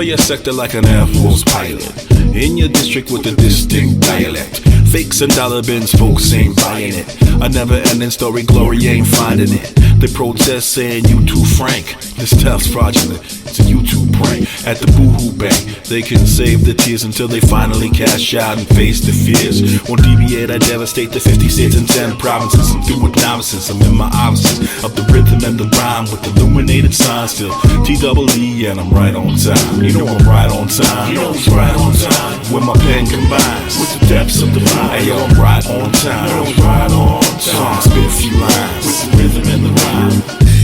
Cover your sector like an Air Force pilot. In your district with a distinct dialect. Fakes and dollar bins, folks ain't buying it. A never-ending story, glory ain't finding it. They protest saying you too frank. This stuff's fraudulent, it's a YouTube prank. At the boohoo bank, they can save the tears until they finally cash out and face the fears. Won't deviate, I devastate the 50 states and 10 provinces. I'm through with novices, I'm in my offices of the rhythm and the rhyme with illuminated signs. Still T-double-E and I'm right on time. You know I'm right on time. You know I'm right on time. When my pen combines with the depths of the line. Hey yo, I'm right on time. I'm right on time. So I spit a few lines with the rhythm and the rhyme.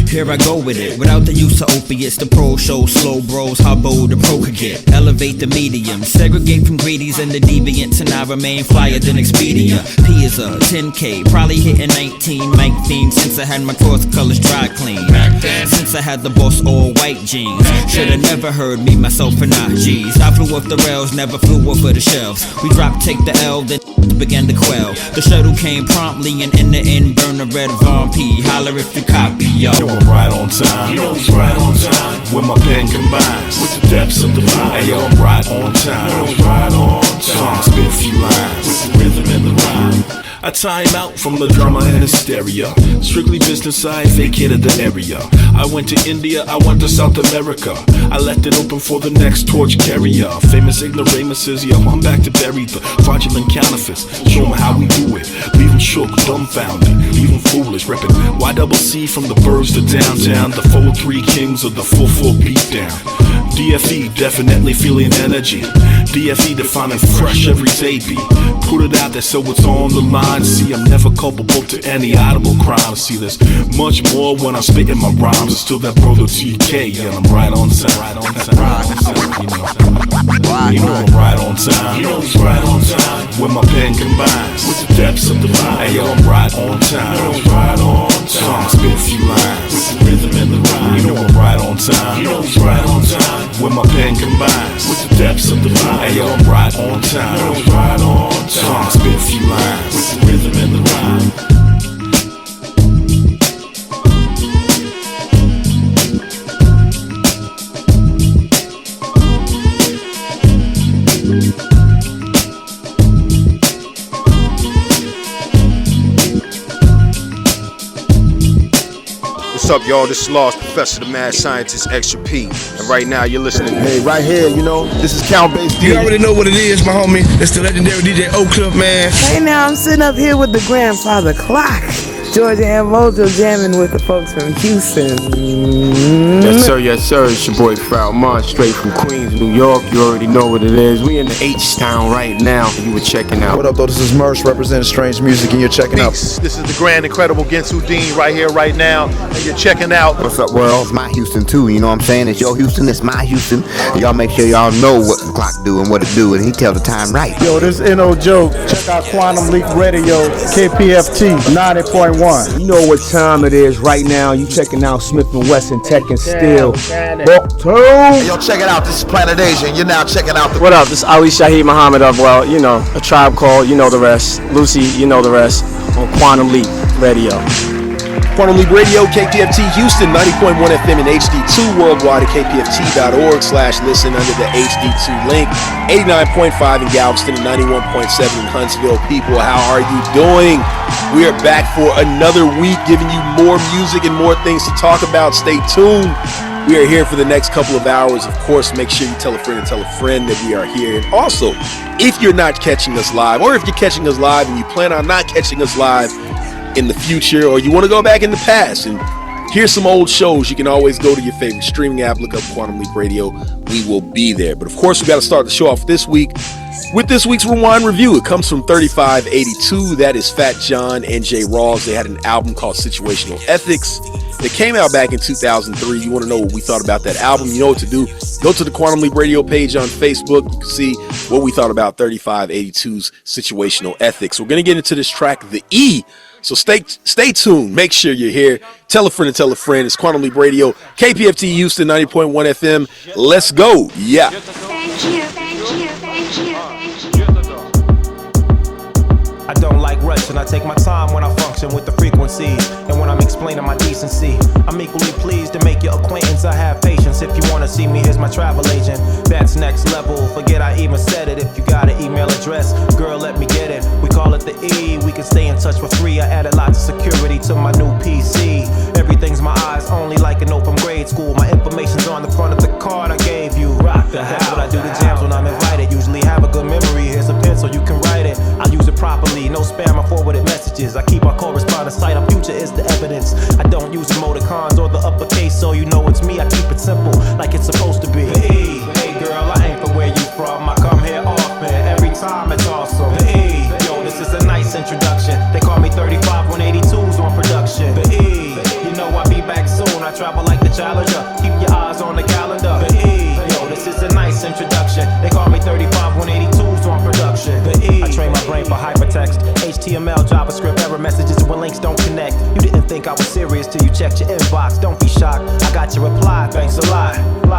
Here I go with it, without the use of opiates. The pro show slow bros, how bold the pro could get. Elevate the medium, segregate from greedies and the deviants, and I remain flyer than Expedia. P is a 10K, probably hitting 19. Mike theme since I had my cross colors dry clean. Since I had the boss all white jeans. Should've never heard me, myself, and I. G's. I flew off the rails, never flew off of the shelves. We dropped, take the L, then began to quell. The shuttle came promptly, and in the end, burn a red Von P. Holler if you copy, yo. I'm right on time. You know I'm right on time. When my pen combines with the depths of the line. Hey yo, I'm right on time. You know I'm right on time. So I spit a few lines with the rhythm and the rhyme. I time out from the drama and hysteria. Strictly business, I vacated the area. I went to India, I went to South America. I left it open for the next torch carrier. Famous ignoramuses, yo, I'm back to bury the fraudulent counterfeits. Show them how we do it. Leave them shook, dumbfounded, leave them foolish. Reppin' YCC from the burbs to downtown. The 4-3 kings of the 4-4 beatdown. DFE, definitely feeling energy. DFE defining fresh every day beat. Put it out there so it's on the line. See, I'm never culpable to any audible crime. See, there's much more when I'm spitting my rhymes. It's still that brother TK, and I'm right on time. Right on time. Right on time. You know I'm right on time. You know I'm right on time. When my pen combines with the depths of the line. Hey yo, I'm right on time. You know I'm right on time. So I spit a few lines with the rhythm and the rhyme. You know I'm right on time. You know I'm right on time. When my pen combines with the depths of the line. Hey yo, I'm right on time. You know I'm right on time. So I spit a few lines with the rhythm and the rhyme. What's up, y'all? This is Lost Professor, the Mad Scientist, Extra P. And right now, you're listening to... Hey, right here, you know, this is Count Bass. You already know what it is, my homie. It's the legendary DJ Oak Cliff, man. Hey, now I'm sitting up here with the grandfather clock. Georgia and Mojo jamming with the folks from Houston. Yes, sir, yes, sir. It's your boy Foul Mon, straight from Queens, New York. You already know what it is. We in the H-Town right now. You were checking out. What up, though? This is Mersh, representing Strange Music, and you're checking out. This is the grand, incredible Gensu Dean right here, right now, and you're checking out. What's up, world? It's my Houston, too. You know what I'm saying? It's your Houston, it's my Houston. And y'all make sure y'all know what the clock do and what it do, and he tell the time right. Yo, this is N.O. Joke. Check out Quantum Leap Radio, KPFT 90.1. You know what time it is right now. You checking out Smith & Wesson Tech and Steel. Hey, yo, check it out. This is Planet Asia, and you're now checking out the... What up? This is Ali Shaheed Muhammad of, well, you know, A Tribe Called, you know the rest. Lucy, you know the rest. On Quantum Leap Radio. Quantum Leap Radio, KPFT Houston, 90.1 FM and HD2 worldwide at kpft.org/listen under the HD2 link. 89.5 in Galveston and 91.7 in Huntsville. People, how are you doing? We are back for another week, giving you more music and more things to talk about. Stay tuned. We are here for the next couple of hours. Of course, make sure you tell a friend that we are here. And also, if you're not catching us live, or if you're catching us live and you plan on not catching us live in the future, or you want to go back in the past and hear some old shows, you can always go to your favorite streaming app, look up Quantum Leap Radio. We will be there. But of course, we got to start the show off this week with this week's Rewind Review. It comes from 3582. That is Fat John and J. Rawls. They had an album called Situational Ethics. It came out back in 2003. You want to know what we thought about that album? You know what to do. Go to the Quantum Leap Radio page on Facebook. You can see what we thought about 3582's Situational Ethics. We're going to get into this track, The E. So stay tuned. Make sure you're here. Tell a friend to tell a friend. It's Quantum Leap Radio, KPFT Houston, 90.1 FM. Let's go. Yeah. Thank you. I don't like rushing. I take my time when I function with the frequencies. And when I'm in explaining my decency. I'm equally pleased to make your acquaintance. I have patience. If you wanna see me, here's my travel agent. That's next level. Forget I even said it. If you got an email address, girl, let me get it. We call it the E. We can stay in touch for free. I added lots of security to my new PC. Everything's my eyes only, like an open grade school. My information's on the front of the card I gave you. Rock the house. That's what I do to jams when I'm invited. Usually have a good memory. Here's a pencil, you can write it. I use it properly. No spam or forwarded messages. I keep our correspondence tight. Our future is the evidence. I don't use emoticons or the uppercase, so you know it's me. I keep it simple, like it's supposed to be. Hey, hey girl, I ain't from where you from. I come here often. Every time it's awesome. Hey, yo, this is a nice introduction. They call me 35 182s on production. The E, you know I'll be back soon. I travel like the Challenger. Keep your eyes on the calendar. The E, yo, this is a nice introduction. They call me 35 182s on production. The E, I train my brain for hypertext. HTML, JavaScript, error messages when links don't connect. You didn't think I was serious till you checked your inbox. Don't be shocked, I got your reply, thanks a lot.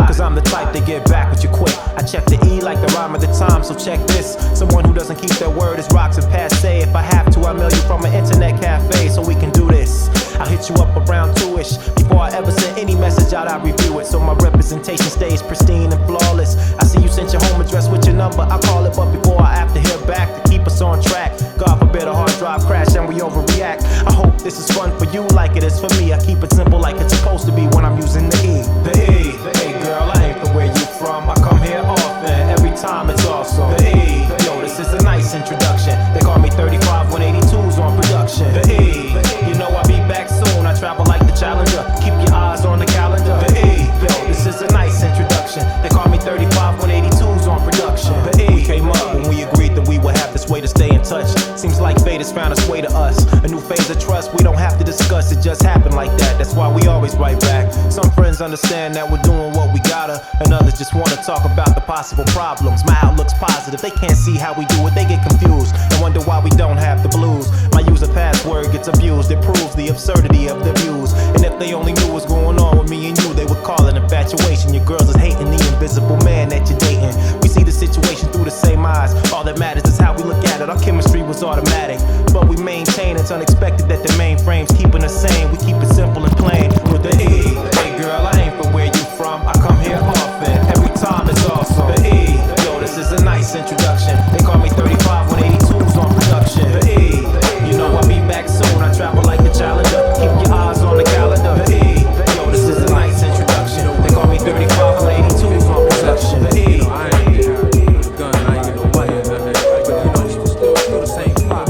Cause I'm the type to get back with you quick. I check the E like the rhyme of the time, so check this. Someone who doesn't keep their word is rocks and passe. If I have to, I'll mail you from an internet cafe so we can do this. I'll hit you up around 2ish. Before I ever send any message out, I review it so my representation stays pristine and flawless. I see you sent your home address with your number. I call it, but before I have to hear back to keep us on track. God forbid a hard drive crash and we overreact. I hope this is fun for you like it is for me. I keep it simple like it's supposed to be when I'm using the E. The E, hey girl, I ain't from where you from. I come here often, every time it's awesome. The E, yo, this is a nice introduction. They call me 35 182s on production. The E, you know I'll be back soon. I travel like the Challenger. Keep your eyes on the calendar. The E, yo, this is a nice introduction. They call me 35 182s on production. The E, we came up when we agreed that we would have this way to stay in touch. Seems like fate has found its way to us. A new phase of trust we don't have to discuss. It just happened like that. That's why we always write back. Some friends understand that we're doing what we gotta, and others just want to talk about the possible problems. My outlook's positive. They can't see how we do it. They get confused and wonder why we don't have the blues. My user password gets abused. It proves the absurdity of the views. And if they only knew what's going on with me and you, they would call it infatuation. Your girls is hating the invisible man that you're dating. We see the situation through the same eyes. All that matters is how we look at it. Our chemistry was automatic, but we maintain it's unexpected that the mainframe's keeping us sane. We keep it simple and plain with the E. Hey girl, I ain't from where you from. I come here often, every time it's awesome. The E, yo, this is a nice introduction. They call me 35 182s on production. The E, you know I'll be back soon. I travel like the Challenger. Keep your eyes on the calendar. The E, yo, this is a nice introduction. They call me 35 182s on production. The E, I ain't get a gun, I ain't get no money or nothing. But you know, it's still the same spot.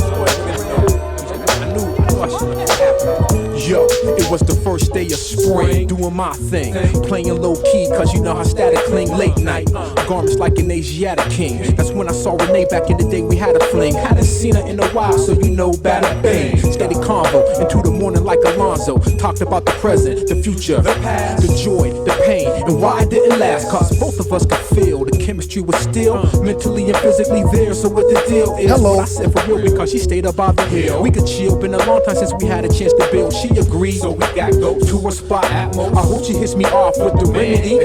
I knew I should have happened. Yo, it was the first day of spring, doing my thing, playing low key, cause you know how static cling. Late night, garments like an Asiatic king. That's when I saw Renee back in the day, we had a fling. Hadn't seen her in a while, so you know, bada bang. Steady convo, into the morning like Alonzo. Talked about the present, the future, the past, the joy, the pain, and why it didn't last. Cause both of us could feel the chemistry was still mentally and physically there. So what the deal is? Hello. I said for real because she stayed up on the hill. We could chill, been a long time since we had a chance to build. She agreed, so we got go to a spot at most. I hope she hits me off with the remedy.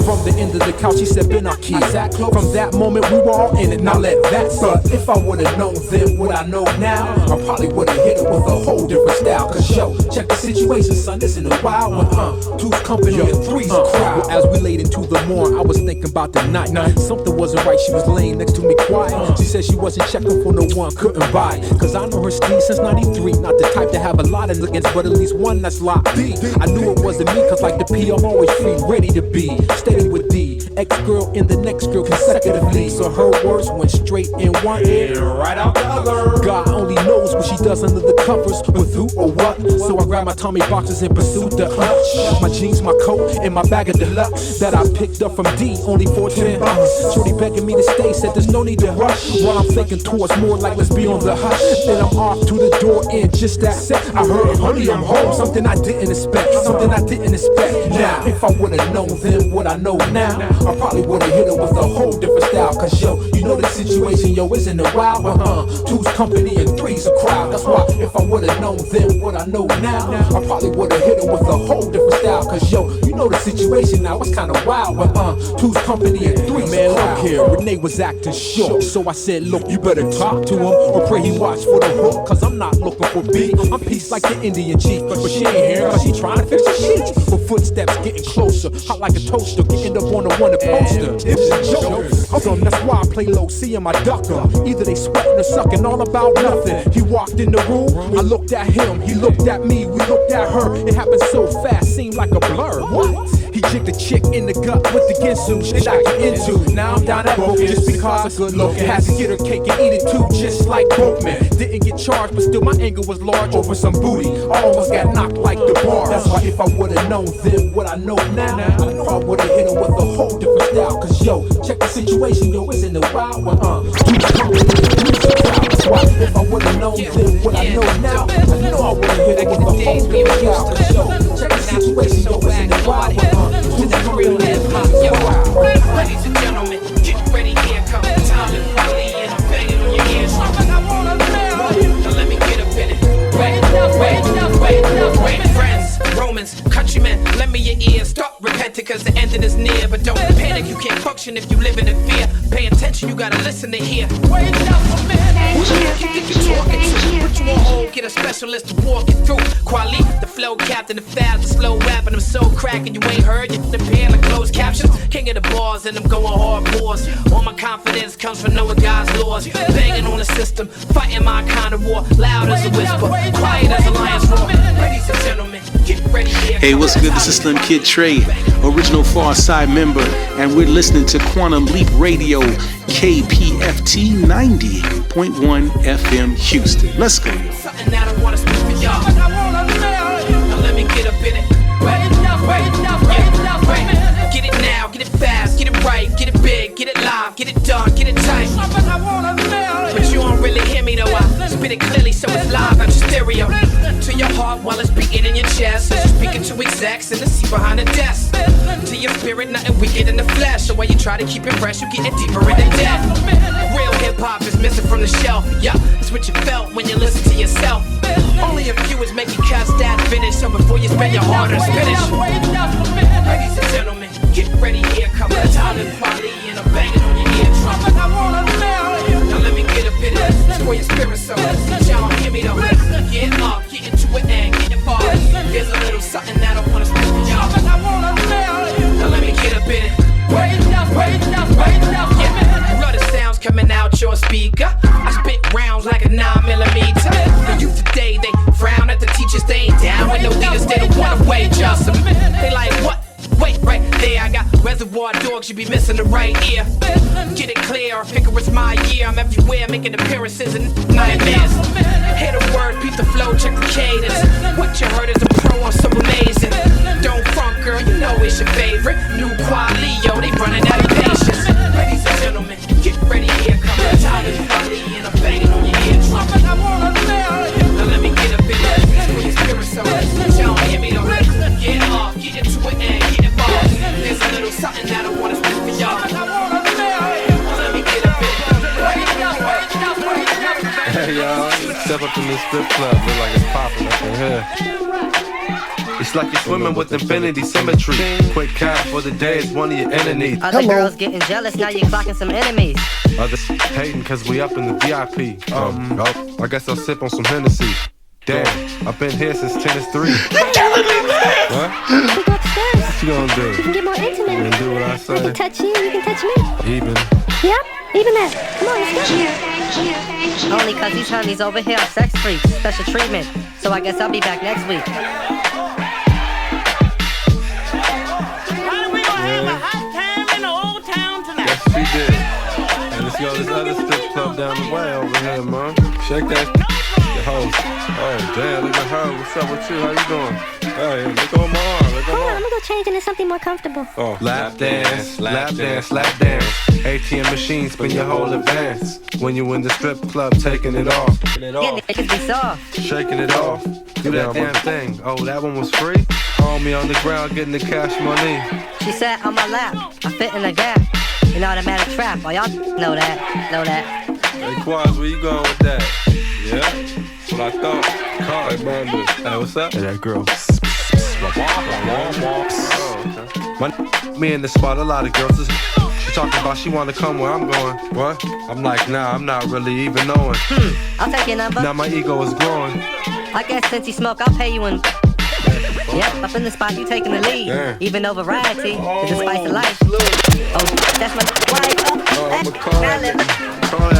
From the end of the couch, she said, "Been our key." From that moment, we were all in it. Now let that suck. If I would've known then what I know now, I probably would've hit it with a whole different style. Cause yo, check the situation, son. This in a wild one, two's company and three's a crowd. Well, as we laid into the morn, I was thinking about the night. Something wasn't right. She was laying next to me quiet. She said she wasn't checking for no one, couldn't buy it. Cause I know her steed since '93. Not the type to have a lot of against, but at least one that's locked D. I knew it wasn't me, cause like the P, I'm always free, ready to be steady with D. Ex-girl and the next girl consecutively. So her words went straight in one ear, right out the other. God only knows what she does under the covers, with who or what. So I grabbed my Tommy boxes and pursued the hunch. My jeans, my coat, and my bag of deluxe that I picked up from D, only for $10. Shorty begging me to stay, said there's no need to rush. While I'm thinking towards more like let's be on the hush. Then I'm off to the door in just that sec. I heard, honey, I'm home. Something I didn't expect, something I didn't expect. Now, if I would've known then what I know now, I probably would've hit her with a whole different style. Cause yo, you you know the situation, yo, isn't it wild? Two's company and three's a crowd. That's why if I would've known then what I know now, I probably would've hit him with a whole different style. Cause yo, you know the situation now, it's kinda wild. Two's company and three's a crowd. Look here, Renee was acting shook, so I said, look, you better talk to him or pray he watch for the hook. Cause I'm not looking for beef, I'm peace like the Indian chief. But she ain't here cause she trying to fix the sheets. But footsteps getting closer, hot like a toaster, getting up on the one poster. It's a joke. That's why I play low, seeing my ducker. Either they sweating or sucking, all about nothing. He walked in the room, I looked at him, he looked at me, we looked at her. It happened so fast, seemed like a blur. What? He jigged a chick in the gut with the ginsu, shit I get into. Now I'm down at broken just because I'm good looking. Had to get her cake and eat it too, just like Boatman. Didn't get charged, but still my anger was large over some booty. I almost got knocked like the bar. That's why if I would've known then what I know now, I know I would've hit him with a whole different style. Cause yo, check the situation, yo, isn't it wild? That's why if I would've known then what I know now, I know I would've hit him with a whole different style. Cause yo, check the situation, yo, isn't it wild? To the real hip hop, yo. Ladies and gentlemen, get ready, here comes time and quality, and I'm banging on your ears. Now let me get up in it. Wait, friends, Romans, countrymen, lend me your ears. Stop repenting cause the ending is near. But don't panic, you can't function if you live in fear. Pay attention, you gotta listen to hear. Wait up a minute. Who the heck you think you're talking to? Put you on hold, get a specialist to walk you through. Quali, the flow captain, the foul, the slow rapping. I'm so cracking, you ain't heard. You the pen like closed captions. King of the bars, and I'm going hard pause. All my confidence comes from knowing God's laws. Banging on the system, fighting my kind of war. Loud as a whisper, quiet as a lion's roar. Ladies and gentlemen, get ready here. Hey, what's good? This is Slim Kid Trey, original Far Side member, and we're listening to Quantum Leap Radio, KPFT 90.1 FM Houston. Let's go. Something that I wanna speak for y'all. Now let me get up in it. Wait. Get it now, get it fast, get it right, get it big, get it live, get it done, get it tight. But you don't really hear me though. I spit it clearly so it's live on your stereo. To your heart while it's beating in your chest. As you're speaking to execs in the seat behind the desk. To your spirit, nothing weaker than the flesh. So while you try to keep it fresh, you getting deeper into death. Real hip hop is missing from the shelf. Yeah, that's what you felt when you listen to yourself. Only a few is making cuts that finish. So before you spend your hard-earned spinach. Ladies and gentlemen, get ready, here comes the time and quality, and I'm banging on your eardrum. Now let me get up in it, destroy your spirit so y'all don't hear me though. Get up, get into it and get involved. There's a little something that I wanna speak to y'all. Now let me get up in it. Yeah, blood of sounds coming out your speaker. I spit rounds like a 9mm. The youth today, they frown at the teachers, they ain't down with no leaders, they don't wanna wage us. They like, what? Wait, right there, I got reservoir dogs, you be missing the right ear. Get it clear, I figure it's my year. I'm everywhere, making appearances and nightmares. Hear the word, beat the flow, check the cadence. What you heard is a pro, I'm so amazing. Don't front, girl, you know it's your favorite. New quality, yo, they running out of patience. Ladies and gentlemen, get ready, here come the time and quality, and I'm banging on your eardrum. Now let me get up in it, destroy your spirit so y'all don't hear me though. Get off, get into it and get involved. There's a little something that I wanna speak for y'all. Let me get up in it. Hey y'all, step up in this strip club, look like it's popping up in here. It's like you're swimming with infinity symmetry. Quick cash for the day, it's one of your enemies. Other girls getting jealous, now you're clocking some enemies. Others hating cause we up in the VIP. I guess I'll sip on some Hennessy. Damn, I've been here since 10 is 3. You're killing me, man! What? We go upstairs. What you gonna do? We can get more intimate. You gonna do what I say? I can touch you, you can touch me. Even. Yep, even that. Come on, let's go. Only cause these honeys over here are sex freaks. Special treatment. So I guess I'll be back next week. Yes, she did. And let's go to this other strip club down the way over here, man. Shake that host. Oh, damn, look at her. What's up with you? How you doing? Hey, look on my arm. Look on my arm. I'm gonna go change into something more comfortable. Oh, lap dance, lap dance, lap dance. ATM machine, spin your whole advance. When you in the strip club, taking it off. Yeah, niggas be soft. Shaking it off. Do that damn thing. Oh, that one was free? On me on the ground, getting the cash money. She sat on my lap. I fit in the gap. an automatic trap. All y'all know that. Hey, Quaz, where you going with that? Yeah? What I thought. Hey, what's up? Hey, that girl. Me in the spot, a lot of girls. She talking about she wanna come where I'm going. What? I'm like, nah, I'm not really even knowing. I'll take your number. Now my ego is growing. I guess since you smoke, I'll pay you in. Yep, up in the spot, you taking the lead. Damn. Even though variety is the spice of life. Oh, that's my wife. I'ma call that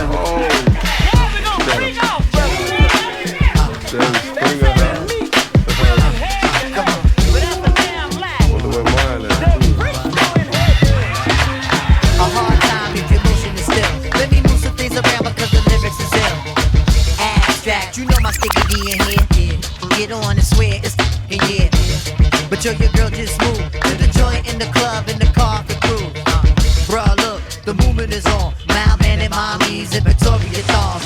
hoe. A hard time if your motion is still. Let me move some things around because the lyrics is ill. Abstract, you know my sticky D in here. Get on and swear it's in here. But yo, your girl just moved to the joint in the club in the car for crew. Bruh, look, the movement is on. Malman and mommies and Victoria dolls.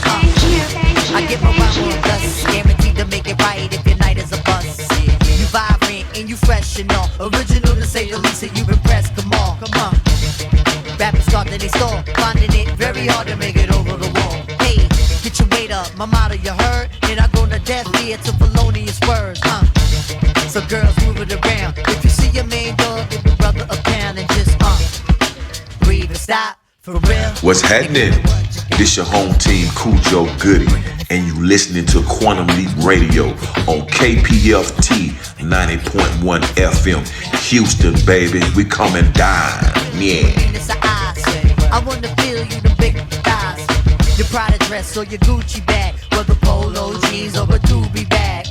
I get my rhyme on dust, guaranteed to make it right if your night is a bust. You vibrant and you fresh and all. Original to say the least, and you've impressed. Come on. Rappers start to they stall, finding it very hard to make it over the wall. Hey, get your weight up, my motto you heard. And I go to death ear to felonious words, So girls move it around. If you see your main dog, give your brother a pound and just breathe and stop for real. What's happening? This your home team, Cujo Goody, and you listening to Quantum Leap Radio on KPFT 90.1 FM, Houston, baby. We coming down, yeah. I wanna feel you the big thighs. Your Prada dress or your Gucci bag, whether polo jeans or a doobie bag.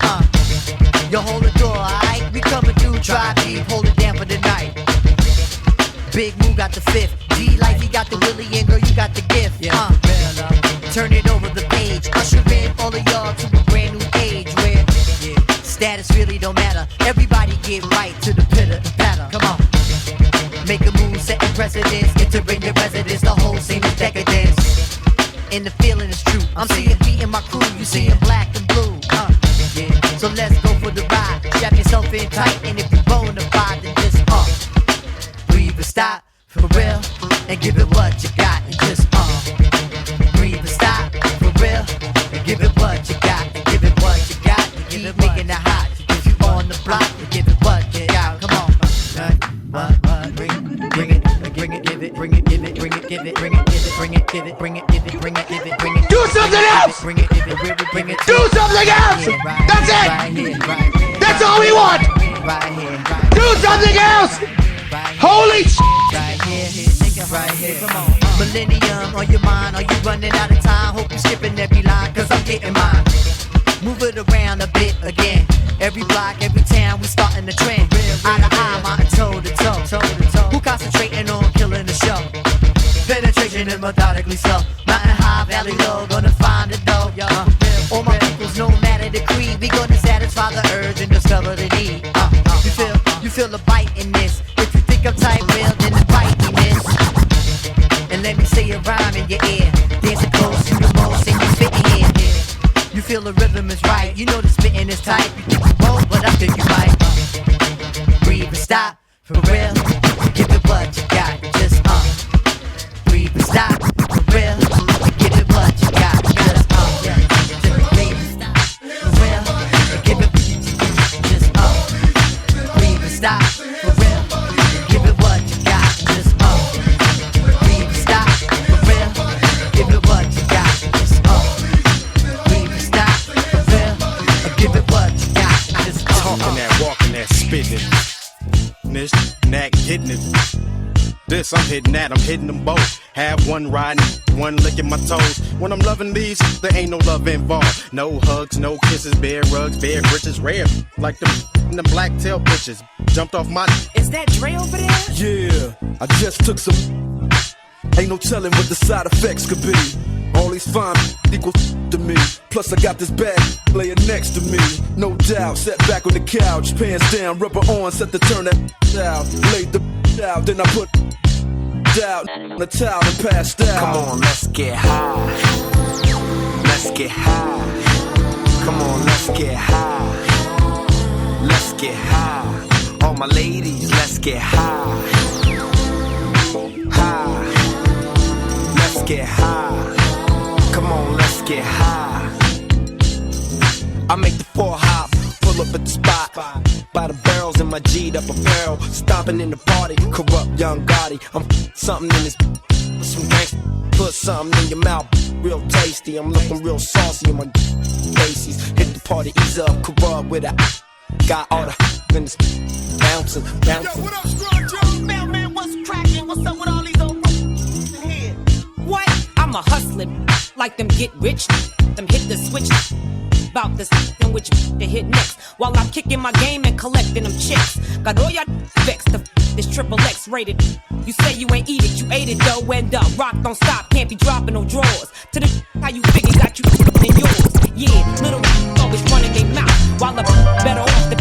You hold the door, alright? We coming through, try deep, hold it down for the night. Big Moo got the fifth, D-Life, he got the Willie, and girl, you got the gift. Turn it over the page, usher in all of y'all to a brand new age where status really don't matter. Everybody get right to the pitter patter. Come on. Make a move, setting precedence, entering your residence, the whole scene is decadence. And the feeling is true. I'm seeing beat in my crew, you seeing black and blue. So let's go for the ride. Strap yourself in tight, and if you bona fide, then just breathe and stop for real, and give it what you got, and just breathe and stop for real, and give it what you got, and give it what you got, and keep making it hot. If you on the block, and give it what you got. Come on. Bring it, give it, bring it, give it, bring it, give it, bring it, give it, bring it, give it, bring it, give it, bring it, give it, bring it. Do something else! Bring it, give it, bring it. Do something else! That's it! That's all we want! Do something else! Holy shit! Right here, come on. Millennium on your mind, are you running out of time? Hope you skipping every line, cause I'm getting mine. Move it around a bit again. Every block, every town, we starting the trend. Eye to eye, mountain toe to toe. Who concentrating on killing the show? Penetration is methodically slow. Mountain high, valley low, gonna find the dough. All my peoples, no matter the creed, we gonna satisfy the urge and discover the need. You feel the bite in this. If you think I'm tight, well, then bite me, miss. And let me say a rhyme in your ear. Dancing close, you the most, and you fit in. You feel the rhythm is right. You know the spitting is tight. You think you won't, but I think you might. Breathe and stop, for real. Give it what you got, just breathe and stop, for real. Give it what you got, just breathe and stop, for real. Give it, just breathe and stop, for real. Give it what you got, just breathe and stop, for real. Give it what you got, just breathe and stop, for real. Give it what you got, just talking that, walking that, spitting it. This, that, getting it. This, I'm hitting that, I'm hitting them both. Have one riding, one licking my toes. When I'm loving these, there ain't no love involved. No hugs, no kisses, bare rugs, bare britches, rare. Like the black tail bitches. Jumped off my. Is that Dre over there? Yeah, I just took some. Ain't no telling what the side effects could be. All these fine equal to me. Plus I got this bag laying next to me. No doubt, sat back on the couch, pants down, rubber on, set to turn that out. Laid the out, then I put down on the towel and passed out. Come on, let's get high. Let's get high. Come on, let's get high. Let's get high. All my ladies, let's get high. High. get high. Come on, let's get high. I make the 4 hop, pull up at the spot. By the barrels in my G'd up apparel. Stomping in the party, corrupt young Gotti. I'm something in this, some gangsta. Put something in your mouth, real tasty. I'm looking real saucy in my faces. Hit the party, ease up, corrupt with a. Got all the in this bouncing, bouncing. Yo, what up, Scrub? Man, what's cracking? What's up with all these old in here? What? I'm a hustler, like them get rich, them hit the switch. About this and which to hit next. While I'm kicking my game and collecting them checks. Got all y'all vexed. This triple X rated. You say you ain't eat it, you ate it though. End up, rock don't stop, can't be dropping no drawers. To the how you figure got you in yours. Yeah, little always running their mouth. While I'm better off the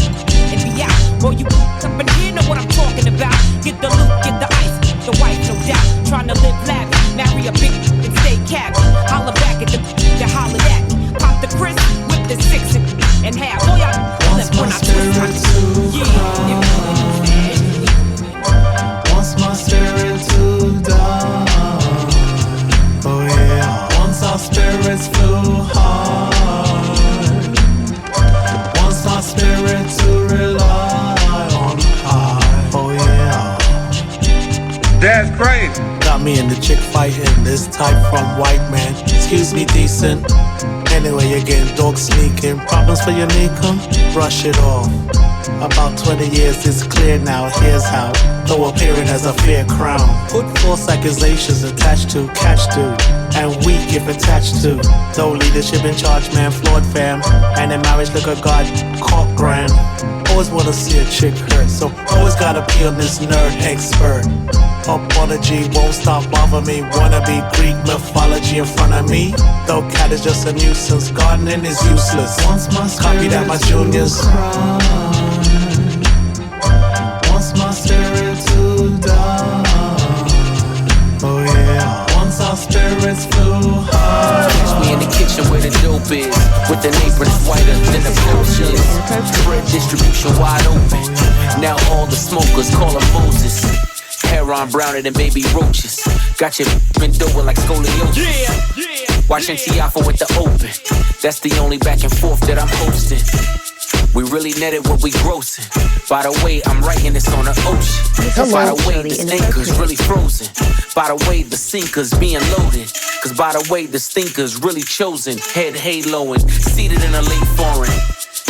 and be out. Roll you up in here, know what I'm talking about. Get the loot, get the ice, the wife, no doubt. Trying to live lavish, marry a big and stay cabin. Holler back at the that holler at me. Pop the crisp, whip the 6 and half. Oh y'all, left when I twist. Yeah. Wants my spirit to die. Oh yeah. Once our spirits flew high. Wants my spirit to rely on high. Oh yeah. That's crazy. Got me in the chick fighting. This type from white man. Excuse me, decent. Anyway, you're getting dog sneaking. Problems for your Nika? Brush it off. About 20 years, it's clear now. Here's how. Though appearing as a fair crown. Put false accusations attached to catch to. And weak if attached to. Though leadership in charge, man, flawed fam. And in marriage, look at God, caught grand. Always wanna see a chick hurt. So always gotta be on this nerd expert. Apology won't stop bother me. Wanna be Greek mythology in front of me. Though cat is just a nuisance, gardening is useless. Once my copy that, my juniors. Cry. Wants my spirit to die. Oh yeah. Once our spirits flew high. Catch me in the kitchen where the dope is. With the apron is whiter than the potion. Spread distribution wide open. Now all the smokers call them Moses. Hair on browner than baby roaches. Got your bent over like scoliosis. Watching Tiafa with the open. That's the only back and forth that I'm hosting. We really netted what we grossing. By the way, I'm writing this on the ocean. By the way, this anchor's really frozen. By the way, the sinker's being loaded. Cause by the way, the stinker's really chosen. Head haloing, seated in a late foreign.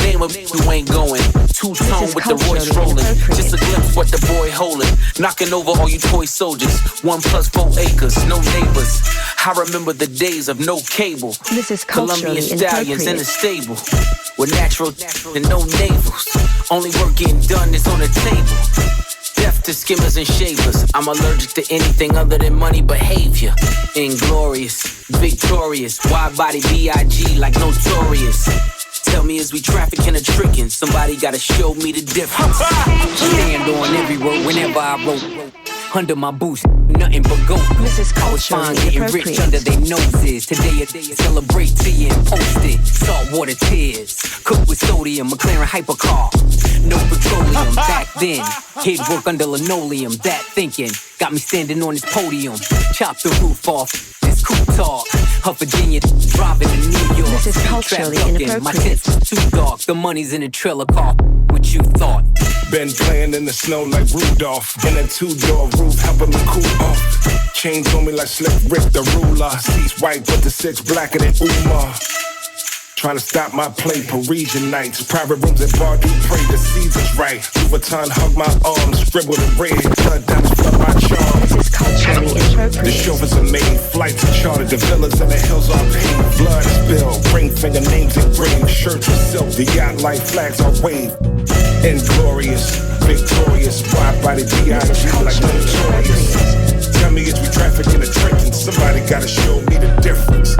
Name of you ain't going. Two-tone with the voice rolling. Just a glimpse what the boy holding. Knocking over all you toy soldiers. 1 + 4 acres, no neighbors. I remember the days of no cable. This is Colombian stallions in the stable. With natural and no navels. Only work getting done is on the table. Deaf to skimmers and shavers. I'm allergic to anything other than money behavior. Inglorious, victorious. Wide body B.I.G. like notorious. Tell me, is we trafficking or tricking? Somebody gotta show me the difference. Stand on every word whenever I wrote. Under my boots, nothing but gold. I was fine getting rich under their noses. Today a day to celebrate to you and post it. Saltwater tears, cooked with sodium, McLaren hypercar. No petroleum back then. Head work under linoleum. That thinking got me standing on this podium. Chop the roof off. This cool talk. Of Virginia, driving to New York. This is culturally inappropriate. My tents was too dark. The money's in a trailer car. What you thought? Been playing in the snow like Rudolph. In a 2-door roof, helping me cool off. Chains on me like Slick Rick the ruler. Seats white, but the 6 blacker than Umar. Trying to stop my play, Parisian nights. Private rooms at bar, do pray the season's right. Vuitton hug my arms, scribbled in red. Blood diamonds flood my charms. This is culturally inappropriate. The chauffeurs are made, flights are chartered. The villas in the hills are paved. Blood spilled, ring finger names engraved. Shirts with silk, the yacht like flags are waved. Inglorious, victorious. Wide body B.I.G. like notorious. Tell me, is we trafficking or tricking? Somebody gotta show me the difference.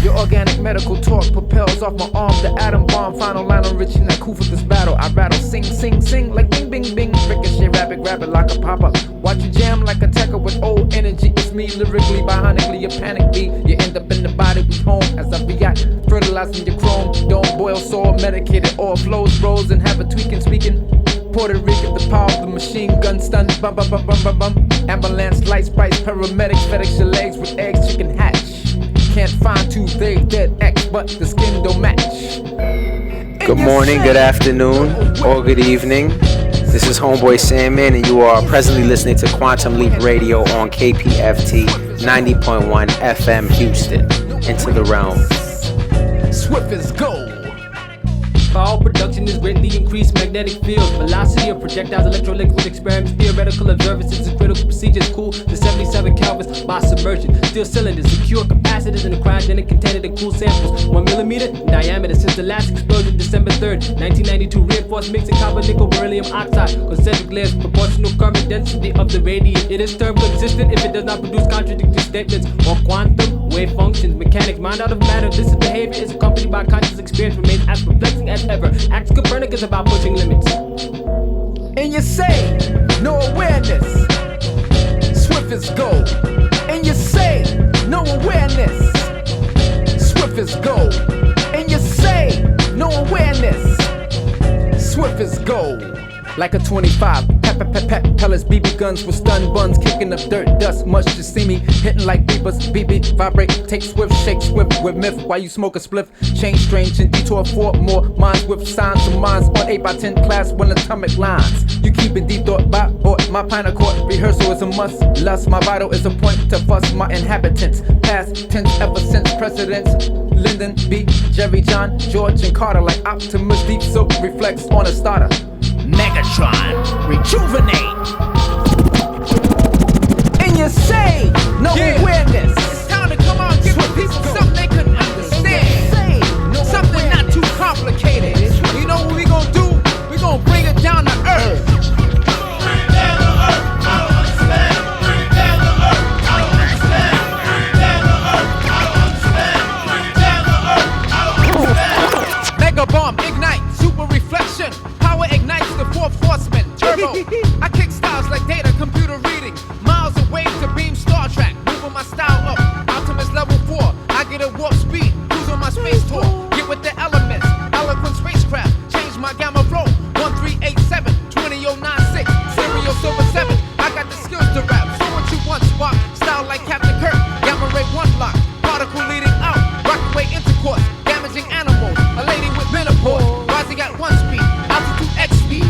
Your organic medical talk propels off my arm the atom bomb. Final line on Richie and cool for this battle. I rattle, sing, sing, sing like bing, bing, bing. Ricochet, rabbit, rabbit like a papa. Watch you jam like a tecker with old energy. It's me lyrically, bionically, a panic beat. You end up in the body we home as I react. Fertilizing your chrome. Don't boil, sore, medicated. All flows, rose, and have a tweaking, speaking. Puerto Rican, the power of the machine gun stun. Bum bum bum bum bum bum. Ambulance, light sprites, paramedics, FedEx your legs with eggs, chicken hatch. Can't find two, they dead X, but the skin don't match. Good morning, good afternoon, or good evening. This is Homeboy Sandman, and you are presently listening to Quantum Leap Radio on KPFT 90.1 FM Houston. Into the realm. Swift as gold. Power production is greatly increased magnetic fields. Velocity of projectiles, electroliquid experiments, theoretical observances and critical procedures. Cool to 77 kelvins by submersion. Steel cylinders, secure capacitors in a cryogenic container to cool samples. 1 millimeter in diameter since the last explosion, December 3rd, 1992. Reinforced mixing copper, nickel, beryllium oxide. Concentric layers, proportional current density of the radiant. It is thermal existent if it does not produce contradictory statements or quantum wave functions. Mechanics, mind out of matter. This behavior is accompanied by conscious experience, remains as perplexing as ever. Acts Copernicus about pushing limits. And you say, no awareness. Swift as gold. And you say, no awareness. Swift as gold. And you say, no awareness. Swift as gold. Like a 25, pellets, BB guns with stun buns, kicking up dirt, dust, much to see me hitting like beepers, BB, vibrate, take swift, shake swift with myth while you smoke a spliff, change strange and detour for more minds with signs of minds on 8x10 class when atomic lines. You keep it deep thought by or my pinnacle court rehearsal is a must. Lust, my vital is a point to fuss my inhabitants. Past tense ever since precedents. Lyndon B, Jerry, John, George, and Carter like Optimus Deep Silk reflects on a starter. Megatron, rejuvenate. And you say, no awareness. It's time to come on, give the people something they can understand. Something not too complicated. You know what we gonna do? We gonna bring it down to earth. Mega bomb, ignite, super reflection. Power ignites the fourth horseman, turbo. I kick styles like data, computer reading. Miles away to beam Star Trek. Moving my style up, Optimus level 4. I get at warp speed, cruise on my space tour. Get with the elements, eloquent spacecraft. Change my gamma flow, 1387, 20096. Serial silver 7, I got the skills to rap. So what you want, spark, style like Captain Kirk. Gamma ray 1 block, particle leading out. Rockaway intercourse, damaging animals. A lady with menopause, rising at 1 speed. Altitude X speed.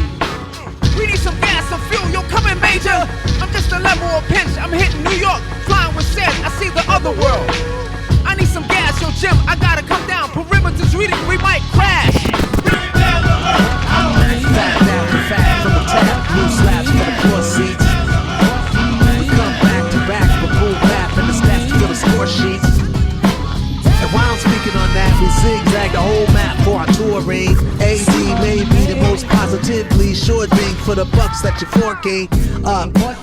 We need some gas, some fuel, yo, come in, Major. I'm just a level of pinch, I'm hitting New York. Flying with Sid, I see the other world. I need some gas, yo, Jim, I gotta come down. Perimeter's reading, we might crash. Fat from the top, blue slabs for the floor seats. We come back to back, but boom bap and the stats for the score sheets. And while I'm speaking on that, we zigzag the whole map for our touring. AZ may be the most positively sure thing for the bucks that you're forking.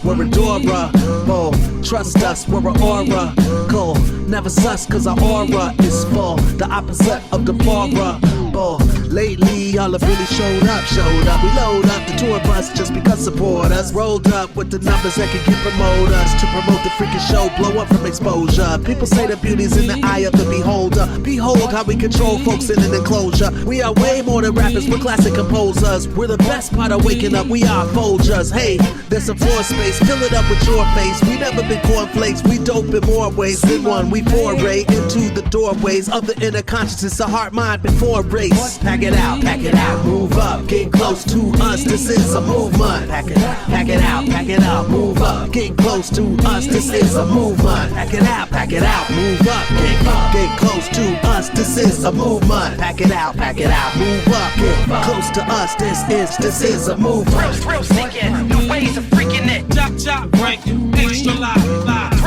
We're adorable. Trust us, we're an oracle. Never sus, cause our aura is full. The opposite of the horrible. Lately, all have really showed up. We load up the tour bus just because support us. Rolled up with the numbers that can get promote us. To promote the freaking show, blow up from exposure. People say the beauty's in the eye of the beholder. Behold how we control folks in an enclosure. We are way more than rappers, we're classic composers. We're the best part of waking up, we are Folgers. Hey, there's some floor space, fill it up with your face. We never been cornflakes, we dope in more ways than one. We foray into the doorways of the inner consciousness, a heart, mind before race. Pack it out, move up, get close to us, this is a movement. Pack it out, move up, get close to us, this is a movement. Pack it out, move up, get close to us, this is a movement. Pack it out, move up, get close to us, this is a movement. Thrill seeking, new ways of freaking it. Chop, ranking, extra live.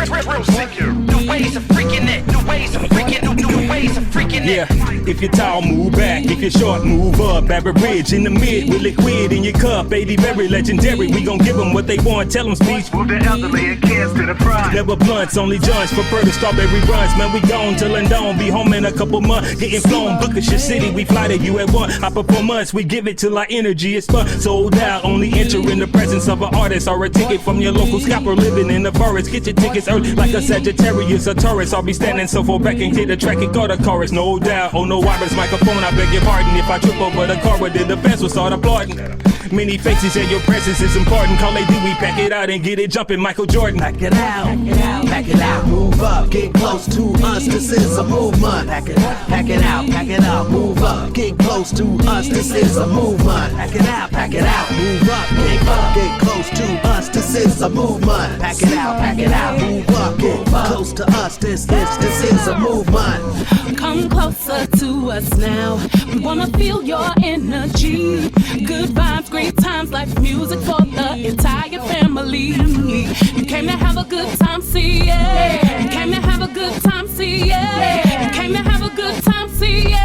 Thrill seeking, new ways of freaking it. New ways of freaking it. Yeah, if you're tall, move back. If you're short, move up. Average in the mid with liquid in your cup. 80 very legendary. We gon' give them what they want. Tell them speech. Move the elderly and kids to the prime. Never blunts, only joints for further strawberry runs. Man, we gone till and dawn. Be home in a couple months. Getting flown. Book us your city. We fly to you at one. Hop up for months. We give it till our energy is fun. Sold out. Only enter in the presence of an artist or a ticket from your local scalper living in the forest. Get your tickets early like a Sagittarius or Taurus. I'll be standing so far back and get a track and go to chorus. No doubt. Oh no, wireless microphone. I beg your pardon if I trip over the car, but then the fans will start applauding. Many faces and your presence is important. Call AD, we pack it out and get it jumping. Michael Jordan. Pack it out, pack it out, move up, get close to us, this is a movement. Pack it out, move up, get close to us, this is a movement. Pack it out, move up, get close to us, this is a movement. Pack it out, move up, get close to us, this is a movement. Come closer to us now, we wanna feel your energy. Good vibes, great times, like music for the entire family. You came to have a good time, see ya. You came to have a good time, see ya. You came to have a good time, see ya.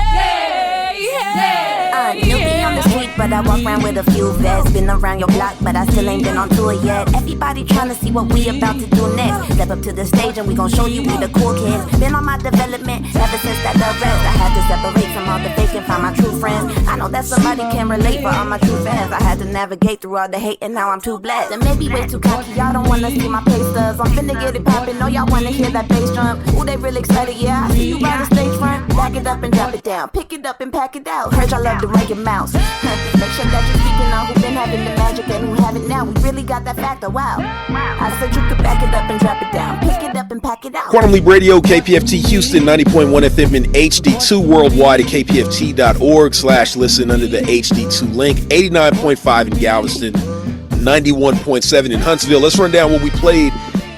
Newbie on the street, but I walk around with a few vests. Been around your block, but I still ain't been on tour yet. Everybody trying to see what we about to do next. Step up to the stage and we gon' show you we the cool kids. Been on my development ever since that the rest. I had to separate from all the fake and find my true friends. I know that somebody can relate, for all my true fans I had to navigate through all the hate, and now I'm too blessed. And maybe way too cocky, y'all don't wanna see my pay stubs. I'm finna get it poppin', know y'all wanna hear that bass drum. Ooh, they really excited, yeah. I see you by the stage front. Back it up and drop it down, pick it up and pack it out. Heard y'all love the ranking mouse. Make sure that you're speaking on who been having the magic and who have it now. We really got that factor, wow. I said you could back it up and drop it down, pick it up and pack it out. Quantum Leap Radio, KPFT Houston, 90.1 FM in HD2 worldwide at kpft.org/listen under the HD2 link. 89.5 in Galveston, 91.7 in Huntsville. Let's run down what we played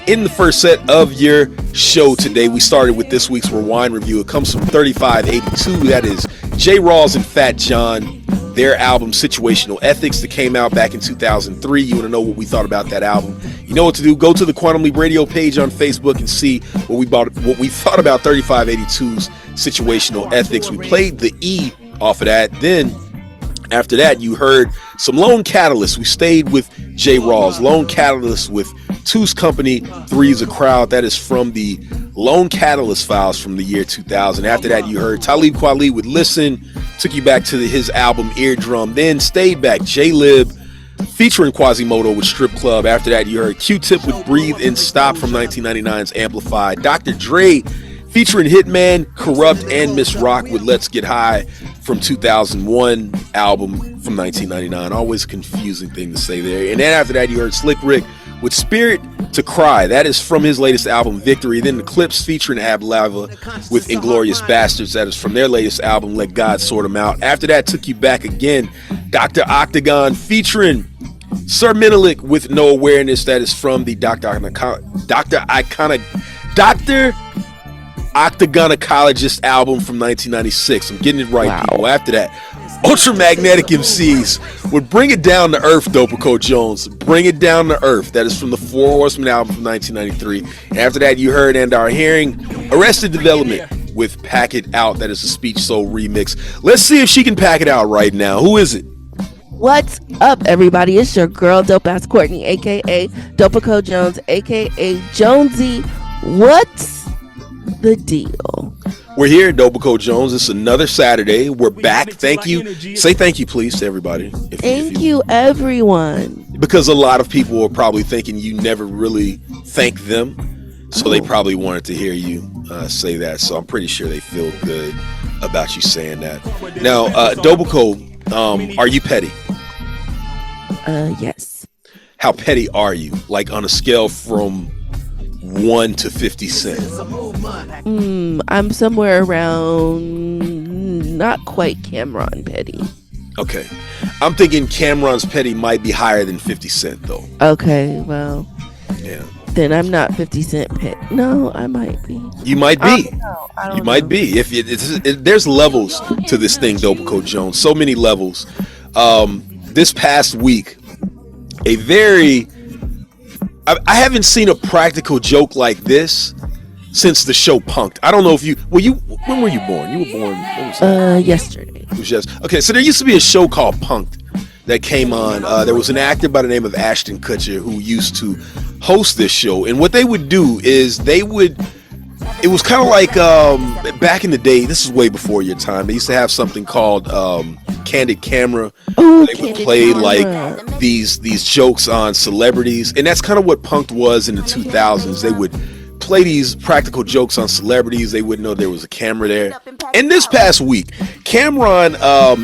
in the first set of your show today. We started with this week's Rewind review. It comes from 3582. That is J. Rawls and Fat John, their album Situational Ethics that came out back in 2003. You want to know what we thought about that album? You know what to do. Go to the Quantum Leap Radio page on Facebook and see what we thought about 3582's Situational Ethics. We played the E off of that. Then after that, you heard some Lone Catalyst. We stayed with J. Rawls. Lone Catalyst with Two's Company, Three's a Crowd. That is from the Lone Catalyst files from the year 2000. After that, you heard Talib Kweli with Listen. Took you back to his album Eardrum. Then stayed back, J-Lib featuring Quasimodo with Strip Club. After that, you heard Q-Tip with Breathe and Stop from 1999's Amplified. Dr. Dre featuring Hitman, Corrupt, and Miss Rock with Let's Get High from 2001 album from 1999. Always a confusing thing to say there. And then after that, you heard Slick Rick with Spirit to Cry. That is from his latest album, Victory. Then the Clips featuring Ab Lava with Inglorious Bastards. That is from their latest album, Let God Sort 'Em Out. After that, took you back again, Dr. Octagon featuring Sir Menelik with No Awareness. That is from the Dr. Octagonacologist album from 1996. I'm getting it right, people. After that, Ultramagnetic MCs would Bring It Down to Earth, Dopico Jones. Bring It Down to Earth. That is from the Four Horsemen album from 1993. And after that, you heard and are hearing Arrested Development with Pack It Out. That is a Speech Soul remix. Let's see if she can pack it out right now. Who is it? What's up, everybody? It's your girl, Dope Ass Courtney, aka Dopico Jones, aka Jonesy. What's the deal? We're here, Dopico Jones. It's another Saturday. We're back. Thank you. Say thank you, please, to everybody. Thank you, everyone. Because a lot of people are probably thinking you never really thank them. So they probably wanted to hear you say that. So I'm pretty sure they feel good about you saying that. Now, Dopico, are you petty? Yes. How petty are you? Like on a scale from 1 to 50 Cent? I'm somewhere around not quite Cameron petty. Okay. I'm thinking Cameron's petty might be higher than 50 Cent though. Okay, well. Yeah. Then I'm not 50 Cent petty. No, I might be. You might be. I don't you might be. If there's levels to this thing, Dopico Jones. So many levels. This past week, I haven't seen a practical joke like this since the show Punk'd. I don't know if when were you born? You were born, what was that? Yesterday. It was just, okay, so there used to be a show called Punk'd that came on. There was an actor by the name of Ashton Kutcher who used to host this show. And what they would do is it was kind of like back in the day, this is way before your time, they used to have something called Candid Camera. They would play like these jokes on celebrities, and that's kind of what Punk'd was in the 2000s. They would play these practical jokes on celebrities. They wouldn't know there was a camera there. And this past week, Cameron,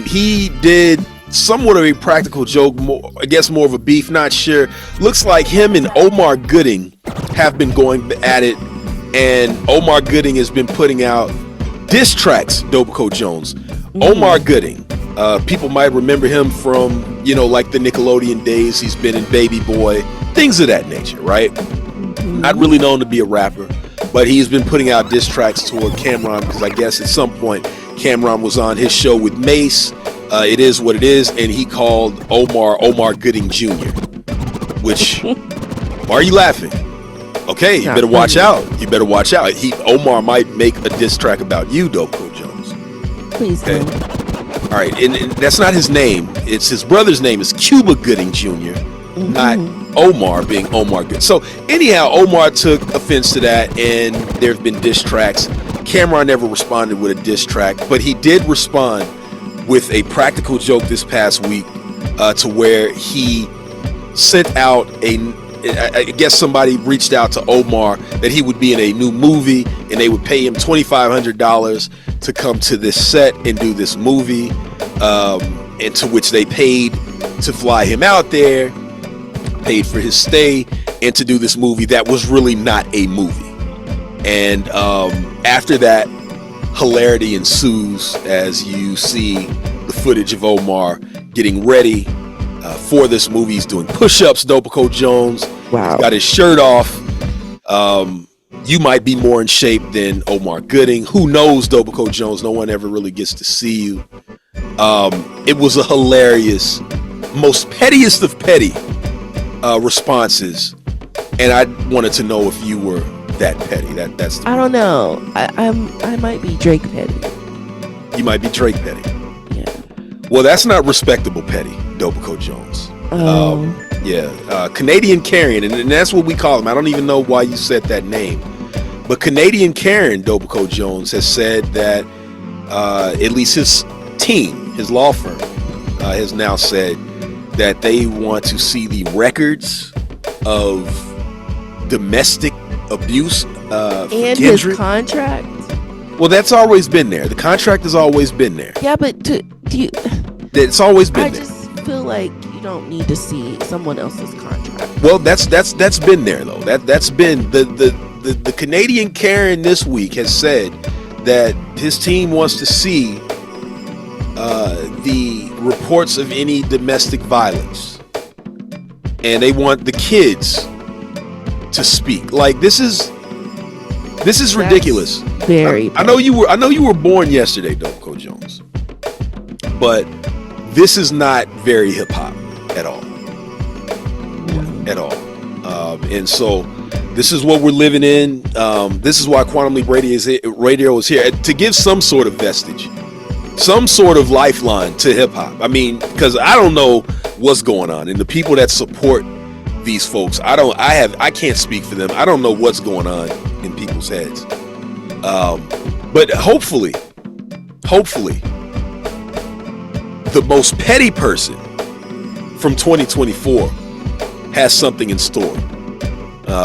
he did somewhat of a practical joke, I guess more of a beef, not sure. Looks like him and Omar Gooding have been going at it, and Omar Gooding has been putting out diss tracks, Dopico Jones. Omar Gooding, people might remember him from, like the Nickelodeon days. He's been in Baby Boy, things of that nature, right? Not really known to be a rapper, but he's been putting out diss tracks toward Cameron because I guess at some point Cameron was on his show with Mace. It is what it is, and he called Omar Gooding Jr. Which, why are you laughing? Okay, you better watch out. You better watch out. Omar might make a diss track about you, Dopico Jones. Please don't. All right, and that's not his name. It's his brother's name is Cuba Gooding Jr., not Omar being Omar Gooding. So anyhow, Omar took offense to that, and there have been diss tracks. Cameron never responded with a diss track, but he did respond with a practical joke this past week to where he sent out I guess somebody reached out to Omar that he would be in a new movie and they would pay him $2,500 to come to this set and do this movie, and to which they paid to fly him out there, paid for his stay, and to do this movie that was really not a movie. And after that, hilarity ensues as you see the footage of Omar getting ready for this movie. He's doing push-ups, Dopico Jones. Wow. He's got his shirt off. You might be more in shape than Omar Gooding. Who knows, Dopico Jones? No one ever really gets to see you. It was a hilarious, most pettiest of petty responses. And I wanted to know if you were that petty. That's I don't know. I might be Drake petty. You might be Drake petty. Yeah. Well, that's not respectable petty, Dopico Jones. Canadian Karen, and that's what we call him. I don't even know why you said that name, but Canadian Karen, Dopico Jones, has said that at least his team, his law firm, has now said that they want to see the records of domestic abuse and his contract. Well, that's always been there. The contract has always been there. Yeah, but it's always been there. I just feel like you don't need to see someone else's contract. Well, that's been there though. That's been the Canadian Karen this week has said that his team wants to see the reports of any domestic violence, and they want the kids to speak. Like this is ridiculous. I know you were born yesterday, Dopico Jones, but this is not very hip hop at all. At all. And so this is what we're living in. This is why Quantum Leap Radio is here to give some sort of vestige, some sort of lifeline to hip hop. I mean, because I don't know what's going on, and the people that support these folks, I can't speak for them. I don't know what's going on in people's heads. But hopefully, the most petty person from 2024 has something in store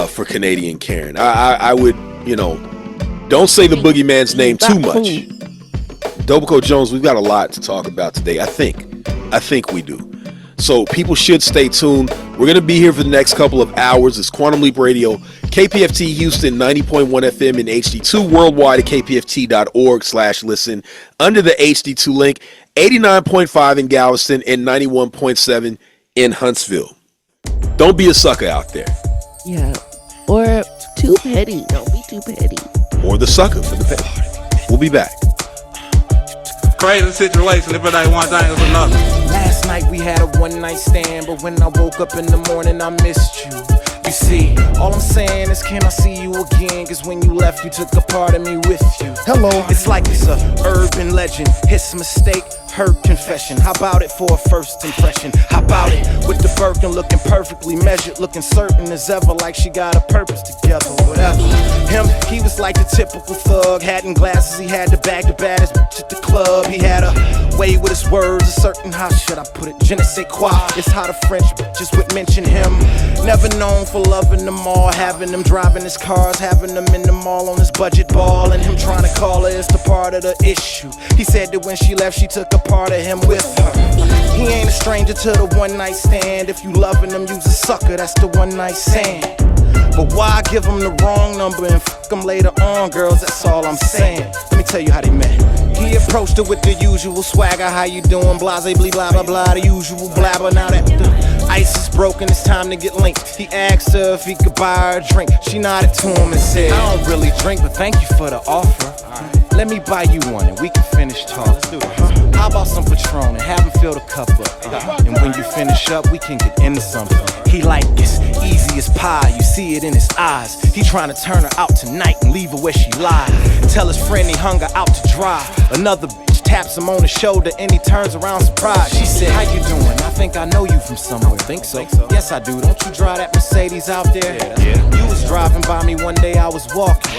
for Canadian Karen. I would, don't say the boogeyman's name too much. Dopico Jones, we've got a lot to talk about today. I think we do. So people should stay tuned. We're going to be here for the next couple of hours. It's Quantum Leap Radio, KPFT Houston, 90.1 FM in HD2, worldwide at kpft.org/listen, under the HD2 link, 89.5 in Galveston and 91.7 in Huntsville. Don't be a sucker out there. Yeah. Or too petty. Don't be too petty. Or the sucker for the petty. We'll be back. Crazy situation, if it ain't one thing, it's another. Last night we had a one-night stand, but when I woke up in the morning, I missed you. You see, all I'm saying is can I see you again? Cause when you left, you took a part of me with you. Hello. It's like it's a urban legend. His mistake, her confession. How about it for a first impression? How about it with the Birkin, looking perfectly measured, looking certain as ever, like she got a purpose together, whatever. Him, he was like the typical thug, hat and glasses, he had to bag the baddest bitch at the club. He had a way with his words, a certain, how should I put it, je ne sais quoi. It's how the French bitches would mention him. Never known for loving them all, having them driving his cars, having them in the mall on his budget ball, and him trying to call her is the part of the issue. He said that when she left, she took a part of him with her. He ain't a stranger to the one night stand. If you loving him, use a sucker, that's the one night stand. But why give him the wrong number and fuck him later on, girls, that's all I'm saying. Let me tell you how they met. He approached her with the usual swagger, how you doing, blase, blee, blah, blah, blah, the usual blabber. Now that the ice is broken, it's time to get linked. He asked her if he could buy her a drink. She nodded to him and said, I don't really drink, but thank you for the offer. Let me buy you one and we can finish talking. How about some Patron and have him fill the cup up? And when you finish up, we can get into something. He like it's easy as pie, you see it in his eyes. He trying to turn her out tonight and leave her where she lied. Tell his friend he hung her out to dry. Another bitch taps him on the shoulder and he turns around surprised. She said, how you doing? I think I know you from somewhere. Think so? Yes, I do. Don't you drive that Mercedes out there? Yeah. You was driving by me one day, I was walking.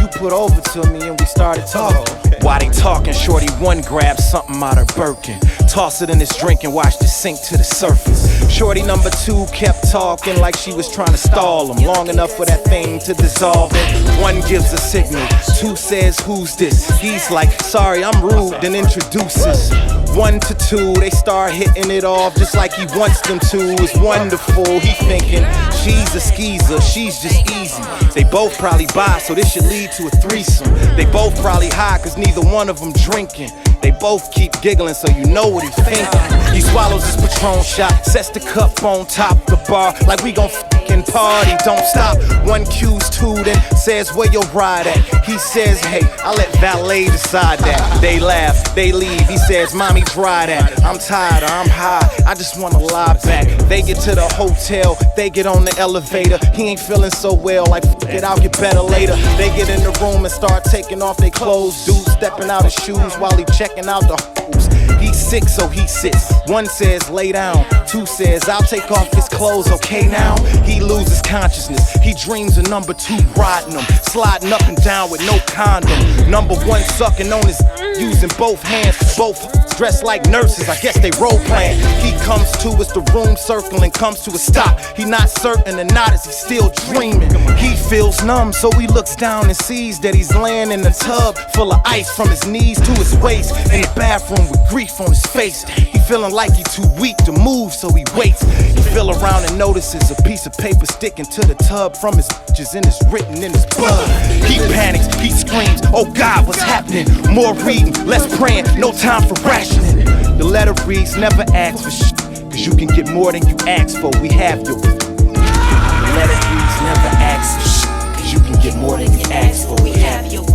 You put over to me and we started talking. While they talking, shorty one grabbed something out her Birkin, toss it in his drink and watched it sink to the surface. Shorty number two kept talking like she was trying to stall him long enough for that thing to dissolve it. One gives a signal, two says, who's this? He's like, sorry, I'm rude, then introduces. 1 to 2, they start hitting it off just like he wants them to. It's wonderful, he thinking, she's a skeezer, she's just easy. They both probably bi, so this should lead to a threesome. They both probably high, cause neither one of them drinking. They both keep giggling, so you know what he's thinking. He swallows his Patron shot, sets the cup on top the bar, like we gon' fucking party, don't stop. One cues two, then says, where your ride at? He says, hey, I'll let valet decide that. They laugh, they leave, he says, mommy, dry that. I'm tired, I'm high, I just wanna lie back. They get to the hotel, they get on the elevator. He ain't feeling so well, like fuck it, I'll get better later. They get in the room and start taking off their clothes. Dude stepping out his shoes while he checking out the hoes. He's sick, so he sits. One says, lay down. Two says, I'll take off his clothes, okay now? He loses consciousness. He dreams of number two riding him, sliding up and down with no condom. Number one sucking on his using both hands. Both dressed like nurses, I guess they role playing. He comes to as the room circling comes to a stop. He not certain or not, is he still dreaming? He feels numb, so he looks down and sees that he's laying in a tub full of ice from his knees to his waist. In the bathroom with grief on his face. He feeling like he too weak to move, so he waits. He feel around and notices a piece of paper sticking to the tub from his bitches, and it's written in his blood. He panics, he screams, oh God, what's happening? More reading, less praying, no time for rationing. The letter reads, never ask for shit, cause you can get more than you ask for, we have your. The letter reads, never ask for shit, cause you can get more than you ask for, we have your.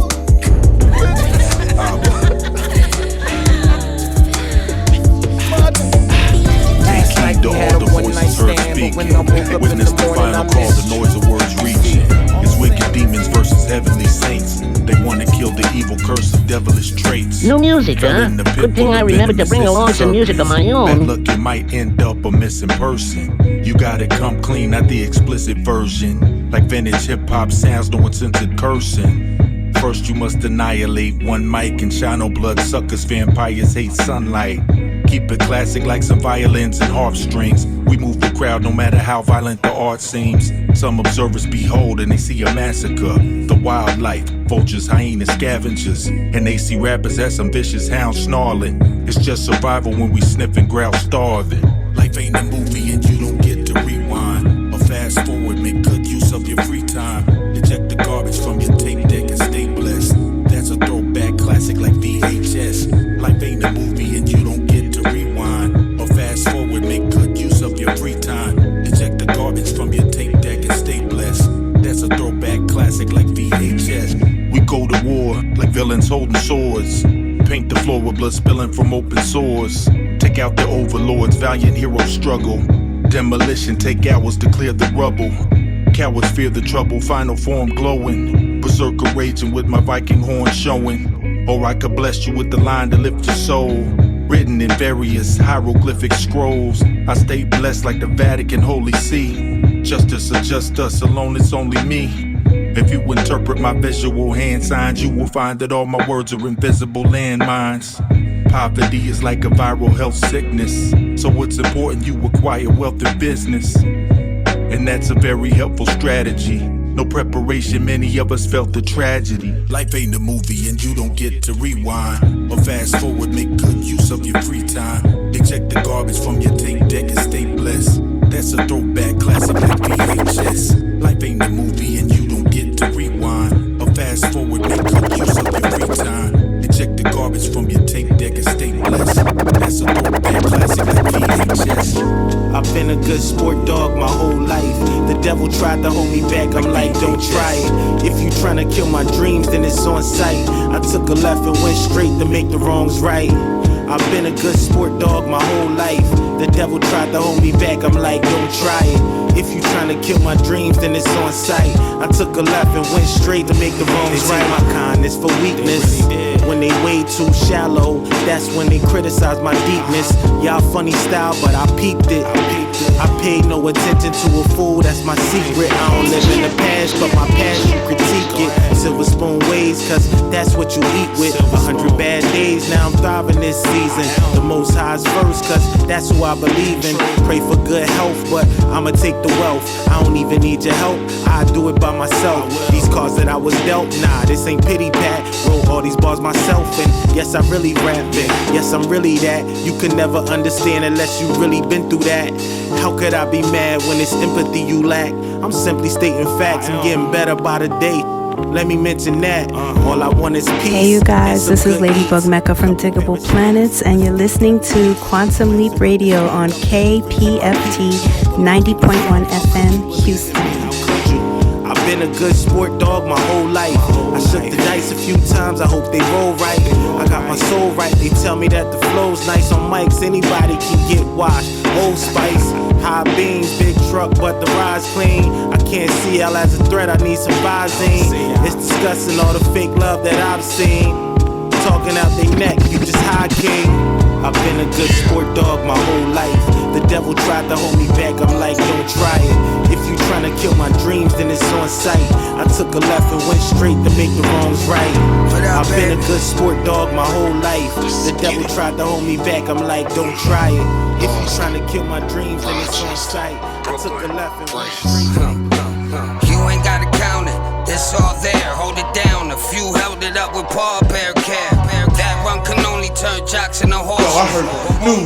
All the voices heard speaking, witness the final call, the noise of words reaching. It's wicked demons versus heavenly saints. They want to kill the evil curse of devilish traits. New music, huh? Good thing I remembered to bring along some music of my own. Bad luck, you might end up a missing person. You gotta come clean, not the explicit version. Like vintage hip-hop sounds, no uncensored cursing. First you must annihilate one mic and shine no blood suckers, vampires hate sunlight. Keep it classic like some violins and harp strings. We move the crowd no matter how violent the art seems. Some observers behold and they see a massacre. The wildlife, vultures, hyenas, scavengers. And they see rappers as some vicious hounds snarling. It's just survival when we sniff and growl starving. Life ain't a movie and you don't get to rewind or fast forward, make good use of your free time. Eject the garbage from your tape deck and stay blessed. That's a throwback classic like VHS. Life ain't a movie and you don't get to rewind or fast forward, make good use of your free time. Eject the garbage from your tape deck and stay blessed. That's a throwback classic like VHS. We go to war like villains holding swords. Paint the floor with blood spilling from open sores. Take out the overlords, valiant heroes struggle. Demolition take hours to clear the rubble. Cowards fear the trouble, final form glowing. Berserker raging with my Viking horn showing. Or I could bless you with the line to lift your soul. written in various hieroglyphic scrolls. I stay blessed like the Vatican Holy See. Justice or just us alone, it's only me. If you interpret my visual hand signs, you will find that all my words are invisible landmines. Poverty is like a viral health sickness, so it's important you acquire wealth and business. And that's a very helpful strategy. No preparation, many of us felt the tragedy. Life ain't a movie and you don't get to rewind or fast forward, make good use of your free time. Eject the garbage from your tape deck and stay blessed. That's a throwback classic like VHS. Life ain't a movie and you don't get to rewind or fast forward, make good use of your free time. Eject the garbage from your tape deck and stay blessed. That's a throwback classic like VHS. I've been a good sport dog my whole life. The devil tried to hold me back, I'm like, don't try it. If you tryna kill my dreams, then it's on sight. I took a left and went straight to make the wrongs right. I've been a good sport dog my whole life. The devil tried to hold me back, I'm like, don't try it. If you tryna kill my dreams, then it's on sight. I took a left and went straight to make the wrongs right. They take my kindness for weakness. When they way too shallow, that's when they criticize my deepness. Y'all funny style, but I peeped it. I paid no attention to a fool, that's my secret. I don't live in the past, but my past you critique it. Silver spoon ways, cause that's what you eat with. 100 bad days, now I'm thriving this season. The most high's first, cause that's who I believe in. Pray for good health, but I'ma take the wealth. I don't even need your help, I do it by myself. These cards that I was dealt, nah, this ain't pity pat. Wrote all these bars myself, and yes, I really rap it. Yes, I'm really that. You can never understand unless you really been through that. How could I be mad when it's empathy you lack? I'm simply stating facts and getting better by the day. Let me mention that. All I want is peace. Hey you guys, this is Ladybug Mecca from Diggable Planets, and you're listening to Quantum Leap Radio on KPFT 90.1 FM Houston. I've been a good sport dog my whole life. I shook the dice a few times, I hope they roll right. I got my soul right, they tell me that the flow's nice on mics. Anybody can get washed, Old Spice, high beams, big truck, but the ride's clean. I can't see y'all as a threat, I need some Visine. It's disgusting all the fake love that I've seen. Talking out their neck, you just high king. I've been a good sport dog my whole life. The devil tried to hold me back, I'm like, don't try it. If you tryna kill my dreams, then it's on sight. I took a left and went straight to make the wrongs right. I've been a good sport dog my whole life. The devil tried to hold me back, I'm like, don't try it. If you tryna kill my dreams, then it's on sight. I took a left and went straight. You ain't gotta count it, it's all there, hold it down. A few held it up with Paul Bear Care. That run can only turn jocks into horses. Yo, I heard new,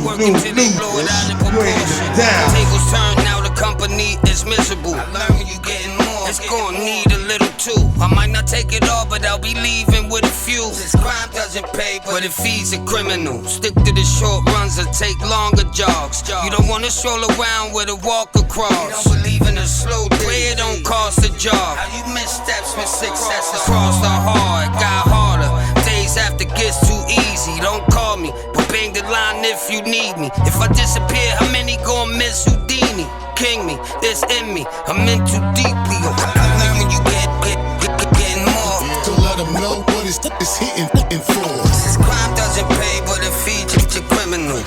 tables turn, now the company is miserable. I learned you getting more, it's gonna need a little too. I might not take it all, but I'll be leaving with a few. This crime doesn't pay, but it feeds a criminal. Stick to the short runs or take longer jogs. You don't wanna stroll around with a walk across. You don't believe in a slow day, it don't cost a job. How you miss steps with successes crossed the hard, got harder. Days after gets too easy, don't call me, but bang the line if you need me. If I disappear, how many gon' miss Houdini? King me, this in me, I'm in too deeply. When you getting more. Don't let them know what it's hitting for. This crime doesn't pay, but it feeds you criminal. I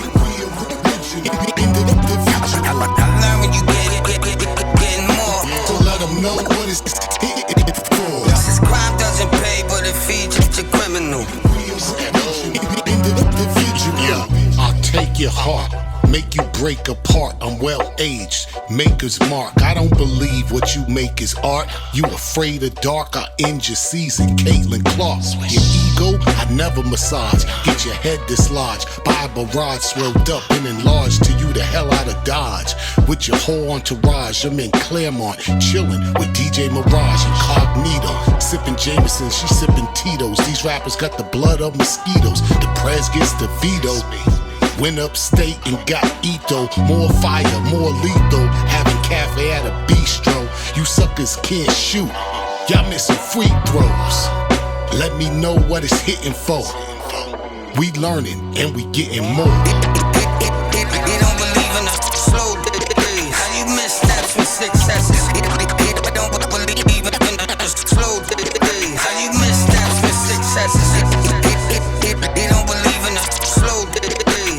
learned when you getting more. Don't let them know what it's hitting for. This crime doesn't pay, but it feeds you criminal. Yo, I'll take your heart, make you break apart. I'm well aged, maker's mark. I don't believe what you make is art. You afraid of dark, I end your season. Caitlin Clark, your ego, I never massage. Get your head dislodged by a barrage, swelled up and enlarged to you the hell out of Dodge. With your whole entourage, I'm in Claremont, chillin' with DJ Mirage incognito. Sippin' Jameson, she sippin' Tito's. These rappers got the blood of mosquitoes. The press gets the veto. Went upstate and got Ito. More fire, more lethal. Having cafe at a bistro. You suckers can't shoot. Y'all missing free throws. Let me know what it's hitting for. We learning and we getting more. They don't believe in the slow days. How you miss steps with successes? They don't believe in the slow days. How you miss steps with successes? They don't believe in the slow days.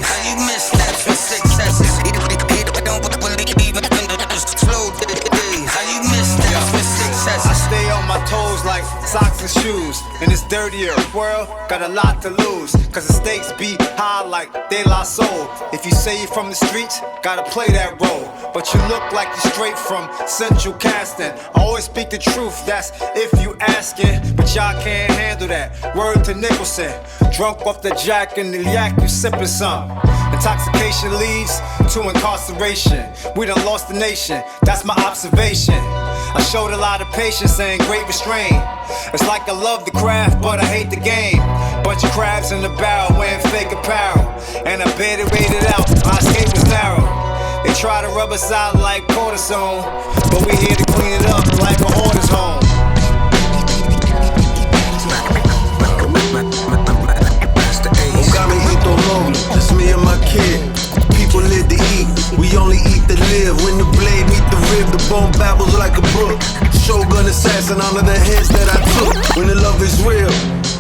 choose. In this dirtier world, got a lot to lose. Cause the stakes be high like De La Soul. If you say you're from the streets, gotta play that role. But you look like you're straight from Central Casting. I always speak the truth, that's if you asking. But y'all can't handle that. Word to Nicholson. Drunk off the jack and the yak, you sipping some. Intoxication leads to incarceration. We done lost the nation, that's my observation. I showed a lot of patience and great restraint. It's like I love the craft, but I hate the game. Bunch of crabs in the barrel wearing fake apparel. And I barely waited out, my escape was narrow. They try to rub us out like cortisone, but we here to clean it up like a hoarder's home. That's me and my kid. People live to eat, we only eat to live. When the blade meet the rib, the bone babbles like a brook. Shogun assassin, all of the heads that I took. When the love is real,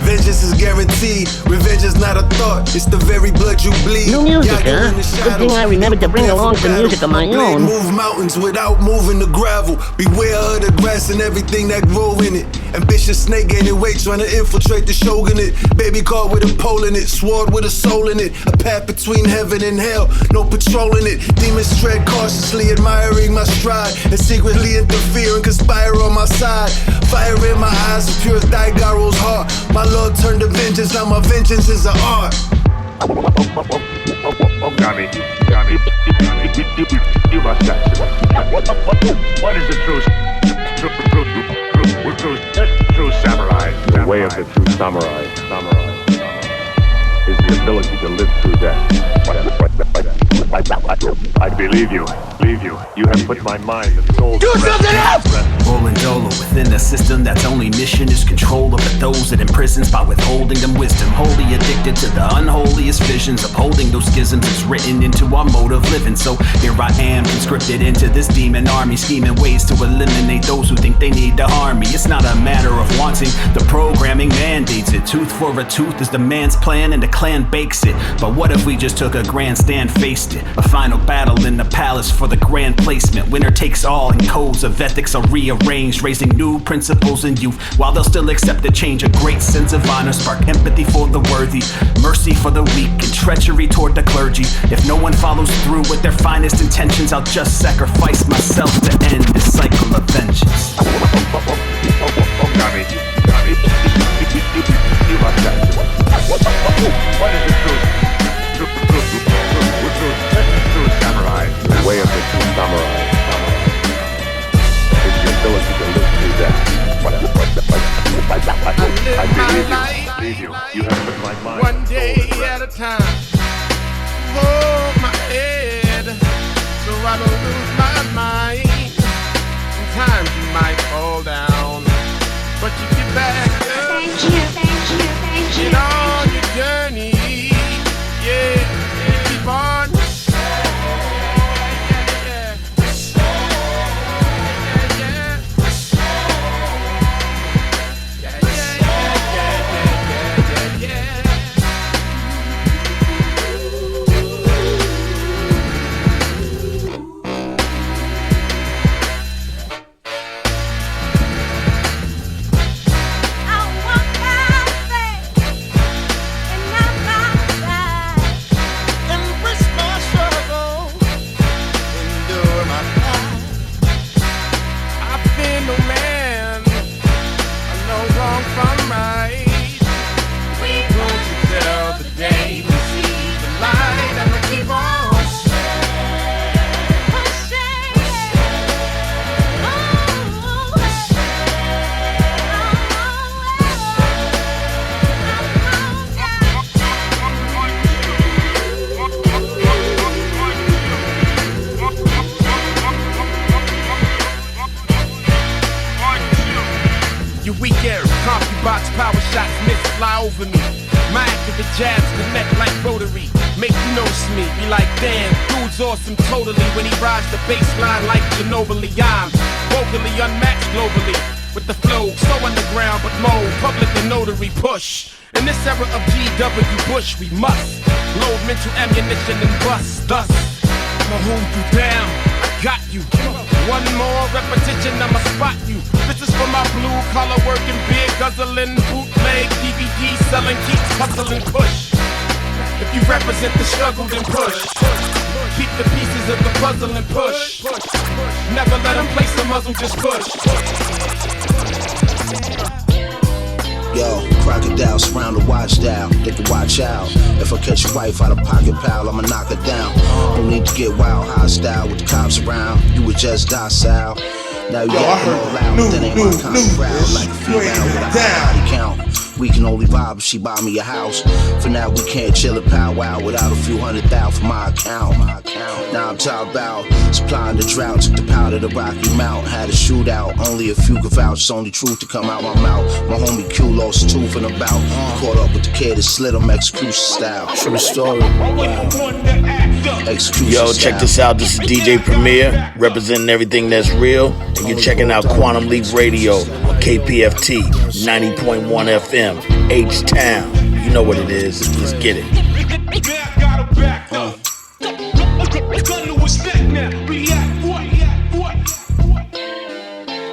vengeance is guaranteed. Revenge is not a thought, it's the very blood you bleed. New music, huh? Good thing I remembered to bring along some music of my own. Move mountains without moving the gravel. Beware of the grass and everything that grow in it. Ambitious snake gaining weight, trying to infiltrate the shogunate. Baby car with a pole in it, sword with a soul in it. A path between heaven and hell, no patrolling it. Demons tread cautiously, admiring my stride, and secretly interfere and conspire on my side. Fire in my eyes, as pure as Daigaro's heart. My Lord turned to vengeance, now my vengeance is an art. Gami, you must answer. What is the true samurai? The way of the true samurai is the ability to live through death. I believe you. You have put my mind and soul to rest. Rolling dolo within a system that's only mission is control over those that imprisons by withholding them wisdom. Wholly addicted to the unholiest visions, upholding those schisms is written into our mode of living. So here I am, conscripted into this demon army, scheming ways to eliminate those who think they need to harm me. It's not a matter of wanting, the programming mandates it. Tooth for a tooth is the man's plan and the clan bakes it. But what if we just took a grandstand, faced it? A final battle in the palace for the grand placement. Winner takes all and codes of ethics are rearranged, raising new principles in youth while they'll still accept the change. A great sense of honor, spark empathy for the worthy, mercy for the weak, and treachery toward the clergy. If no one follows through with their finest intentions, I'll just sacrifice myself to end this cycle of vengeance. Gami, you must answer. What is the truth? True samurai. The way of the true samurai is the ability to live through death. I believe you. You have put my mind. One day at a time. Hold my head so I don't lose my mind. Sometimes you might fall down, but you get back up. Thank you. Get on your journey. Yeah, keep on. Over me, my to the jabs connect like rotary. Make you notice me, be like, damn, dude's awesome totally. When he rides the baseline like Ginobili, I'm vocally unmatched globally. With the flow, so underground but mold, public and notary push. In this era of G.W. Bush, we must load mental ammunition and bust. Thus, I'ma hold you down, I got you. One more repetition, I'ma spot you. This is for my blue collar working, beer guzzling, bootleg, DVD selling, keep hustling, push. If you represent the struggle, then push. Keep the pieces of the puzzle and push. Never let them place the muzzle, just push. Yo, crocodile surround the watchdown. They can watch out. If I catch your wife out of pocket, pal, I'ma knock her down. No need to get wild, hostile with the cops around. You were just docile. Now you got all loud, but that ain't my kind of crowd. Like a female with a high body count. We can only vibe if she buy me a house. For now, we can't chill and powwow without a few $100,000 for my account. Now I'm talking about supplying the drought. Took the powder to Rocky Mount. Had a shootout. Only a few could vouch. It's only truth to come out my mouth. My homie Q lost a tooth in a bout. Caught up with the kid that slid him execution style. True story. Yo, check this out. This is DJ Premier, representing everything that's real. And you're checking out Quantum Leap Radio on KPFT 90.1 FM, H-Town. You know what it is. Let's get it.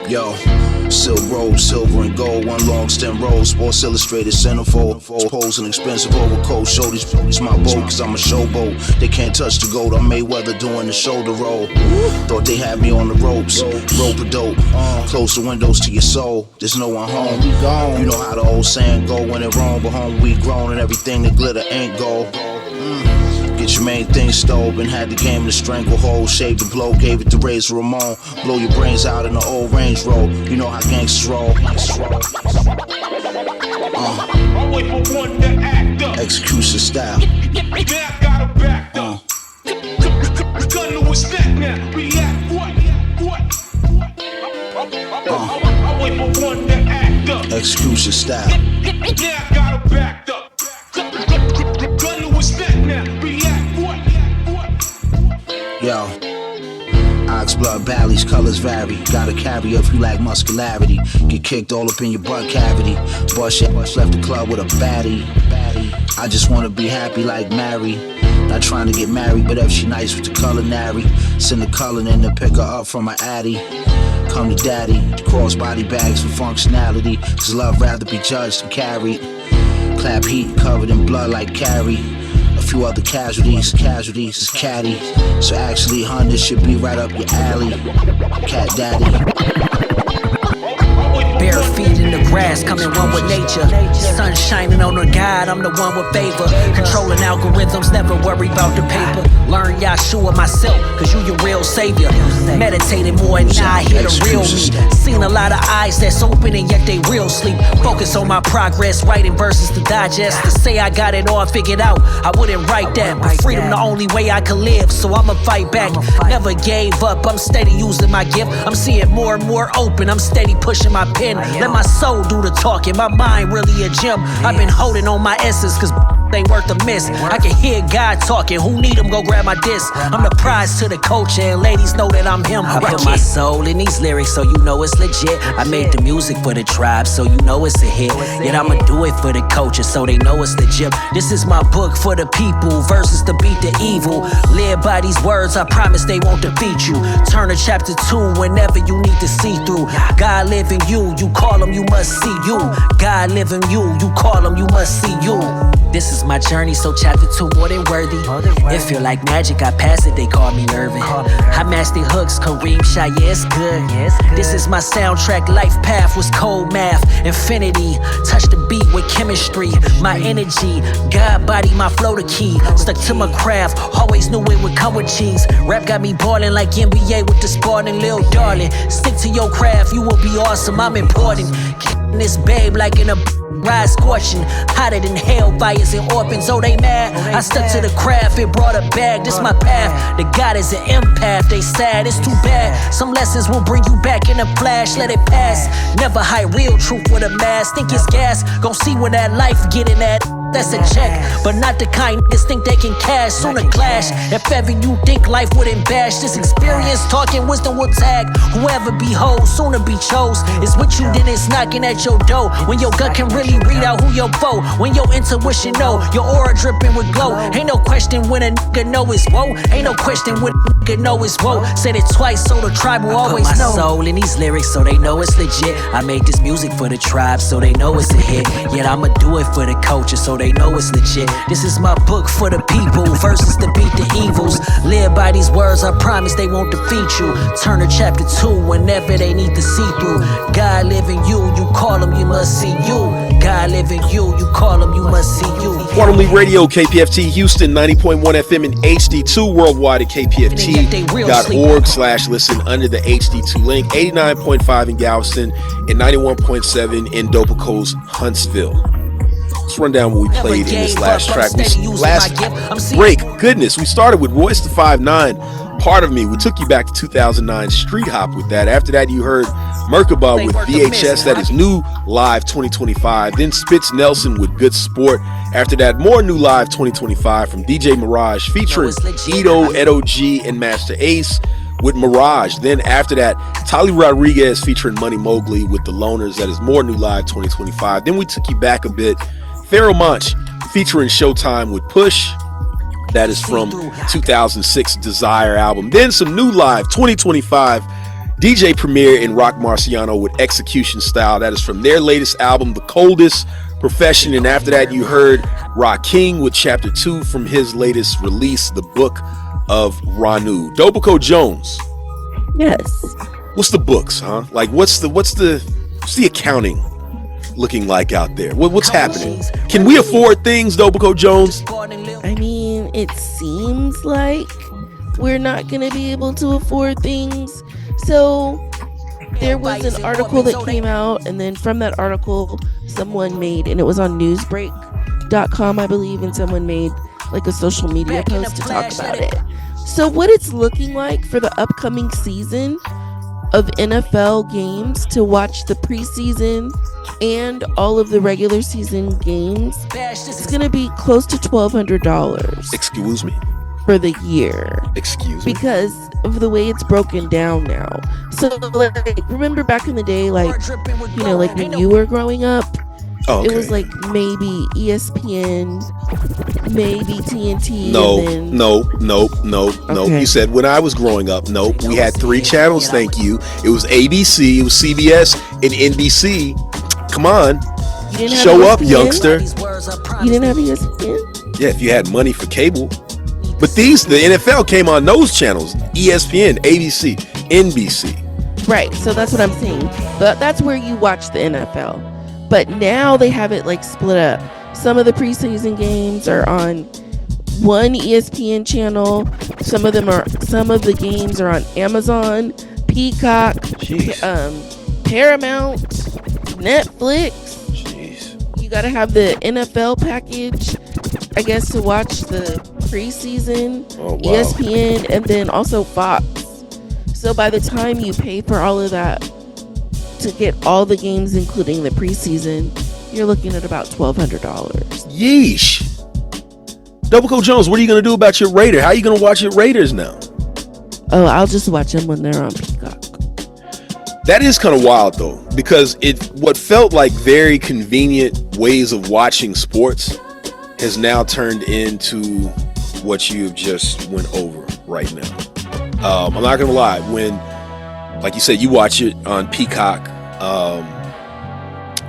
Yo, silk robe, silver and gold, one long stem rose, Sports Illustrated centerfold, pose an expensive overcoat, show these my boat, cause I'm a showboat, they can't touch the gold, I'm Mayweather doing the shoulder roll, thought they had me on the ropes, rope a dope, close the windows to your soul, there's no one home, you know how the old saying go, when it wrong, but home we grown and everything that glitter ain't gold. Get your main thing stove and had the game to stranglehold. Shaved the blow, gave it to Razor Ramon. Blow your brains out in the old Range Road. You know how gangsters roll. Execution style. Execution style. Yo, ox blood valleys, colors vary. Gotta carry if you lack muscularity. Get kicked all up in your butt cavity. Bust your left the club with a baddie. I just wanna be happy like Mary. Not trying to get married, but if she nice with the culinary, send the culling in to pick her up from her addy. Come to daddy, the crossbody bags for functionality. Cause love rather be judged than carried. Clap heat covered in blood like Carrie. A few other casualties is catty. So actually, hun, this should be right up your alley. Cat daddy. Bare feet in the grass, coming one with nature. Sun shining on the guide, I'm the one with favor. Controlling algorithms, never worry about the paper. Learn Yahshua myself, cause you your real savior. Meditating more and now I hear the real me. Seen a lot of eyes that's open and yet they real sleep. Focus on my progress, writing verses to digest. To say I got it all figured out, I wouldn't write that. But freedom the only way I can live, so I'ma fight back. Never gave up, I'm steady using my gift. I'm seeing more and more open, I'm steady pushing my pen. Let my soul do the talking, my mind really a gym. I've been holding on my essence, cause ain't worth a miss. I can hear God talking, who need him, go grab my disc. I'm the prize to the culture, and ladies know that I'm him. I put my soul in these lyrics, so you know it's legit. I made the music for the tribe, so you know it's a hit. Yet I'ma do it for the culture, so they know it's legit. This is my book for the people, verses to beat the evil. Live by these words, I promise they won't defeat you. Turn to chapter 2 whenever you need to see through. God live in you, you call him, you must see you. God live in you, you call him, you must see you. This is my journey, so chapter 2 more than worthy. It feel like magic, I pass it, they call me Irvin. I master hooks, Kareem Shah, yeah, it's good. This is my soundtrack, life path was cold math. Infinity, touch the beat with chemistry. My energy, God body, my flow the key. Stuck to my craft, always knew it would come with cheese. Rap got me ballin' like NBA with the Spartan, lil' darling. Stick to your craft, you will be awesome, I'm important. This babe like in a ride scorching, hotter than hellfires and orphans. Oh, they mad. I stuck to the craft, it brought a bag. This my path. The God is an empath. They sad, it's too bad. Some lessons will bring you back in a flash. Let it pass. Never hide real truth with a mask. Think it's gas. Gon' see where that life getting at. that's a check, but not the kind niggas think they can cash. Sooner clash. If ever you think life wouldn't bash, this experience talking wisdom will tag. Whoever behold, sooner be chose. It's what you did is knocking at your door. When your gut can really read out who your foe. When your intuition know, your aura dripping with glow. Ain't no question when a nigga know it's woe. Ain't no question when a nigga know it's woe. Said it twice so the tribe will always know. I put my soul in these lyrics so they know it's legit. I made this music for the tribe so they know it's a hit. Yet I'ma do it for the culture so they know it's legit. This is my book for the people, verses to beat the evils. Live by these words, I promise they won't defeat you. Turn to chapter 2 whenever they need to see through. God live in you, you call him, you must see you. God live in you, you call him, you must see you. Quantum League Radio, KPFT Houston, 90.1 FM in HD2, worldwide at kpft.org/listen under the HD2 link, 89.5 in Galveston and 91.7 in Dopaco's Huntsville. Let's run down what we played in this last track. Last break, goodness, we started with Royce the 5'9", Part of Me. We took you back to 2009 Street Hop with that. After that, you heard Merkaba with VHS, that is new live 2025. Then Spitz Nelson with Good Sport. After that, more new live 2025 from DJ Mirage featuring Ito, Edo G, and Master Ace with Mirage. Then after that, Tali Rodriguez featuring Money Mowgli with The Loners. That is more new live 2025. Then we took you back a bit. Pharoah Monch featuring Showtime with Push. That is from 2006 Desire album. Then some new live 2025 DJ Premier and Rock Marciano with Execution Style. That is from their latest album, The Coldest Profession. And after that, you heard Rakim with Chapter 2 from his latest release, The Book of Ranu. Dopaco Jones. Yes. What's the books, huh? Like, what's the accounting looking like out there? What's happening? Can we afford things, Dopaco Jones? I mean, it seems like we're not going to be able to afford things. So there was an article that came out, and then from that article, someone made, and it was on newsbreak.com, I believe, and someone made like a social media post to talk about it. So what it's looking like for the upcoming season of NFL games, to watch the preseason and all of the regular season games, it's going to be close to $1,200. Excuse me? For the year. Excuse me? Because of the way it's broken down now. So, like, remember back in the day, like, you know, like when you were growing up, it was like maybe ESPN, maybe TNT. No. Okay. You said when I was growing up. No, we had 3 channels. Thank you. It was ABC, it was CBS, and NBC. Come on, show up, youngster. You didn't have ESPN? Yeah, if you had money for cable. But the NFL came on those channels: ESPN, ABC, NBC. Right. So that's what I'm saying. But that's where you watch the NFL. But now they have it like split up. Some of the preseason games are on one ESPN channel. Some of the games are on Amazon, Peacock, Paramount, Netflix. Jeez. You got to have the NFL package, I guess, to watch the preseason, ESPN, and then also Fox. So by the time you pay for all of that to get all the games, including the preseason, you're looking at about $1,200. Yeesh. Dopaco Jones, what are you going to do about your Raiders? How are you going to watch your Raiders now? Oh, I'll just watch them when they're on Peacock. That is kind of wild, though, because what felt like very convenient ways of watching sports has now turned into what you have just went over right now. I'm not going to lie. When, like you said, you watch it on Peacock,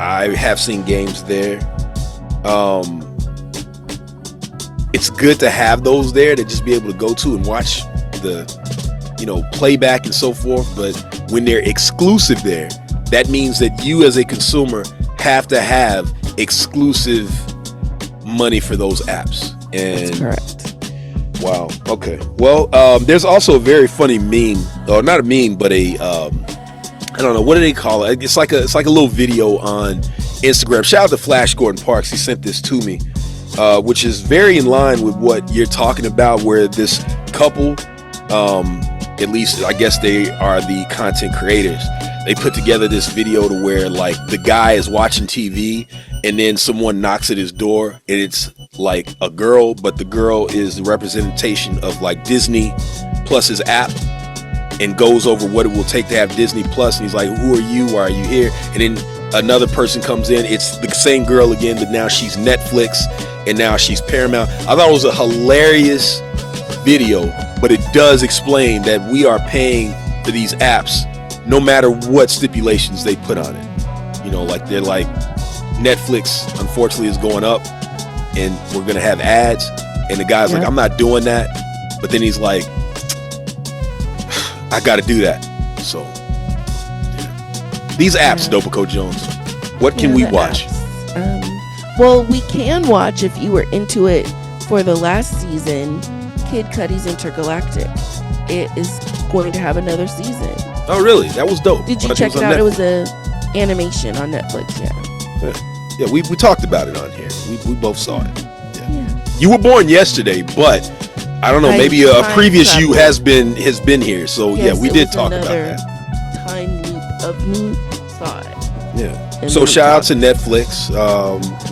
I have seen games there. It's good to have those there to just be able to go to and watch the, playback and so forth. But when they're exclusive there, that means that you as a consumer have to have exclusive money for those apps. And that's correct. Wow. Okay. Well, there's also a very funny meme, or not a meme, but I don't know, what do they call it? It's like a little video on Instagram. Shout out to Flash Gordon Parks. He sent this to me, which is very in line with what you're talking about, where this couple at least I guess they are the content creators. They put together this video to where like the guy is watching TV and then someone knocks at his door and it's like a girl, but the girl is the representation of like Disney Plus's app and goes over what it will take to have Disney Plus. And he's like, who are you? Why are you here? And then another person comes in. It's the same girl again, but now she's Netflix and now she's Paramount. I thought it was a hilarious video, but it does explain that we are paying for these apps no matter what stipulations they put on it. You know, like they're like, Netflix unfortunately is going up and we're gonna have ads, and the guy's like, I'm not doing that, but then he's like, I gotta do that. So these apps, Dopico Jones, what can we watch? Well, we can watch, if you were into it for the last season, Kid Cudi's Intergalactic. It is going to have another season. Oh really? That was dope. Did you check it out? It was a animation on Netflix. Yeah, we talked about it on here. We both saw it. Yeah. You were born yesterday, but I don't know, maybe a previous you has been here. So yes, we did talk about that. Time loop of me saw it. Yeah. And so shout out to Netflix.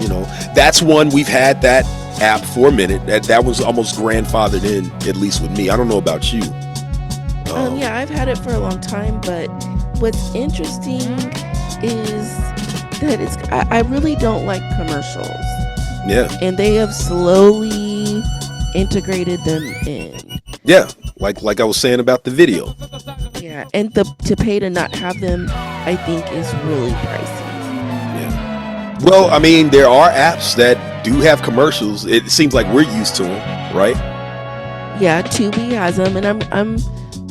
You know, that's one we've had that app for a minute. That was almost grandfathered in, at least with me. I don't know about you. Yeah, I've had it for a long time, but what's interesting is that I really don't like commercials. Yeah. And they have slowly integrated them in. Yeah, like I was saying about the video. Yeah, and to pay to not have them, I think, is really pricey. Yeah. Well, I mean, there are apps that do have commercials. It seems like we're used to them, right? Yeah, Tubi has them, and I'm.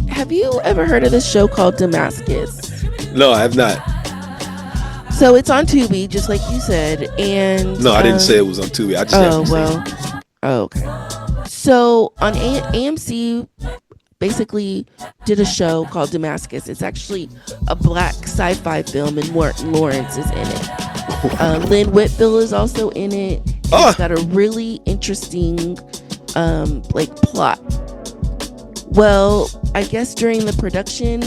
Have you ever heard of this show called Damascus? No, I have not. So it's on Tubi, just like you said, and no, I didn't say it was on Tubi. I just okay. So on AMC, basically did a show called Damascus. It's actually a black sci-fi film, and Martin Lawrence is in it. Lynn Whitfield is also in it. It's got a really interesting plot. Well, I guess during the production,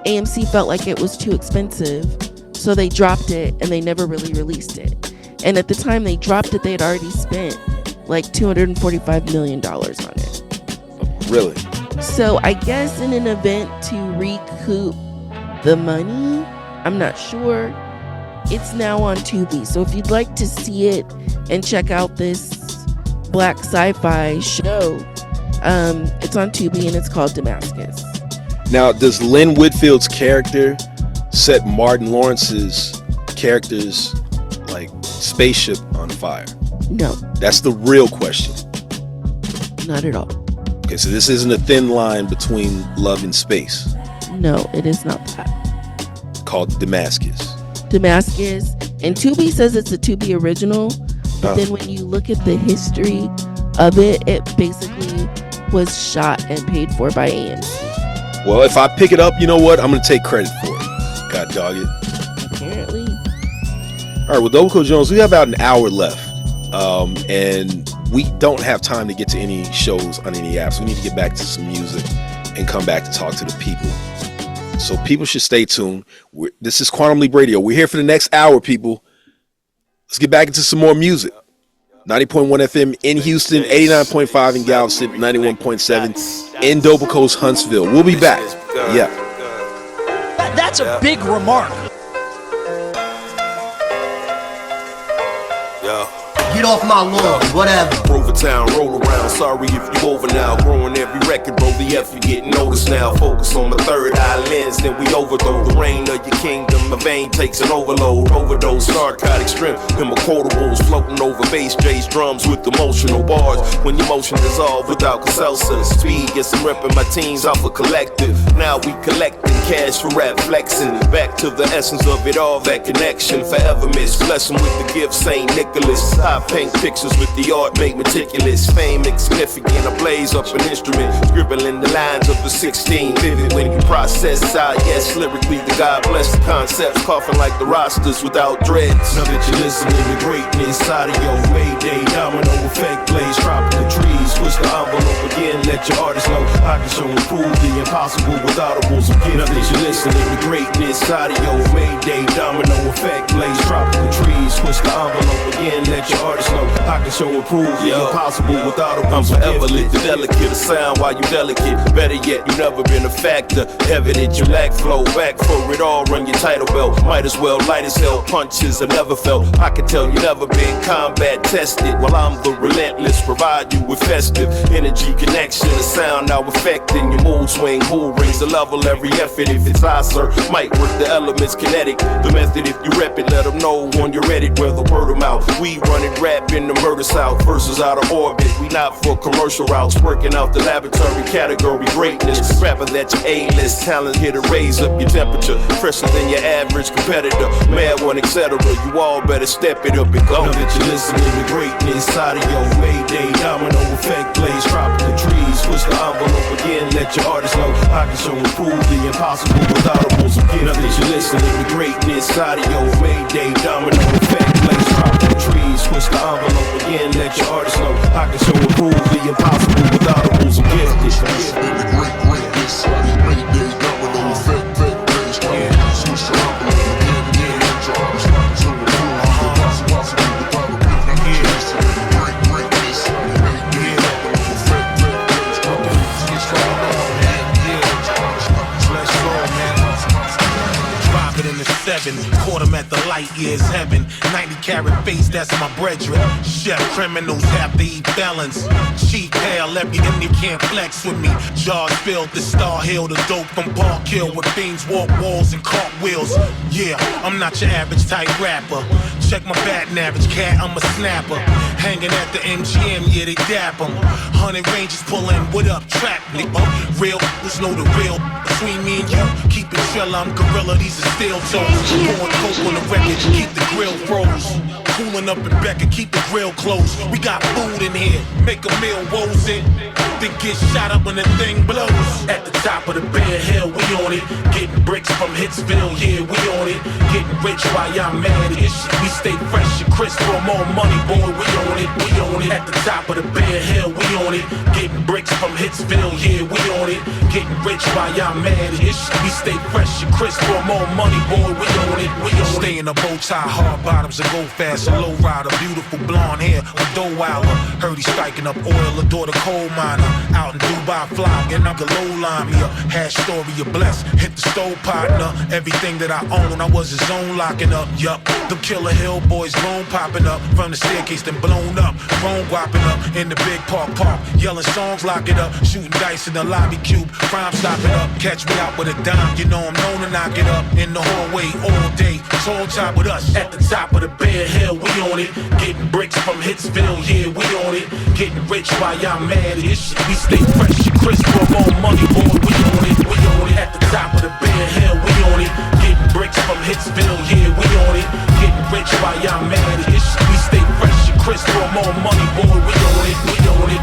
AMC felt like it was too expensive, so they dropped it and they never really released it. And at the time they dropped it, they had already spent like $245 million on it. Really? So I guess in an event to recoup the money, I'm not sure, it's now on Tubi. So if you'd like to see it and check out this black sci-fi show, it's on Tubi and it's called Damascus. Now, does Lynn Whitfield's character set Martin Lawrence's character's like spaceship on fire? No. That's the real question. Not at all. Okay, so this isn't a thin line between love and space. No, it is not that. Called Damascus. Damascus. And Tubi says it's a Tubi original, but then when you look at the history of it, it basically was shot and paid for by AMC. Well, if I pick it up, you know what? I'm going to take credit for it. God dog it. Apparently. All right, well, Dopico Jones, we have about an hour left. And we don't have time to get to any shows on any apps. We need to get back to some music and come back to talk to the people. So people should stay tuned. This is Quantum Leap Radio. We're here for the next hour, people. Let's get back into some more music. 90.1 FM in Houston, 89.5 in Galveston, 91.7 in Dopico's Huntsville. We'll be back. Yeah. That's a big remark. Get off my lawn, whatever. Rover town, roll around. Sorry if you over now. Growing every record, bro. The F, you getting noticed now. Focus on my third eye lens, then we overthrow the reign of your kingdom. My vein takes an overload, overdose, narcotic strength. And my quotables floating over bass, J's drums with emotional bars. When your motion dissolve without consensus, speed. Yes, I'm repping my teams off a collective. Now we collecting cash for rap flexing. Back to the essence of it all, that connection. Forever miss, blessing with the gift, St. Nicholas. High Paint pictures with the art made meticulous. Fame insignificant, I blaze up an instrument, scribbling the lines of the 16. Vivid when you process side, yes, lyrically the God bless the concepts, coughing like the rosters without dreads. Now that you're listening to greatness, audio, Mayday, domino effect, blaze, tropical trees. Push the envelope again, let your artists know I can show and prove the impossible with audibles again. Now that you're listening to greatness, audio, Mayday, domino effect, blaze, tropical trees. Push the envelope again, let your artists know I can show and prove the impossible with audibles. I'm forever lit, the delicate, a sound while you delicate. Better yet, you never been a factor. Evident you lack flow, back for it all, run your title belt. Might as well light as hell, punches I never felt. I can tell you never been combat tested. While I'm the relentless, provide you with festive energy connection. The sound now affecting your mood swing. Who brings the level every effort? If it's I, sir, might work the elements kinetic. The method, if you rep it, let them know on your Reddit where the word of mouth. We running rap in the murder south, versus out of orbit. We not for commercial routes, working out the laboratory category greatness. Rapper that your A-list talent here to raise up your temperature, fresher than your average competitor. Mad one, etc. You all better step it up and go. Now that you're listening to greatness, audio, Mayday, domino effect, blaze, tropical trees. Push the envelope again, let your artists know I can show and prove the impossible with audibles again. Now that you're listening to greatness, audio, Mayday, domino effect, blaze, tropical trees. Push the envelope again, let your artists know I can show and prove the impossible with audibles again. Caught him at the light years heaven. 90 carat face, that's my brethren. Chef criminals have to eat felons. Cheap pale, every you can't flex with me. Jaws filled the Star Hill, the dope from Park Hill, where fiends walk walls and cartwheels. Yeah, I'm not your average type rapper. Check my batting average, cat, I'm a snapper. Hanging at the MGM, yeah, they dap 'em. 100 Rangers pulling, what up, trap nigga. Real, there's no the real. Between me and you, keep it chill, I'm gorilla, these are steel toes. Pouring coke on the record, keep the grill froze. Cooling up in Becca, keep the grill closed. We got food in here, make a meal, woes it. Then get shot up when the thing blows. At the top of the Bear Hill, we on it. Getting bricks from Hitsville, yeah, we on it. Getting rich while y'all mad at this shit. We stay fresh and crisp for more money, boy, we on it, we on it. At the top of the Bear Hill, we on it. Getting bricks from Hitsville, yeah, we on it. Getting rich while y'all mad at this shit. We stay fresh and crisp for more money, boy, we on it, we on it. Stay in a bow tie, hard bottoms, and go fast, a low rider. Beautiful blonde hair, a dough wilder. Heard he striking up oil, adore the coal miner. Out in Dubai, flying, I'm the low line me up. Hash story, you blessed. Hit the stove partner. Everything that I own, I was his own locking up. Yup, them Killer Hill boys, bone popping up from the staircase, then blown up. Phone guapping up in the big park, yelling songs, lock it up. Shooting dice in the lobby cube, crime stopping up. Catch me out with a dime, you know I'm known to knock it up. In the hallway all day, tall top with us. At the top of the Bear Hill, we on it. Getting bricks from Hitsville, yeah, we on it. Getting rich while y'all mad at this shit. We stay fresh and crisp for more money, boy, we on it, we on it. At the top of the Bear Hill, we on it. Getting bricks from Hitsville, yeah, we on it. Getting rich while y'all mad at this shit. We stay fresh and crisp for more money, boy, we on it, we on it.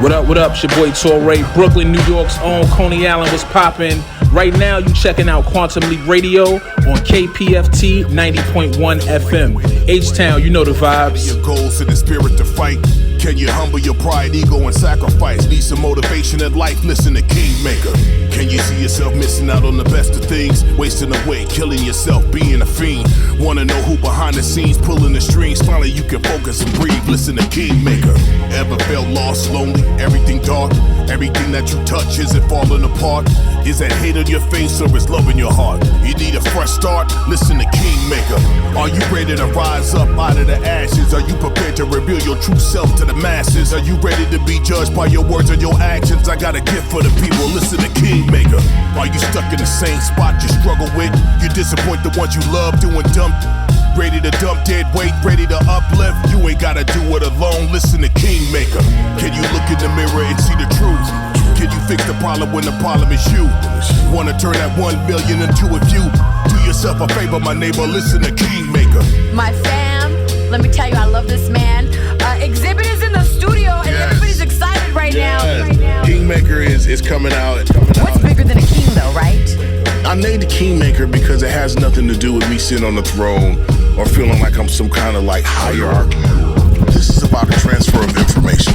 What up, it's your boy Torre, Brooklyn, New York's own Coney Island was poppin'. Right now, you checking out Quantum Leap Radio on KPFT 90.1 FM. H-Town, you know the vibes. Your goals and the spirit to fight. Can you humble your pride, ego, and sacrifice? Need some motivation in life? Listen to Kingmaker. Can you see yourself missing out on the best of things? Wasting away, killing yourself, being a fiend. Wanna know who behind the scenes, pulling the strings? Finally, you can focus and breathe. Listen to Kingmaker. Ever felt lost, lonely, everything dark? Everything that you touch, is it falling apart? Is that hate on your face or is love in your heart? You need a fresh start? Listen to Kingmaker. Are you ready to rise up out of the ashes? Are you prepared to reveal your true self to the masses? Are you ready to be judged by your words and your actions? I got a gift for the people, listen to Kingmaker. Are you stuck in the same spot you struggle with? You disappoint the ones you love doing dumb. Ready to dump dead weight, ready to uplift. You ain't gotta do it alone, listen to Kingmaker. Can you look in the mirror and see the truth? Can you fix the problem when the problem is you? Wanna turn that 1 million into a few? Do yourself a favor, my neighbor, listen to Kingmaker. My fam, Let me tell you, I love this man. Exhibit is in the studio, and everybody's excited right now. Kingmaker is coming out. What's bigger than a king, though, right? I named the Kingmaker because it has nothing to do with me sitting on the throne or feeling like I'm some kind of like hierarchy. This is about a transfer of information.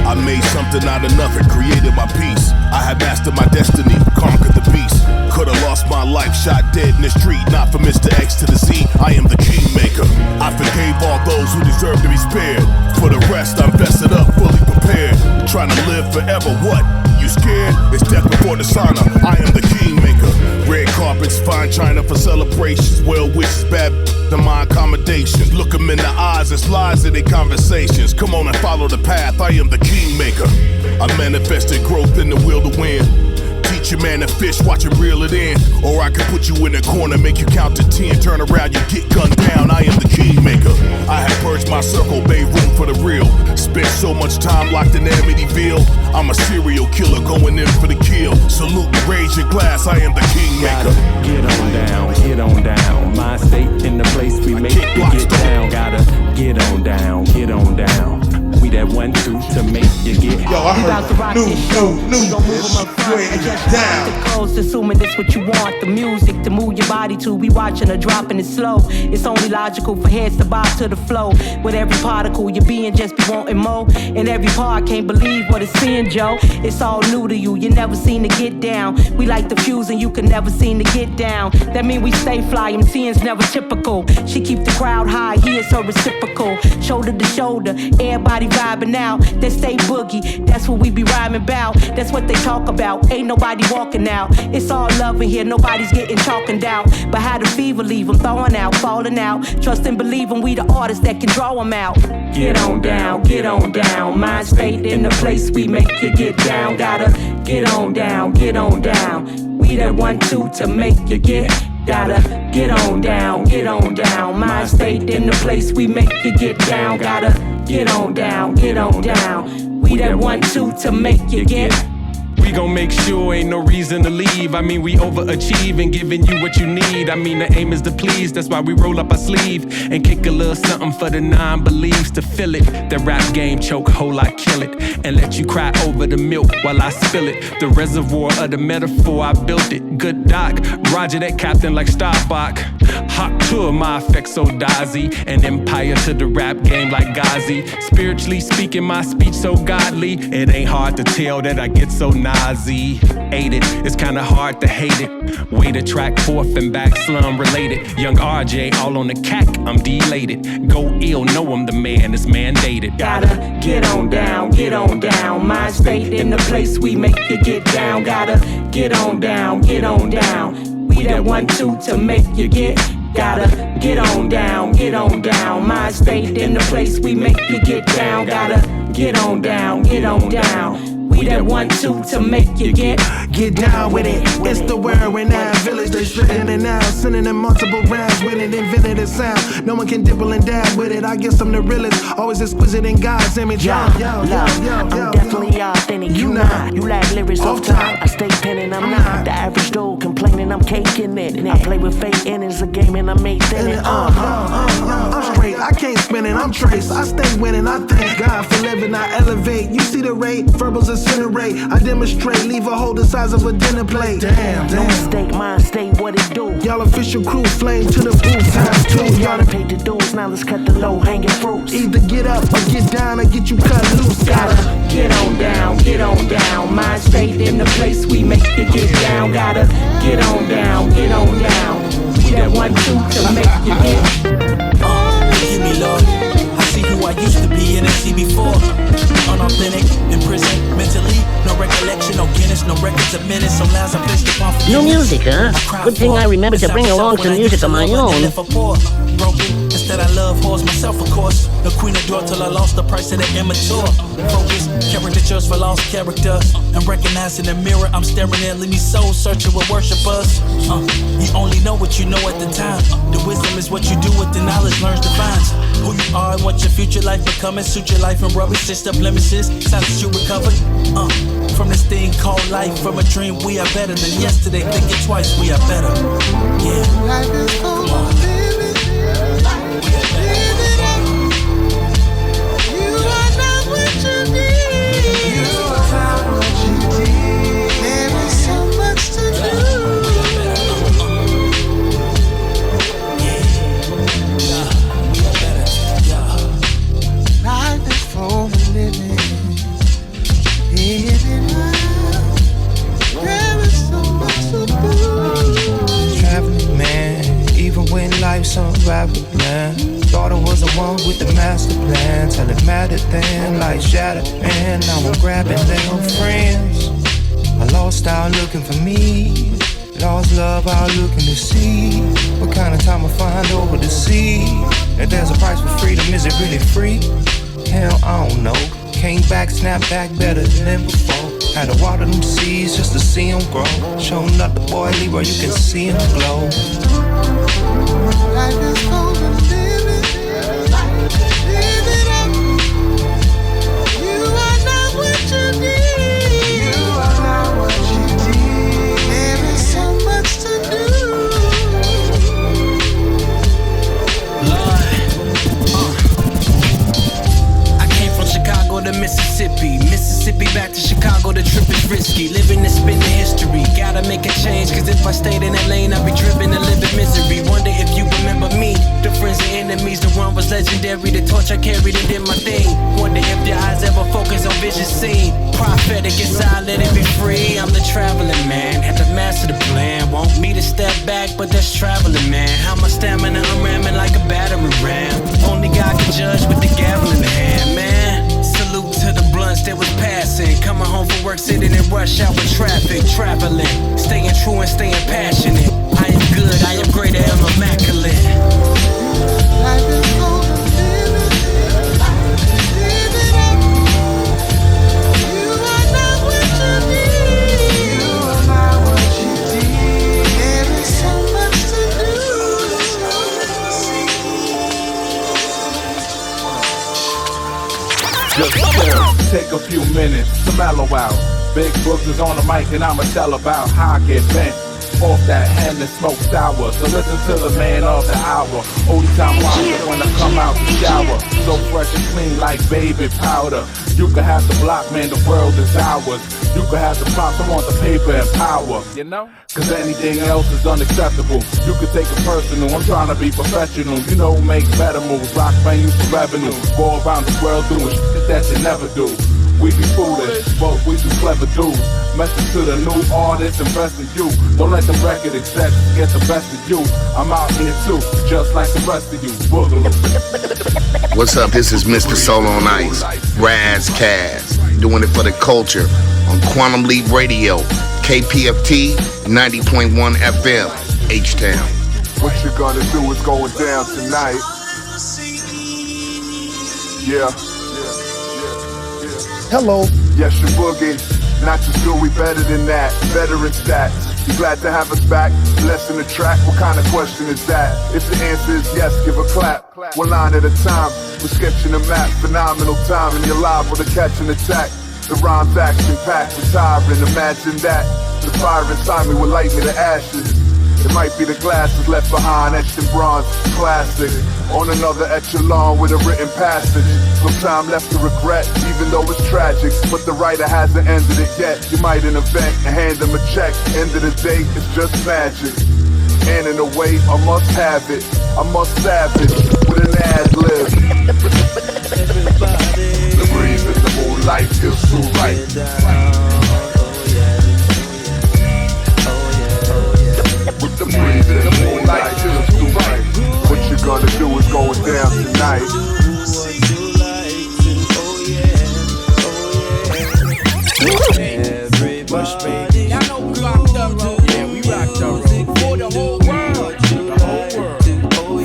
I made something out of nothing, created my peace. I had mastered my destiny, conquered the beast. Could've lost my life, shot dead in the street. Not for Mr. X to the Z, I am the Kingmaker. I forgave all those who deserve to be spared. For the rest, I'm vested up, fully prepared. Trying to live forever, what? You scared? It's death before dishonor, I am the Kingmaker. Red carpets, fine china for celebrations. Well wishes, bad to my accommodation. Look them in the eyes, it's lies in their conversations. Come on and follow the path, I am the Kingmaker. I manifested growth in the will to win. Teach your man to fish, watch him reel it in. Or I can put you in a corner, make you count to 10. Turn around, you get gunned down, I am the Kingmaker. I have purged my circle, made room for the real. Spent so much time locked in Amityville. I'm a serial killer going in for the kill. Salute and raise your glass, I am the Kingmaker. Get on down. Mindstate in the place we make you get down. Gotta get on down. We that 1-2 to make you get. Yo, I heard new. We gon' move them up front. Adjust the coast, assuming this what you want. The music to move your body to. We watching a dropping it slow. It's only logical for heads to bob to the flow. With every particle, your being just be wanting more. And every part can't believe what it's seeing, Joe. It's all new to you. You never seen to get down. We like the fuse and you can never seem to get down. That mean we stay fly. MCN's never typical. She keep the crowd high. He is so reciprocal. Shoulder to shoulder. Everybody vibing out, they stay boogie. That's what we be rhyming about. That's what they talk about. Ain't nobody walking out. It's all love in here. Nobody's getting chalked out. But how the fever leave them throwing out, falling out. Trust and believe them. We the artists that can draw them out. Get on down. Mindstate in the place we make you get down. Gotta get on down. We that 1-2 to make you get. Gotta get on down. Mindstate in the place we make you get down. Gotta get on down. We that 1-2 to make you get. We gon' make sure ain't no reason to leave. I mean, we overachieve and giving you what you need. I mean, the aim is to please. That's why we roll up our sleeve and kick a little something for the non-beliefs to fill it. The rap game choke hole, I kill it and let you cry over the milk while I spill it. The reservoir of the metaphor, I built it. Good doc, Roger that captain like Starbuck. Hot tour, my effects so dazzy. An empire to the rap game like Ghazi. Spiritually speaking, my speech so godly. It ain't hard to tell that I get so nazi. Ate it, it's kinda hard to hate it. Way to track forth and back slum related. Young RJ all on the cack, I'm delated. Go ill, know I'm the man, it's mandated. Gotta get on down. Mindstate in the place we make you get down. Gotta get on down. We that 1-2 to make you get. Gotta get on down. Mindstate in the place we make you get down. Gotta get on down. We that 1-2 to make you get. Get down with it. It's the word renowned village. They spitting it now, sending in multiple rounds with it. Invented a sound. No one can dibble and dab with it. I guess I'm the realest, always exquisite in God's image. I'm definitely authentic. You not. You lack lyrics off top. I stay penning. I'm not the average dude complaining. I'm caking it. I play with fate and it's a game and I made it. I'm straight. I can't spin it. I'm trace. I stay winning. I thank God for living. I elevate. You see the rate. Verbals incinerate. I demonstrate. Leave a hole the size of a dinner plate. Damn. No mistake, Mindstate, what it do? Y'all official crew, flame to the booth, times 2. Y'all done paid the dues, now let's cut the low hanging fruits. Either get up or get down or get you cut loose. Gotta get on down. Mindstate in the place we make you get down. Gotta get on down. We that 1-2 to make you get. Forgive me, Lord. I see who I used to be and I see before. Unauthentic, in prison, mentally. No recollection, no Guinness, no records of minutes. So lies I placed upon New music, huh? Good thing I remember to bring along some music of my own. Broken, instead I love whores myself, of course. The queen of door till I lost the price of the immature. Focus, caricatures for lost character. And recognize in the mirror I'm staring at, leave me soul searching with worshipers. You only know what you know at the time. The wisdom is what you do with the knowledge, learns defines who you are and what your future life becoming. Suit your life and rubbish, system blemishes, signs that you recovered. From this thing called life, from a dream we are better than yesterday. Think it twice, we are better. Yeah. Life is come on, baby. one with the master plan. Tell it mattered then, like shattered, and now I'm grabbing little friends. I lost out looking for me, lost love out looking to see what kind of time I find over the sea. If there's a price for freedom, is it really free? Hell, I don't know. Came back, snap back better than before. Had to water them seeds just to see them grow. Showing up the boy Leroy, you can see him glow. Life is golden, live it. Live it up. You are not what you need. You are not what you need. There is so much to do. Chicago to Mississippi, Mississippi back to Chicago, the trip is risky. Living and spinning history, gotta make a change, cause if I stayed in that lane, I'd be driven to live in misery. Wonder if you remember me, the friends and enemies, the one was legendary, the torch I carried and did my thing. Wonder if your eyes ever focus on vision seen. Prophetic inside, let it be free. I'm the traveling man, had to master the plan. Want me to step back, but that's traveling man. How my stamina, I'm ramming like a battery ram. Only God can judge with the gavel in the hand, man. Salute to the blunts that was passing. Coming home from work, sitting in rush hour traffic. Traveling, staying true and staying passionate. I am good, I am great, I am immaculate. Life is golden, live it. Live it up. You are not what you need. You are not what you need. There is so much to do. Just take a few minutes to mellow out. Big Brooks is on the mic and I'ma tell about how I get bent off that hand and smoke sour. So listen to the man of the hour. Only time watch when I come out the shower. So fresh and clean like baby powder. You can have the block, man, the world is ours. You can have the props, I want the paper and power. You know? Cause anything else is unacceptable. You can take it personal, I'm trying to be professional. You know, make better moves, rock venues for revenue. Go around the world doing shit that you never do. We be foolish, but we be clever dudes. Message to the new artists, invest in you. Don't let the record execs get the best of you. I'm out here too, just like the rest of you. Boogaloo. What's up? This is Mr. Soul on Ice, Raz Kaz, doing it for the culture on Quantum Leap Radio, KPFT 90.1 FM, H-Town. What you gonna do is going down tonight. Yeah. Hello. Yes, you boogie. Not just good, we better than that. Veteran stats. You glad to have us back? Less than the track, what kind of question is that? If the answer is yes, give a clap. One line at a time. We're sketching a map. Phenomenal time and you're liable to catch an attack. The rhymes action packed, retiring. Imagine that. The fire inside me will light me to ashes. It might be the glasses left behind, etched in bronze, classic. On another echelon with a written passage. No time left to regret, even though it's tragic. But the writer hasn't ended it yet. You might invent and hand him a check. End of the day, it's just magic. And in a way, I must have it. I must savage with an ad-lib. The breeze in the moonlight feels so right. With the breeze in the moonlight feels so right. What you gonna do is going down tonight. Everybody, y'all know we rock the road. Yeah, we rock the road for the whole world. The whole world.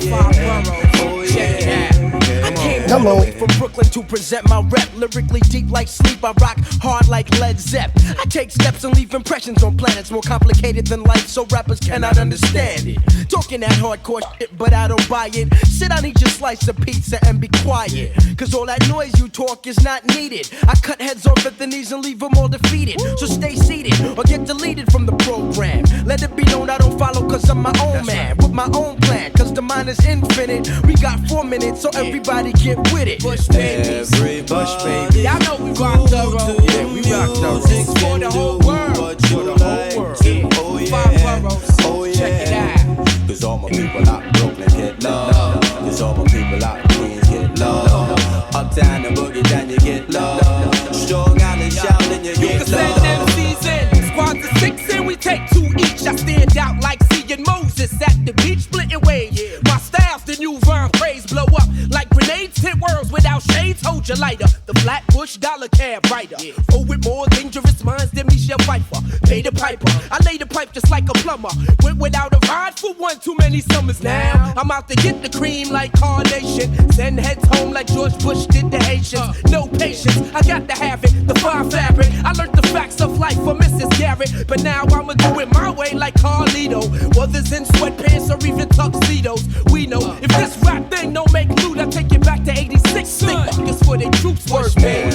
5 boroughs. Check it out. I came all the way from Brooklyn to present my rep. Lyrically deep like sleep, I rock hard like Led Zepp. I take steps and leave impressions on planets more complicated than life, so rappers cannot understand it. Talking that hardcore shit, but I don't buy it. Sit down, eat your slice of pizza and be quiet, cause all that noise you talk is not needed. I cut heads off at the knees and leave them all defeated. So stay seated or get deleted from the program. Let it be known I don't follow cause I'm my own man, with my own plan, cause the mind is infinite. We got 4 minutes, so everybody get with it. Push baby, push baby. Y'all know we rock the road. Yeah, we rock the road. For the whole world. For the whole world. Yeah. 5 boroughs. Check it out. Cause all my people out in Brooklyn get love. Cause all my people out in Queens get love. Uptown and boogie down you get love. Strong Island shouting you get love. You can send them season. Squads of 6 and we take 2 each. I stand out like seeing Moses at the beach splitting waves. My style's the new rhyme phrase blow up like grenades. blades hit worlds without shades, hold your lighter. The Flatbush dollar cab rider. Oh, with more dangerous minds than Michelle Pfeiffer. Pay the piper. I lay the pipe just like a plumber. Went without a ride for one too many summers now. I'm out to get the cream like Carnation. Send heads home like George Bush did the Haitians. No patience, I got to have it. The fine fabric. I learned the facts of life from Mrs. Garrett. But now I'ma do it my way like Carlito. Whether in sweatpants or even tuxedos. We know if this rap thing don't make loot, I take it back to 86. Sick fuckers for their troops worth man.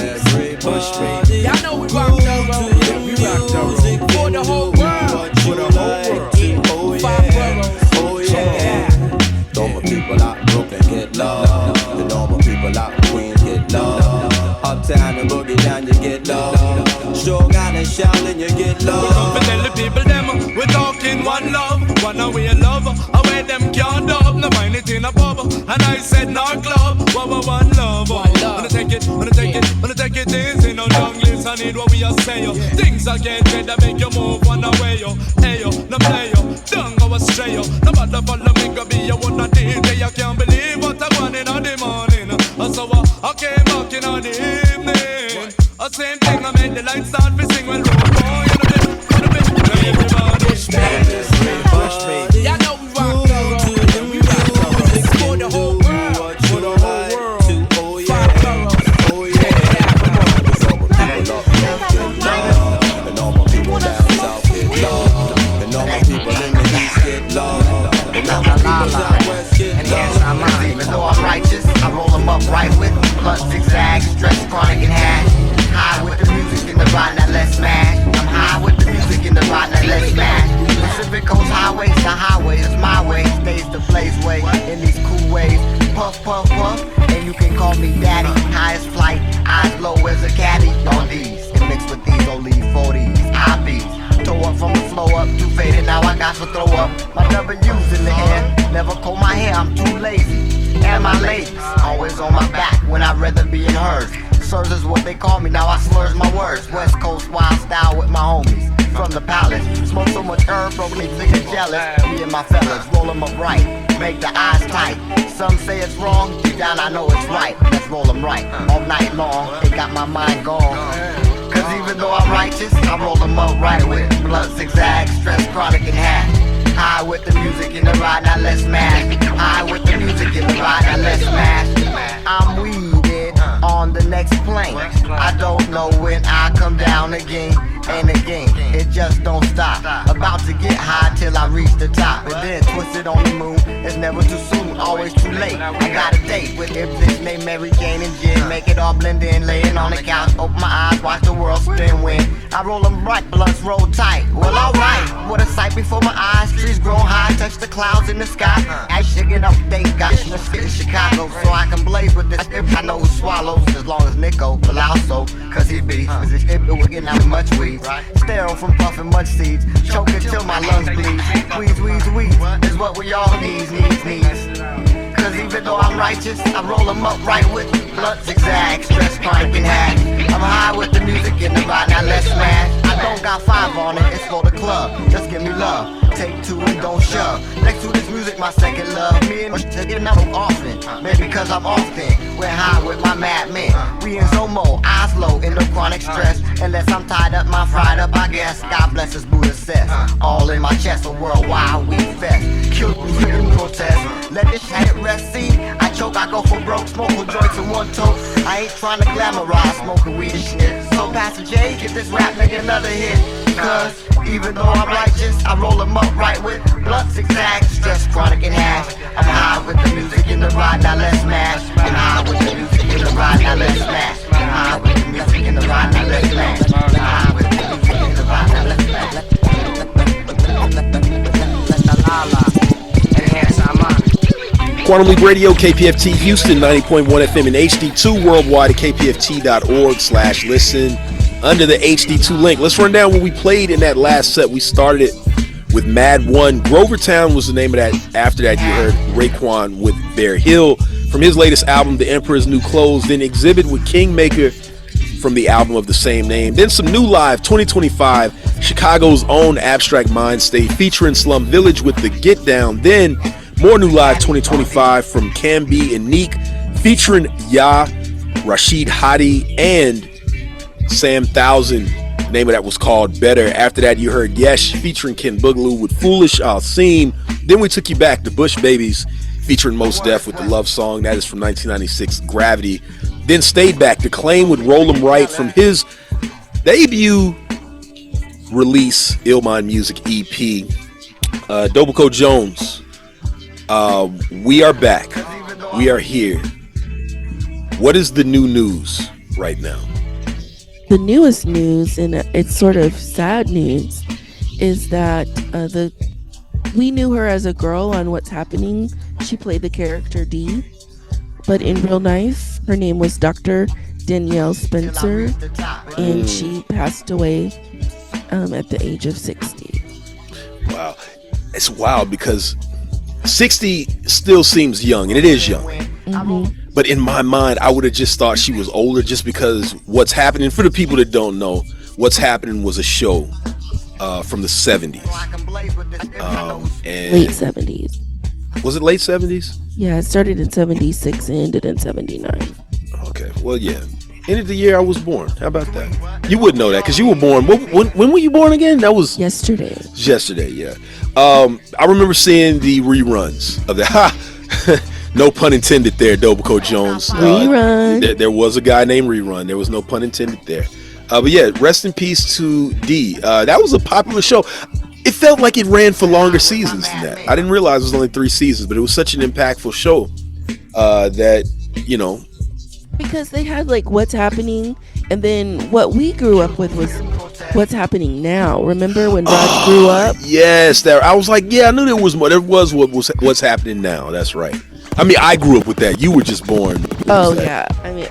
Y'all know we rock the road. We rock the road. For the whole world. For the whole world. 5 boroughs. Oh yeah. Normal people out in Brooklyn get love. The normal people out in Queens get love. Uptown and boogie down you get love. Strong out and shouting you get love. We come to tell the people them we talking one love, one away love. Away them can't dub, no find it in a pub. And I said no club, one love. Wanna take it easy, no young list. I need what we are saying. Things are getting better, make you move one away yo. Hey yo, no play yo, don't go astray yo. No matter follow me, go be your one day. I can't believe what I want in the morning. So I came back in the evening. Same thing, I made the lights start to sing. Well, boy, everybody push me. Y'all know we rock the road. We rock the road. For the whole world. For the whole world. 5 boroughs. Oh yeah. The normal people down south get love. The normal people in the east get love. The normal people down west get love. Even though I'm righteous, I roll them up right with blunt zigzag, stress, chronic, and hash. High with the music in the ride, now let's smash. I'm high with the music in the ride, now let's smash. Pacific Coast Highway, the highway is my way. Stays the blaze way in these cool ways. Puff, puff, puff, and you can call me daddy. Highest flight, eyes low as a caddy. On these, and mixed with these only 40s. I beats. Toe up from the flow up, too faded, now I got to throw up. My W's in the air, never comb my hair, I'm too lazy. And my ladies, always on my back when I'd rather be in hers. Sirs is what they call me, now I slurs my words. West Coast wild style with my homies from the palace. Smoke so much herb, broke me niggas jealous. Me and my fellas, roll them up right, make the eyes tight. Some say it's wrong, deep down I know it's right. Let's roll them right, all night long, it got my mind gone. Cause even though I'm righteous, I roll them up right with blunt zigzag, stress, chronic, and hash. High with the music in the ride, now let's smash. High with the music in the ride, now let's smash. I'm weeded on the next plane. I don't know when I come down again and again. It just don't stop. About to get high till I reach the top. And then twisted on the moon. It's never too soon, always too late. I got a date with a bitch named Mary Jane and Jen. Make it all blend in, laying on the couch. Open my eyes, watch the world spin when I roll them bright, blunts roll tight. Well, alright, what a sight before my eyes. Trees grow high, touch the clouds in the sky. I shaking up, they got shit in Chicago. So I can blaze with this if I know who swallows. As long as Nico allows so, cause he be. Cause this shit we're getting out much weed. Sterile from puffing much seeds. Choking till my lungs bleed. Wheeze, wheeze, wheeze is what we all need. Cause even though I'm righteous, I roll them up right with blunt zigzag, stress, chronic, and hash. I'm high with the music in the ride, now let's smash. I don't got 5 on it, it's for the club. Just give me love, take 2 and don't shove. Next to this music, my second love. Me and my shit getting out often, maybe cause I'm often. We're high with my mad men. We in Zomo, eyes low, in the chronic stress. Unless I'm tied up, my fried up, I guess. God bless this Buddha says. All in my chest, a worldwide weed fest. Kill me in protest. Let this shit rest, see. I choke, I go for broke, smoking joints in one toke. I ain't trying to glamorize, smoking weed and shit. So Pastor J, get this rap nigga another hit. Cause even though I'm righteous, I roll them up right with blunt zigzag, stress, chronic, and hash. I'm high with the music in the ride, now let's smash. I'm high with the music in the ride, now let's smash. I'm high with the music in the ride, now let's smash. I'm high with the music in the ride, now let's smash. Let the la-la enhance our mind. Quantum Leap Radio, KPFT Houston, 90.1 FM and HD2 worldwide at kpft.org/listen under the HD2 link. Let's run down what we played in that last set. We started it with Mad One. Grovertown was the name of that. After that, you heard Raekwon with Bear Hill from his latest album, The Emperor's New Clothes. Then Exhibit with Kingmaker from the album of the same name. Then some new live, 2025, Chicago's own Abstract Mindstate featuring Slum Village with the Get Down. Then more new live 2025 from Cam B and Neek featuring Ya, Rashid Hadi, and Sam Thousand. The name of that was called Better. After that, you heard Yesh featuring Ken Boogaloo with Foolish I'll Seem. Then we took you back to Bush Babies featuring Mos Def with the Love Song. That is from 1996, Gravity. Then stayed back to Claim with Roll 'Em Right from his debut release, Illmind Music EP. Dobico Jones, we are back. We are here. What is the new news right now? The newest news, and it's sort of sad news, is that we knew her as a girl on What's Happening. She played the character D, but in real life, her name was Dr. Danielle Spencer, and she passed away at the age of 60. Wow. It's wild because 60 still seems young, and it is young. Mm-hmm. But in my mind, I would have just thought she was older just because What's Happening, for the people that don't know, What's Happening was a show from the 70s. And late 70s. Was it late 70s? Yeah, it started in 76 and ended in 79. Okay, well, yeah. Ended the year I was born. How about that? You would know that because you were born. When were you born again? That was yesterday. Yesterday, yeah. I remember seeing the reruns of that. No pun intended there, Dobico Jones. Rerun. There was a guy named Rerun. There was no pun intended there. But yeah, rest in peace to D. That was a popular show. It felt like it ran for longer seasons than that. I didn't realize it was only 3 seasons, but it was such an impactful show that, you know. Because they had like What's Happening, and then what we grew up with was What's Happening Now. Remember when Raj grew up? Yes, I was like, yeah, I knew there was more. There was What's Happening Now. That's right. I mean, I grew up with that. You were just born. Oh yeah, I mean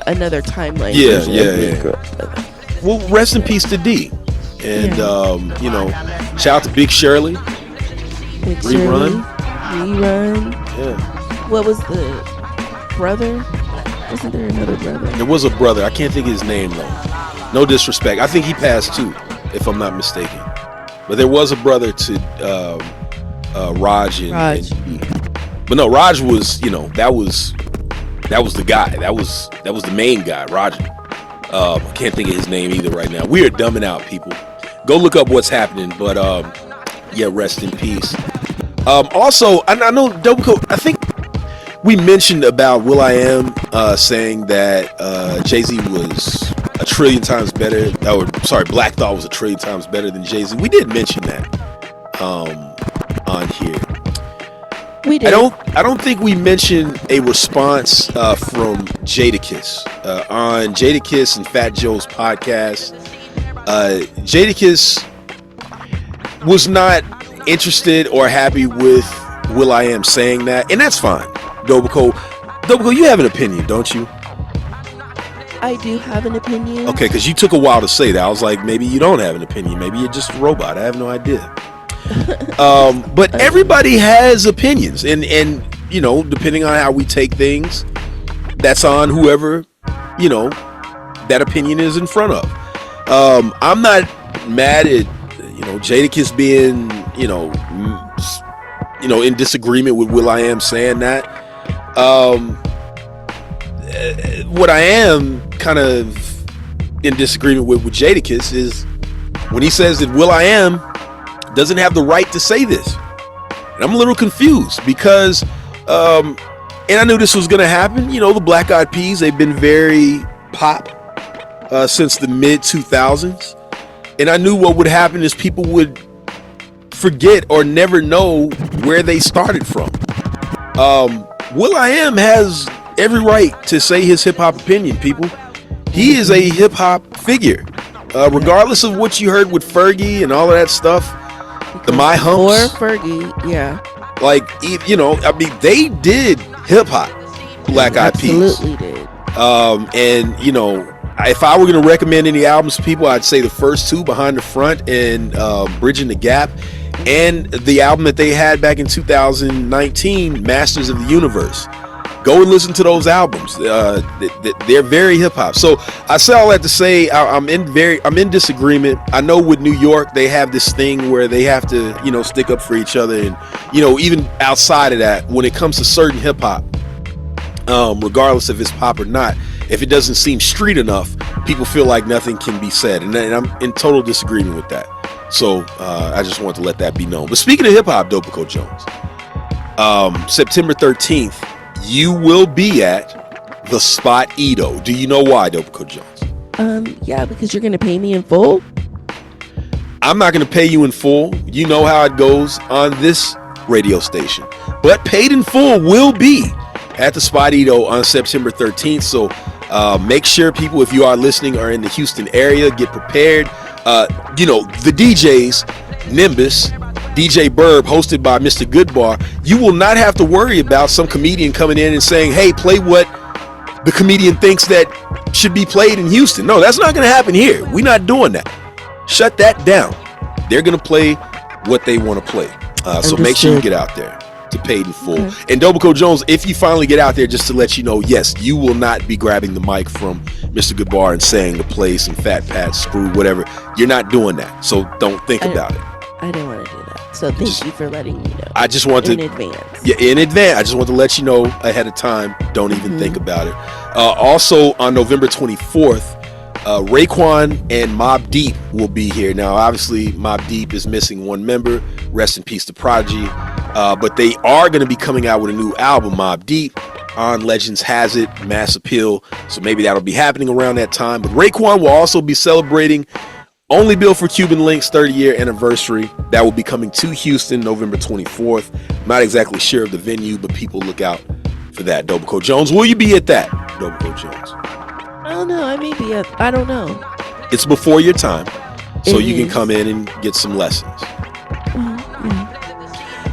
another timeline. Yeah. Well, rest in peace to D, and you know, shout out to Big Shirley. Rerun. Yeah. What was the brother? Wasn't there another brother? There was a brother. I can't think of his name though. No disrespect. I think he passed too, if I'm not mistaken. But there was a brother to Raj and D. But no, Raj was, you know, that was the guy. That was the main guy, Roger. I can't think of his name either right now. We are dumbing out, people. Go look up What's Happening. But yeah, rest in peace. Also, I know Dobico, I think we mentioned about will.i.am saying that Jay-Z was a trillion times better. Black Thought was a trillion times better than Jay-Z. We did mention that on here. We did. I don't think we mentioned a response from Jadakiss on Jadakiss and Fat Joe's podcast. Jadakiss was not interested or happy with will.i.am saying that, and that's fine. Dobico, you have an opinion, don't you? I do have an opinion. Okay, because you took a while to say that. I was like, maybe you don't have an opinion. Maybe you're just a robot. I have no idea. But everybody has opinions, and you know, depending on how we take things, that's on whoever, you know, that opinion is in front of. I'm not mad at, you know, Jadakiss being, you know, in disagreement with will.i.am saying that. What I am kind of in disagreement with Jadakiss is when he says that will.i.am doesn't have the right to say this. And I'm a little confused because, and I knew this was going to happen. You know, the Black Eyed Peas, they've been very pop since the mid 2000s. And I knew what would happen is people would forget or never know where they started from. will.i.am has every right to say his hip hop opinion, people. He is a hip hop figure. Regardless of what you heard with Fergie and all of that stuff, the My Humps. Or Fergie, yeah. Like, you know, I mean, they did hip hop, Black Eyed Peas. Absolutely did. And, you know, if I were going to recommend any albums to people, I'd say the first two, Behind the Front and Bridging the Gap, and the album that they had back in 2019, Masters of the Universe. Go and listen to those albums. They're very hip hop. So I say all that to say I'm in disagreement. I know with New York they have this thing where they have to, you know, stick up for each other, and, you know, even outside of that, when it comes to certain hip hop, regardless if it's pop or not. If it doesn't seem street enough, people feel like nothing can be said, and I'm in total disagreement with that. So I just want to let that be known. But speaking of hip hop, Dopico Jones, September 13th, you will be at the Spot Edo. Do you know why, Dopico Jones? Yeah, because you're gonna pay me in full. I'm not gonna pay you in full. You know how it goes on this radio station. But paid in full will be at the Spot Edo on September 13th. So make sure people, if you are listening, are in the Houston area, get prepared. The DJs, Nimbus, DJ Burb, hosted by Mr. Goodbar, you will not have to worry about some comedian coming in and saying, hey, play what the comedian thinks that should be played in Houston. No, that's not going to happen here. We're not doing that. Shut that down. They're going to play what they want to play. So make sure you get out there to Paid in Full. And Dopico Jones, if you finally get out there, just to let you know, yes, you will not be grabbing the mic from Mr. Goodbar and saying to play some Fat Pat, Screw, whatever. You're not doing that. So don't think about it. I didn't want to do that. So thank you for letting me know. I just want in advance. Yeah, in advance. I just want to let you know ahead of time. Don't even think about it. Also on November 24th, Raekwon and Mobb Deep will be here. Now, obviously, Mobb Deep is missing one member. Rest in peace to Prodigy. But they are going to be coming out with a new album, Mobb Deep, on Legends Has It, Mass Appeal. So maybe that'll be happening around that time. But Raekwon will also be celebrating Only Built for Cuban Links 30-year anniversary. That will be coming to Houston November 24th. I'm not exactly sure of the venue, but people look out for that. Dopico Jones, will you be at that, Dopico Jones? I don't know. I may be I don't know. It's before your time, so you can come in and get some lessons.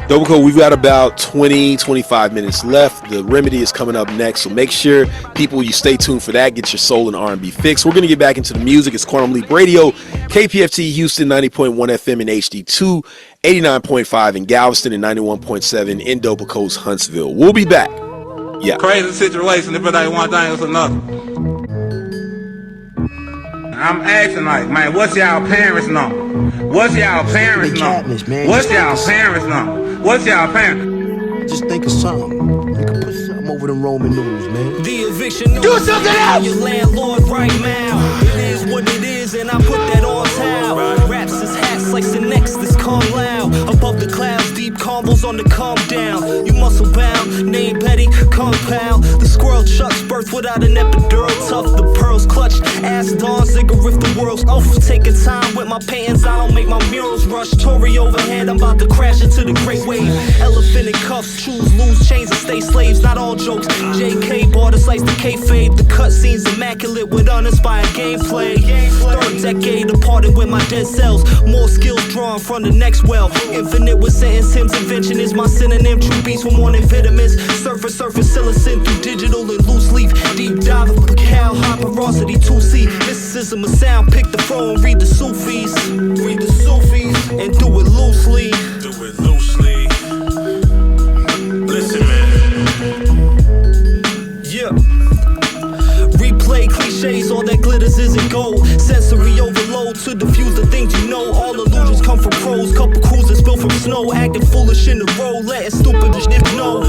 Dopico, we've got about 20-25 minutes left. The Remedy is coming up next, so make sure, people, you stay tuned for that. Get your soul and R&B fix. We're going to get back into the music. It's Quantum Leap Radio, KPFT Houston, 90.1 FM in HD2, 89.5 in Galveston, and 91.7 in Dopico's Huntsville. We'll be back. Yeah. Crazy situation, if it ain't one thing, it's another. I'm asking like, man, what's y'all parents' number? What's y'all parents' number? What's y'all parents' number? What's y'all parents? Just think of something. You can put something over the Roman news, man. The eviction news. Do something else! Your landlord right now. It is what it is, and I put that on towel. Raps his hats like the next this calm loud. Above the clouds, deep combos on the calm down. You muscle bound, name petty, compound. The squirrel chucks birth without an epidural. Tough, the pearls clutched. Ass dawn, zigger if the world's off. Taking time with my pants, I don't make my murals rush. Tory overhead, I'm about to crash into the great wave. Elephant in cuffs, choose, lose chains and stay slaves. Not all jokes. JK bought a slice the kayfabe. The cutscenes immaculate with uninspired gameplay. Third decade departed with my dead cells. More skills drawn from the next well. Infinite with sentence, hymns, invention is my synonym. True beats with more than vitamins. Surface, silicon through digital and loose leaf. Deep dive of Cal, hyperosity 2C. Mysticism of sound, pick the phone, read the Sufis. Read the Sufis and do it loosely. Do it loosely. Listen, man. Yeah. Replay cliches, all that glitters isn't gold. Sensory overload to diffuse the things you know. All illusions come from pros. Couple cruisers built from snow. Acting foolish in the road, letting stupid shit know.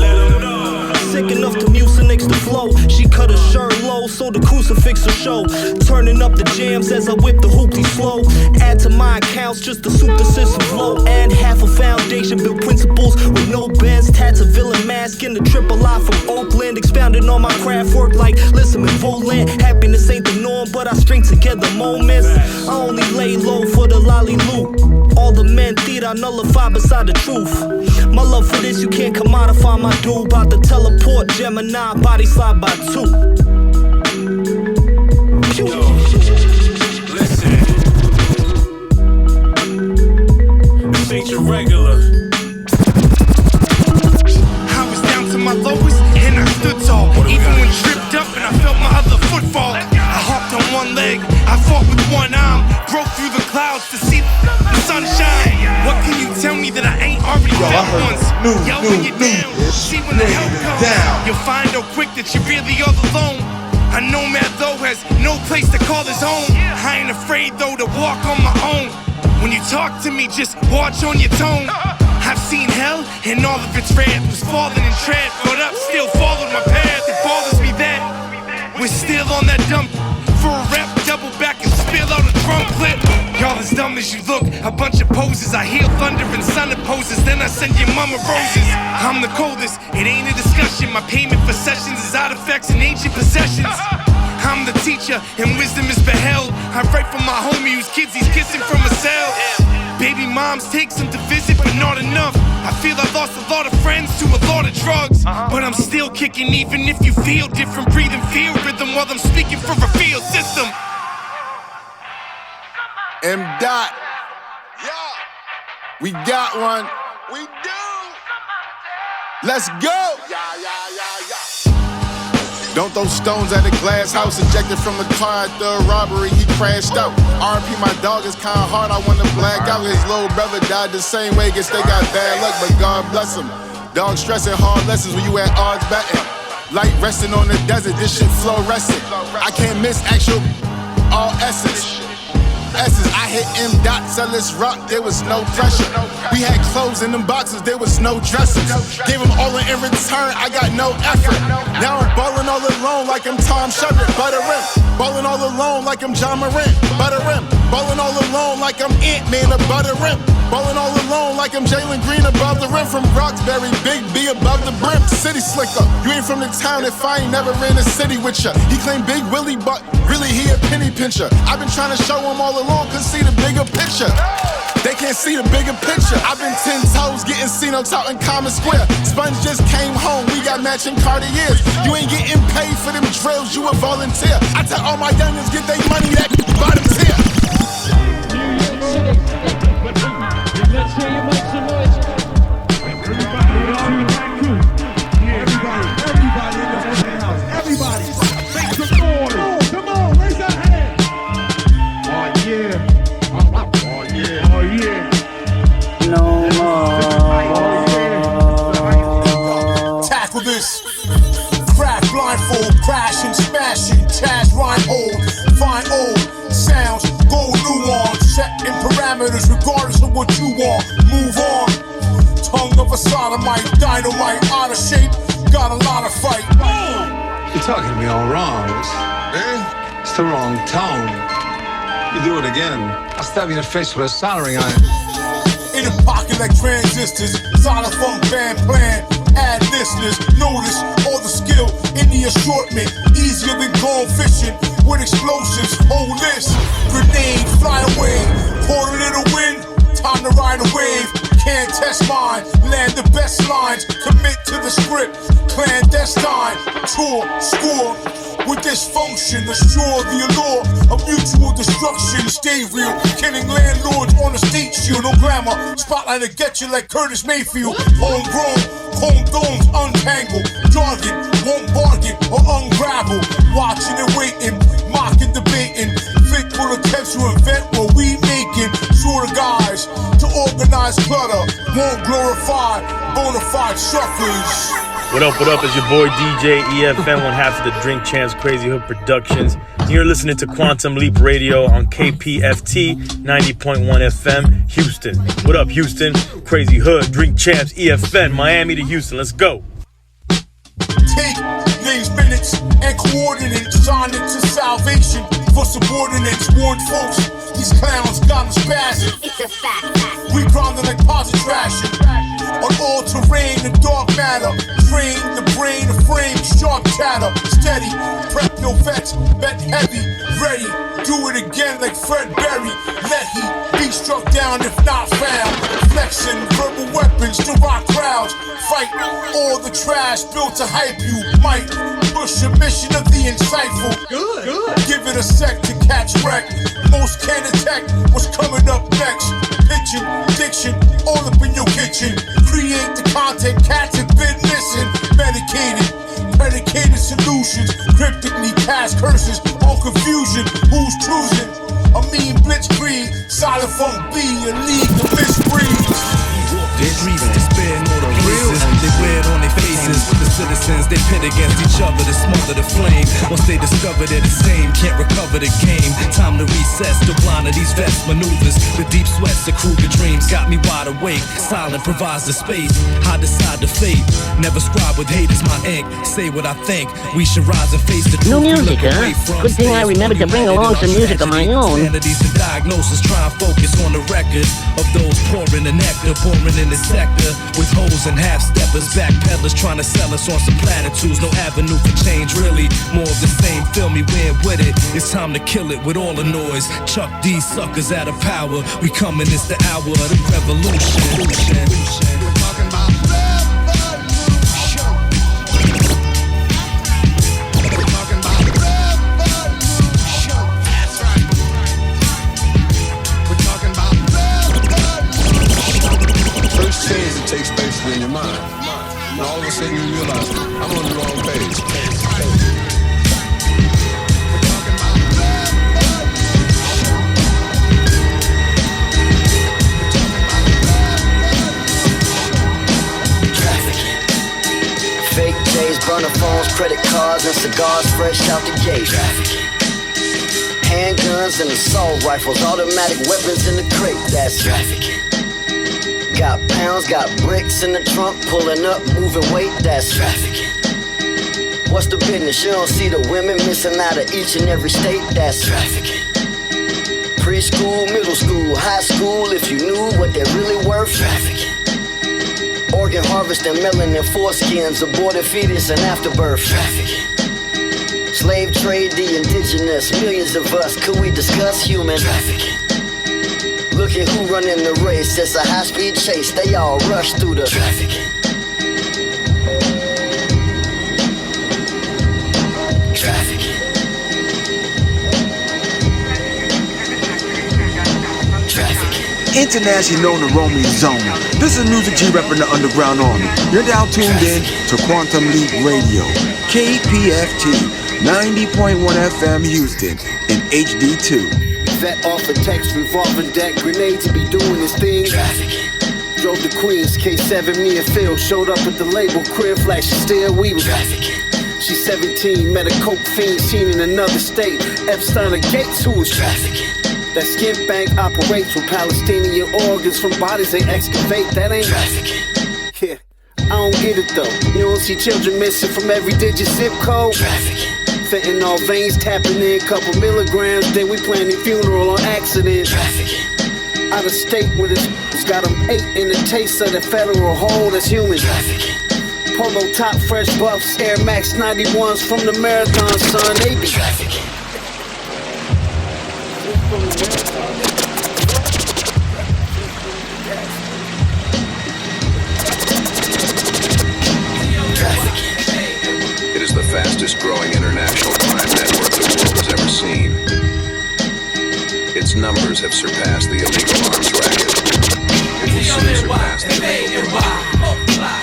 Sick enough to mucinex the flow. She cut her shirt low, so the crucifix will show. Turning up the jams as I whip the hoopty slow. Add to my accounts just to suit the system flow. And half a foundation, build principles with no bends. Tats a villain mask in the triple I from Oakland. Expounding on my craft work like listen and Volant. Happiness ain't the norm, but I string together moments. I only lay low for the lolly loot. All the men theater I nullify beside the truth. My love for this, you can't commodify my dude. About to teleport Gemini, body slide by 2. Listen. This ain't your regular. I was down to my lowest and I stood tall. Even when tripped up and I felt my other foot fall. I hopped on one leg, I fought with one arm. Broke through the clouds to see the sunshine. What can you tell me that I ain't already felt once? Yo, when you're down, see when the help comes. You'll find out quick that you're really all alone. A nomad though has no place to call his home. I ain't afraid though to walk on my own. When you talk to me, just watch on your tone. I've seen hell and all of its wrath. Was falling and trapped, got up, still followed my path. It bothers me that we're still on that dump. For a rap, double back and spill out a drum clip. Y'all as dumb as you look, a bunch of poses. I heal thunder and sun poses, then I send your mama roses. I'm the coldest, it ain't a discussion. My payment for sessions is artifacts and ancient possessions. I'm the teacher and wisdom is beheld. I write for my homie whose kids he's kissing from a cell. Baby moms take some to visit, but not enough. I feel I lost a lot of friends to a lot of drugs. But I'm still kicking even if you feel different. Breathe and feel rhythm while I'm speaking for a field system. M. Dot. We got one. We do. Let's go. Don't throw stones at a glass house. Ejected from a car at the robbery, he crashed out. R.P. my dog is kinda hard, I wanna black out. His little brother died the same way, guess they got bad luck, but God bless him. Dog stressing hard lessons when you at odds betting. Light resting on the desert, this shit fluorescent. I can't miss actual all essence. I hit M. Dot, sell this rock, there was no pressure. We had clothes in them boxes, there was no dressing. Gave them all in return, I got no effort. Now I'm ballin' all alone like I'm Tom Shepard, butter rim. Ballin' all alone like I'm John Moran, butter rim. Ballin' all alone like I'm Ant-Man, a butter rim. Ballin' all alone like I'm Jalen Green above the rim. From Roxbury, Big B above the brim. City slicker, you ain't from the town if I ain't never in a city with ya. He claimed Big Willie, but really he a penny pincher. I've been trying to show him all along, couldn't see the bigger picture. They can't see the bigger picture. I've been 10 toes getting seen out in Common Square. Sponge just came home, we got matching Cartiers. You ain't getting paid for them drills, you a volunteer. I tell all my youngins get they money, that bottom tier. Let's hear you make some noise. Everybody in the house. Everybody, make some noise. Come on, raise that hand. Oh yeah. Oh yeah. Oh yeah. No more. Tackle this. Crack, blindfold, crashing, smashing, Chaz, rhyme old, find old sounds, go new on, set in parameters regardless of what you want. Move on. Tongue of a sodomite, dynamite, out of shape, got a lot of fight. You're talking to me all wrong. It's the wrong tone. You do it again, I'll stab you in the face with a soldering iron. In a pocket like transistors, xylophone band plan. Add listeners, notice all the skill in the assortment. Easier than going fishing with explosives. Hold this, grenade, fly away. Pour a little wind, time to ride a wave. Can't test mine, land the best lines. Commit to the script, clandestine. Tour, score with dysfunction. Assure the allure of mutual destruction. Stay real, killing landlords on the state shield. No glamour, spotlight to get you like Curtis Mayfield. Homegrown, home domes untangled. Jargon, won't bargain or unravel. Watching and waiting, mocking, debating. Fitful attempts to invent what we making. Sure guys to organize clutter. Won't glorify bona fide suckers. What up, it's your boy DJ EFN, one half of the Drink Champs Crazy Hood Productions. You're listening to Quantum Leap Radio on KPFT 90.1 FM, Houston. What up, Houston? Crazy Hood, Drink Champs, EFN, Miami to Houston, let's go. Take names, minutes, and coordinates, sign it to salvation for subordinates. Warned folks, these clowns got them spazzing. It's a fact. We grinding like positive trashing. On all terrain and dark matter. Train the brain, the frame, sharp chatter. Steady, prep no vets, bet heavy, ready. Do it again like Fred Berry. Let he be struck down if not found. Flexing verbal weapons to rock crowds. Fight all the trash built to hype you. Might push a mission of the insightful. Good. Give it a sec to catch wreck. Most can't detect what's coming up next. Pitching, diction, all up in your kitchen. Create the content cats have been missing. Medicated, predicated solutions. Cryptically cast curses on confusion. Who's choosing? A mean blitzkrieg. Silent funk B, a league of misbreeds. They're grieving, despairing all the real. They wear it on their faces with the citizen citizens, they pit against each other to smother the flame. Once they discover they're the same, can't recover the game. Time to recess, the blind of these vest maneuvers. The deep sweats, the Kruger dreams got me wide awake. Silent provides the space, I decide to fate. Never scribe with hate is my ink. Say what I think, we should rise and face the truth. No music, huh? Good thing I remembered to bring along some music of my own. Vanities and diagnosis, try and focus on the record of those pouring the nectar, pouring in the sector with hoes and half-steppers, backpedalers trying to sell us on some platitudes. No avenue for change, really, more of the same. Feel me, we're with it. It's time to kill it with all the noise. Chuck these suckers out of power. We coming, it's the hour of the revolution. We're talking about change that takes place in your mind. And all of a sudden you realize, I'm on the wrong page. Trafficking. Fake J's, burner phones, credit cards, and cigars fresh out the gate. Trafficking. Handguns and assault rifles, automatic weapons in the crate. That's trafficking. Got pounds, got bricks in the trunk, pulling up, moving weight, that's trafficking. What's the business? You don't see the women missing out of each and every state, that's trafficking. Preschool, middle school, high school, if you knew what they're really worth, trafficking. Organ harvesting, melanin, foreskins, aborted fetus and afterbirth, trafficking. Slave trade, the indigenous, millions of us, could we discuss human trafficking? Look at who running the race, it's a high-speed chase, they all rush through the trafficking. Trafficking. Trafficking. Internationally known to Roaming Zone. This is Music G repping the Underground Army. You're now tuned in to Quantum Leap Radio, KPFT 90.1 FM Houston in HD2. Vet off a text, revolving deck, grenade to be doing his thing. Trafficking. Drove to Queens, K7, me and Phil showed up at the label, crib flash, she still we was trafficking. She's 17, met a coke fiend, seen in another state. Epstein or Gates, who was trafficking. That skin bank operates with Palestinian organs from bodies they excavate. That ain't trafficking. Yeah, I don't get it though. You don't see children missing from every digit zip code. Trafficking. Fentanyl veins tapping in, couple milligrams. Then we planning funeral on accident. Trafficking. Out of state with it's got them 8 in the taste of the federal hole. That's human. Trafficking. Polo top, fresh buffs, Air Max 91s from the marathon, son. They be trafficking. It is the fastest growing international crime network the world has ever seen. Its numbers have surpassed the illegal arms racket. It will soon surpass the illegal drug.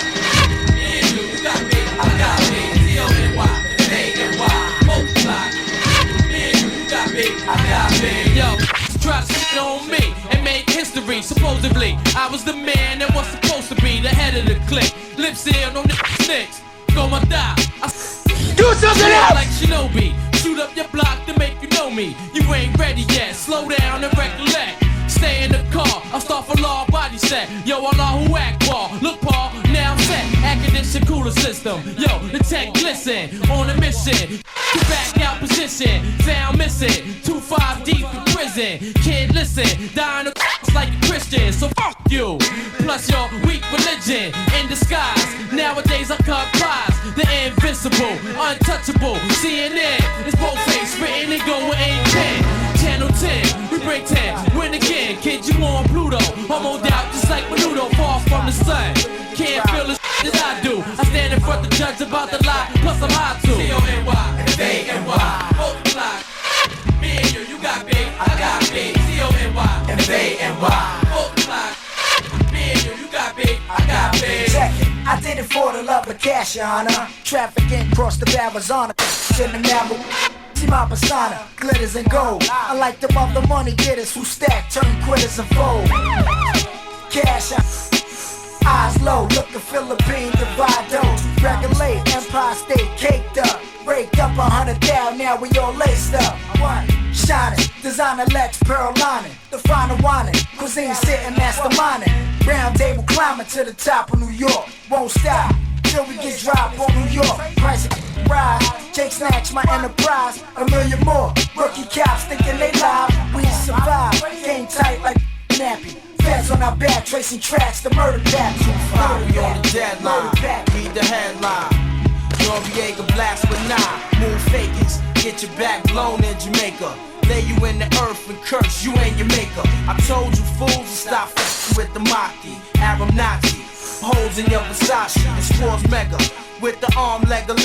Yo, trust on me and make history. Supposedly, I was the man that was supposed to be the head of the clique. Lip sealed on the snakes. Go my die. Do something else! Like Shinobi. Shoot up your block to make you know me. You ain't ready yet. Slow down and recollect. Stay in the car. I'll start for law body set. Yo, Allah who act ball. Look, Paul, now I'm set. Air condition cooler system. Yo, the tech glisten. On a mission. Get back out position. Sound missing. 2-5 deep in prison. Kid, listen. Dying of like a Christian. So fuck you. Plus your weak religion. In disguise. Nowadays I cut pies. The invincible. Untouchable. CNN. It's both face. Written and go with 810. Channel 10, we break 10, win again, kid, you on Pluto, homoed out just like Menudo, far from the sun, can't feel the shit that I do, I stand in front of the judge about the lie, plus I'm high too, C-O-N-Y, F-A-N-Y, multiply, me and you got big, I got big, C-O-N-Y, F-A-N-Y, multiply, me and you got big, I got big. Check it, I did it for the love of cash, your honor, trafficking across the Arizona, in the narrow. See my persona, glitters and gold. I like them other money getters who stack, turn quitters and fold. Cash out, eyes low, look the Philippine divide those. Regulate, Empire State caked up. Raked up 100,000, now we all laced up. Shining, designer Lex, pearl lining. The finer whining, cuisine sitting masterminding. Round table climbing to the top of New York. Won't stop till we get dropped on New York. Price of rise, Jake snatch my enterprise. A million more, rookie cops thinking they live. We survive, game tight like nappy. Feds on our back, tracing tracks, the murder pack. 2-5, we on the deadline. Read the headline. Noriega blast with 9. Move fakers, get your back blown in Jamaica. Lay you in the earth and curse you and your maker. I told you fools to stop f***ing with the Maki, Arab Nazi. Holes in your Versace, the straws mega. With the arm legger.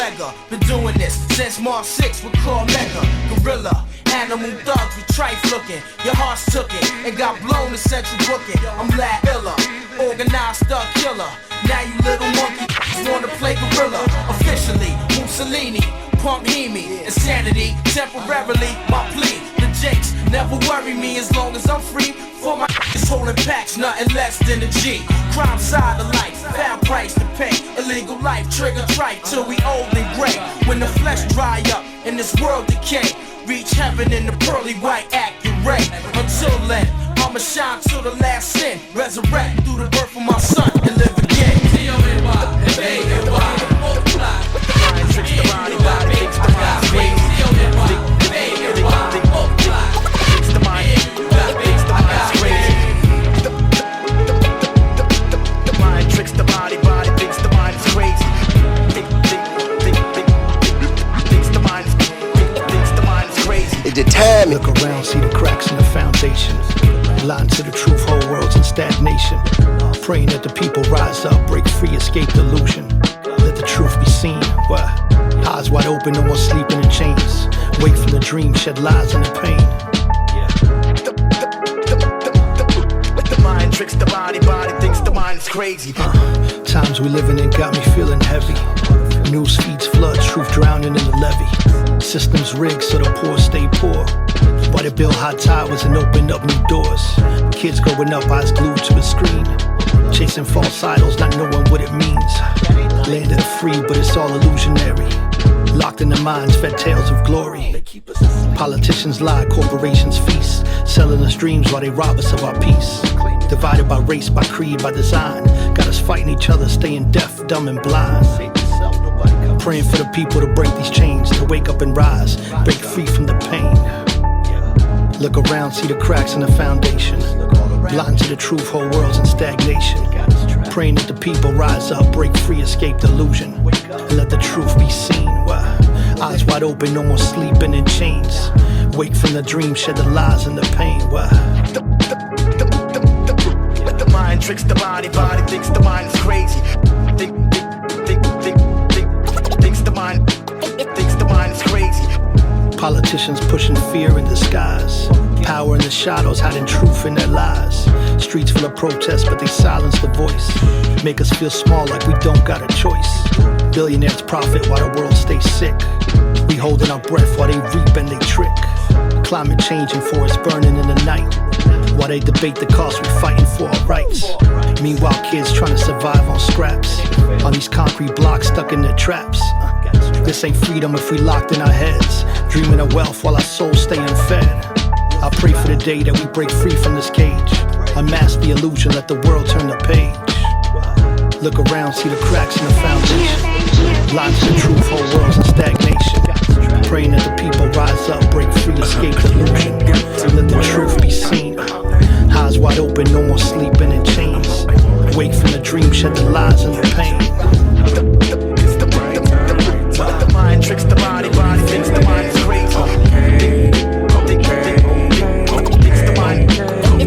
Been doing this since March 6 with Claw Mega. Gorilla, animal thugs with trife looking. Your heart's took it and got blown to central booking. I'm Lad Illa, organized thug killer. Now you little monkey wanna play gorilla. Officially, Mussolini, pump Hemi. Insanity, temporarily, my plea. The Jakes never worry me as long as I'm free. For my is holding packs, nothing less than a G. Crime side of life, pound price to pay. Illegal life, trigger tripe till we old and gray. When the flesh dry up and this world decay, reach heaven in the pearly white accurate. Until then, I'ma shine till the last sin. Resurrect through the birth of my son and live again. Tricks the body, fix the mind, crazy. The mind tricks the body, thinks the mind is crazy. Thinks the mind is crazy. It determined. Look around, see the cracks in the foundation. Blind to the truth, whole world's in stagnation. Praying that the people rise up, break free, escape delusion. Let the truth be seen. What? Eyes wide open, no more sleeping in chains. Wake from the dream, shed lies in the pain. The mind tricks the body thinks the mind is crazy. Times we living in got me feeling heavy. News feeds flood, truth drowning in the levee. Systems rigged so the poor stay poor. Why they build high towers and open up new doors. Kids growing up, eyes glued to a screen. Chasing false idols, not knowing what it means. Land of the free, but it's all illusionary. Locked in their minds, fed tales of glory. Politicians lie, corporations feast. Selling us dreams while they rob us of our peace. Divided by race, by creed, by design. Got us fighting each other, staying deaf, dumb and blind. Praying for the people to break these chains, to wake up and rise, break free from the pain. Look around, see the cracks in the foundation. Blind to the truth, whole world's in stagnation. Praying that the people rise up, break free, escape delusion. And let the truth be seen. Eyes wide open, no more sleeping in chains. Wake from the dream, shed the lies and the pain. The mind tricks the body thinks the mind is crazy. Thinks the mind is crazy. Politicians pushing fear in disguise. Power in the shadows, hiding truth in their lies. Streets full of protests, but they silence the voice. Make us feel small like we don't got a choice. Billionaires profit while the world stays sick. We holding our breath while they reap and they trick. Climate change and forests burning in the night. While they debate the cost, we fighting for our rights. Meanwhile, kids trying to survive on scraps. On these concrete blocks stuck in their traps. This ain't freedom if we locked in our heads. Dreaming of wealth while our souls stay unfed. I pray for the day that we break free from this cage. Unmask the illusion, let the world turn the page. Look around, see the cracks in the foundation. Blind to the truth, whole world's in stagnation. Praying that the people rise up, break free, escape delusion. Let the truth be seen. Eyes wide open, no more sleeping in chains. Wake from the dream, shed the lies and the pain. The mind tricks the body thinks the mind is crazy.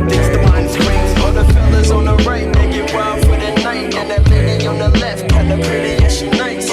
Thinks the mind is crazy. All the fellas on the right make it wild for the night. And that lady on the left got the pretty and she nice.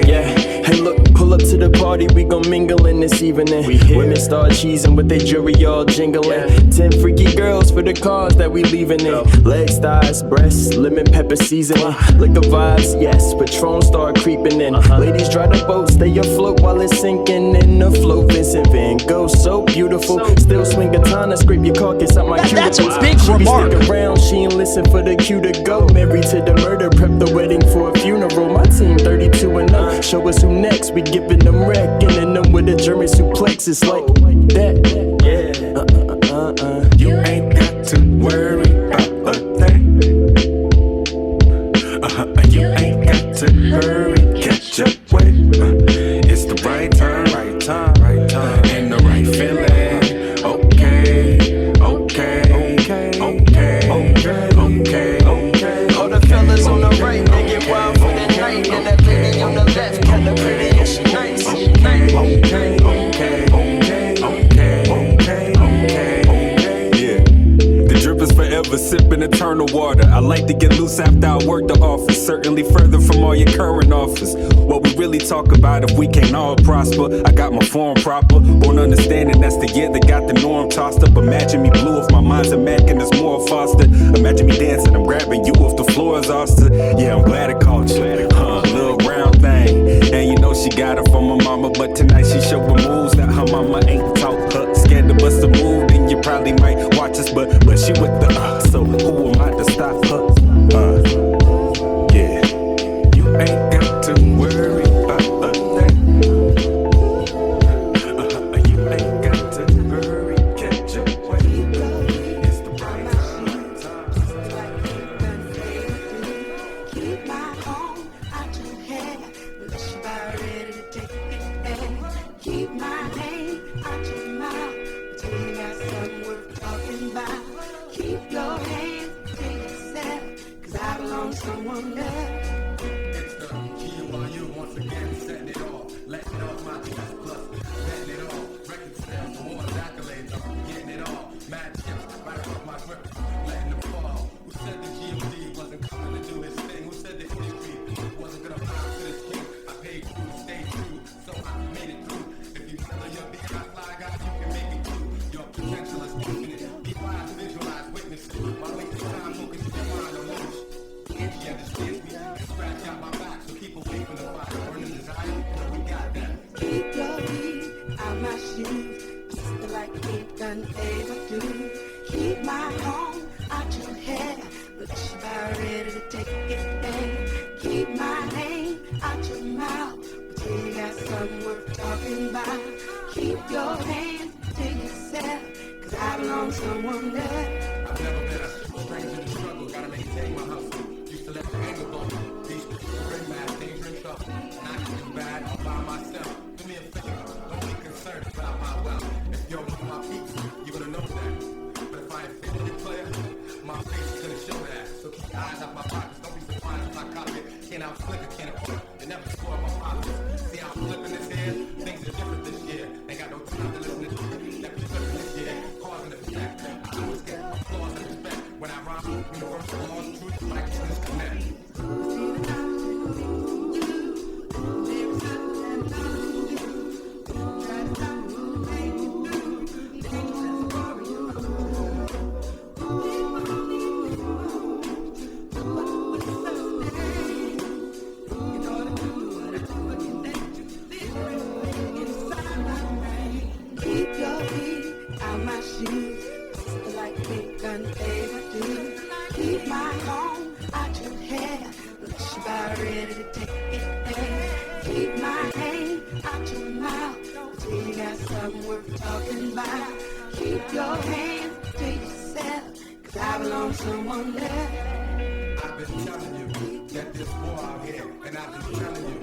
Yeah, hey look, pull up to the party, we gon' mingle in this evening. Women start cheesing with their jewelry all jingling. 10 freaky girls for the cars that we leaving in. Legs, thighs, breasts, lemon pepper seasoning. Liquor vibes, yes, Patron start creeping in. Ladies dry the boat, stay afloat while it's sinking in the float. Vincent Van Gogh, so beautiful. Still swing katana, scrape your carcass out my cuticle. That's a big remark. Stick around, she ain't listen for the cue to go. Married to the murder, prep the wedding for a funeral. My team 32 and up, show us who next. We giving them wreck, and them with a German suplex. It's like that. You ain't got to worry about a thing. You ain't got to hurry, catch up with. It's the right time, and the right feeling. Okay. All the fellas on the right, they get wild for the night, and that lady on the left, kinda pretty and she nice. Forever sipping eternal water. I like to get loose after I work the office. Certainly further from all your current offers. What we really talk about if we can't all prosper. I got my form proper. Born understanding that's the year that got the norm tossed up. Imagine me blue if my mind's a Mac and it's more fostered. Imagine me dancing, I'm grabbing you if the floor is austin. Yeah, I'm glad it caught you. Little round thing. And you know she got it from her mama. But tonight she showed her moves that her mama ain't taught her. Scared to bust a move, then you probably might watch us. But she with the so who am I to stop her? Yeah. You ain't got to worry about a thing. You ain't got to hurry, catch up with. It's the right time. Keep my home out your head, unless you're about ready to take it. Keep my name out your mouth until you got something worth talking about. Keep your hands to yourself, 'cause I belong to someone else. It's the GUIU once again, setting it off, letting off my chest, plus letting it off. Record sales, awards, accolades, I'm getting it all. Mad chips, right off my grip, letting them fall. Who said the GOD wasn't coming to do his thing? Who said the industry wasn't gonna bow to this king? I paid true, stayed true, so I made it through. If you tell her you're being a fly guy, you can make it too. Your potential is infinite. Be wise, visualize, witness it. My wasted time, focus your mind on loose. If she understands me, scratch out my back, so keep away from the fire. Burning desire, we got that. Keep your feet out my shoes, just like it done ever do. Keep my home out your head, unless you're about ready to take it there. Keep my name out your mouth until you got something worth talking about. Keep your hands to yourself, 'cause I belong to someone else. I've never been a stranger to struggle, gotta maintain my hustle. Used to let the anger go. These bring mad, danger and trouble. Not too bad, all by myself. Do me a favor, don't be concerned about my wealth. If you're one of my peeps, you're gonna know that. But if I ain't feeling your player, my face is gonna show that. So keep your eyes off my pockets, don't be surprised if I copy it. Can't outflick it, can't afford it. They never score my pockets. See how I'm flipping this here? Things are different this year. Ain't got no time to listen to this. That be flipping this year. Cause and effect. I always get applause and respect. When I rhyme, universal laws, truth, like disconnect. Keep your feet out my shoes, just like it done ever do. Keep my home out your hair, unless you're about ready to take it there. Keep my name out your mouth until you got something worth talking about. Keep your hands to yourself, 'cause I belong to someone else. I've been telling you that there's war out here, and I've been telling you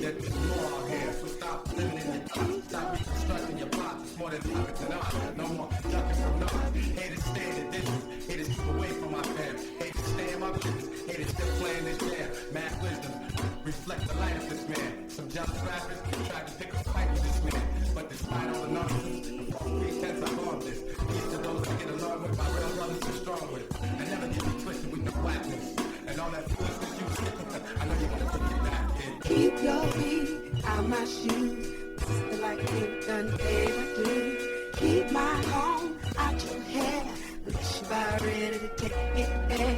that there's war out here. So stop living in your thoughts, stop reconstructing your plots. It's more than puppets and art. No more ducking from none. Haters stay in the distance, haters keep away from my fam. Haters stay in my business, haters still playing this jam. Mad wisdom, reflect the light of this man. Some jealous rappers tried to pick a fight with this man, but despite all the nonsense, the false pretense I harm this. Peace to those I get along with, my real brothers are strong with. And never get me twisted with no whackness. And all that foolishness you skip, I know you wanna forget that, kid. Keep your feet out my shoes, just like it done ever do. I ready to take it there?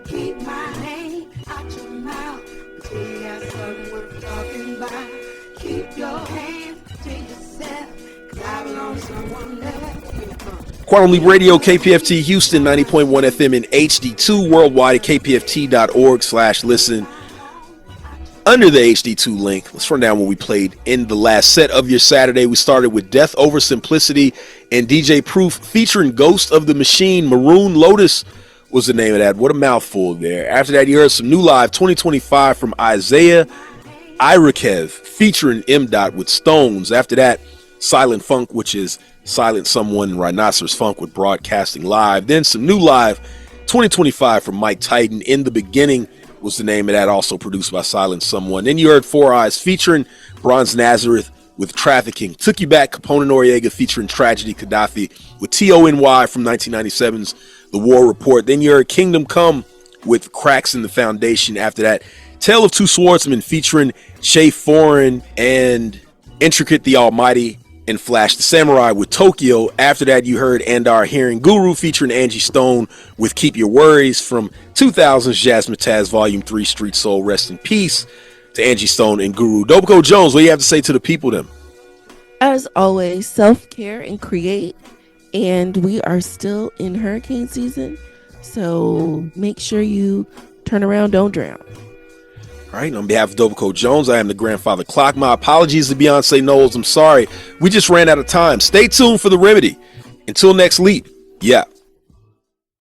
Keep my name out your mouth until you got something worth talking about. Keep your hands to yourself, 'cause I belong to someone else. Quantum Leap Radio, KPFT Houston, 90.1 FM in HD2, worldwide at kpft.org/listen. Under the HD2 link, let's run down what we played in the last set of your Saturday. We started with Death Over Simplicity and DJ Proof featuring Ghost of the Machine. Maroon Lotus was the name of that. What a mouthful there. After that, you heard some new live 2025 from Isaiah Irakev featuring M. Dot with Stones. After that, Silent Funk, which is Silent Someone and Rhinoceros Funk with Broadcasting Live. Then some new live 2025 from Mike Titan. In the Beginning was the name of that, also produced by Silent Someone. Then you heard Four Eyes featuring Bronze Nazareth with Trafficking. Took You Back, Capone Noriega featuring Tragedy Gaddafi with TONY from 1997's The War Report. Then you heard Kingdom Come with Cracks in the Foundation. After that, Tale of Two Swordsmen featuring Shay Foreign and Intricate the Almighty and Flash the Samurai with Tokyo. After that, you heard Andar Hearing Guru featuring Angie Stone with Keep Your Worries from 2000's Jazzmatazz Volume 3 Street Soul. Rest in peace to Angie Stone and Guru. Dopico Jones, what do you have to say to the people then? As always, self-care and create. And we are still in hurricane season, so make sure you turn around, don't drown. All right, on behalf of Dopico Jones, I am the Grandfather Clock. My apologies to Beyonce Knowles. I'm sorry. We just ran out of time. Stay tuned for The Remedy. Until next leap. Yeah.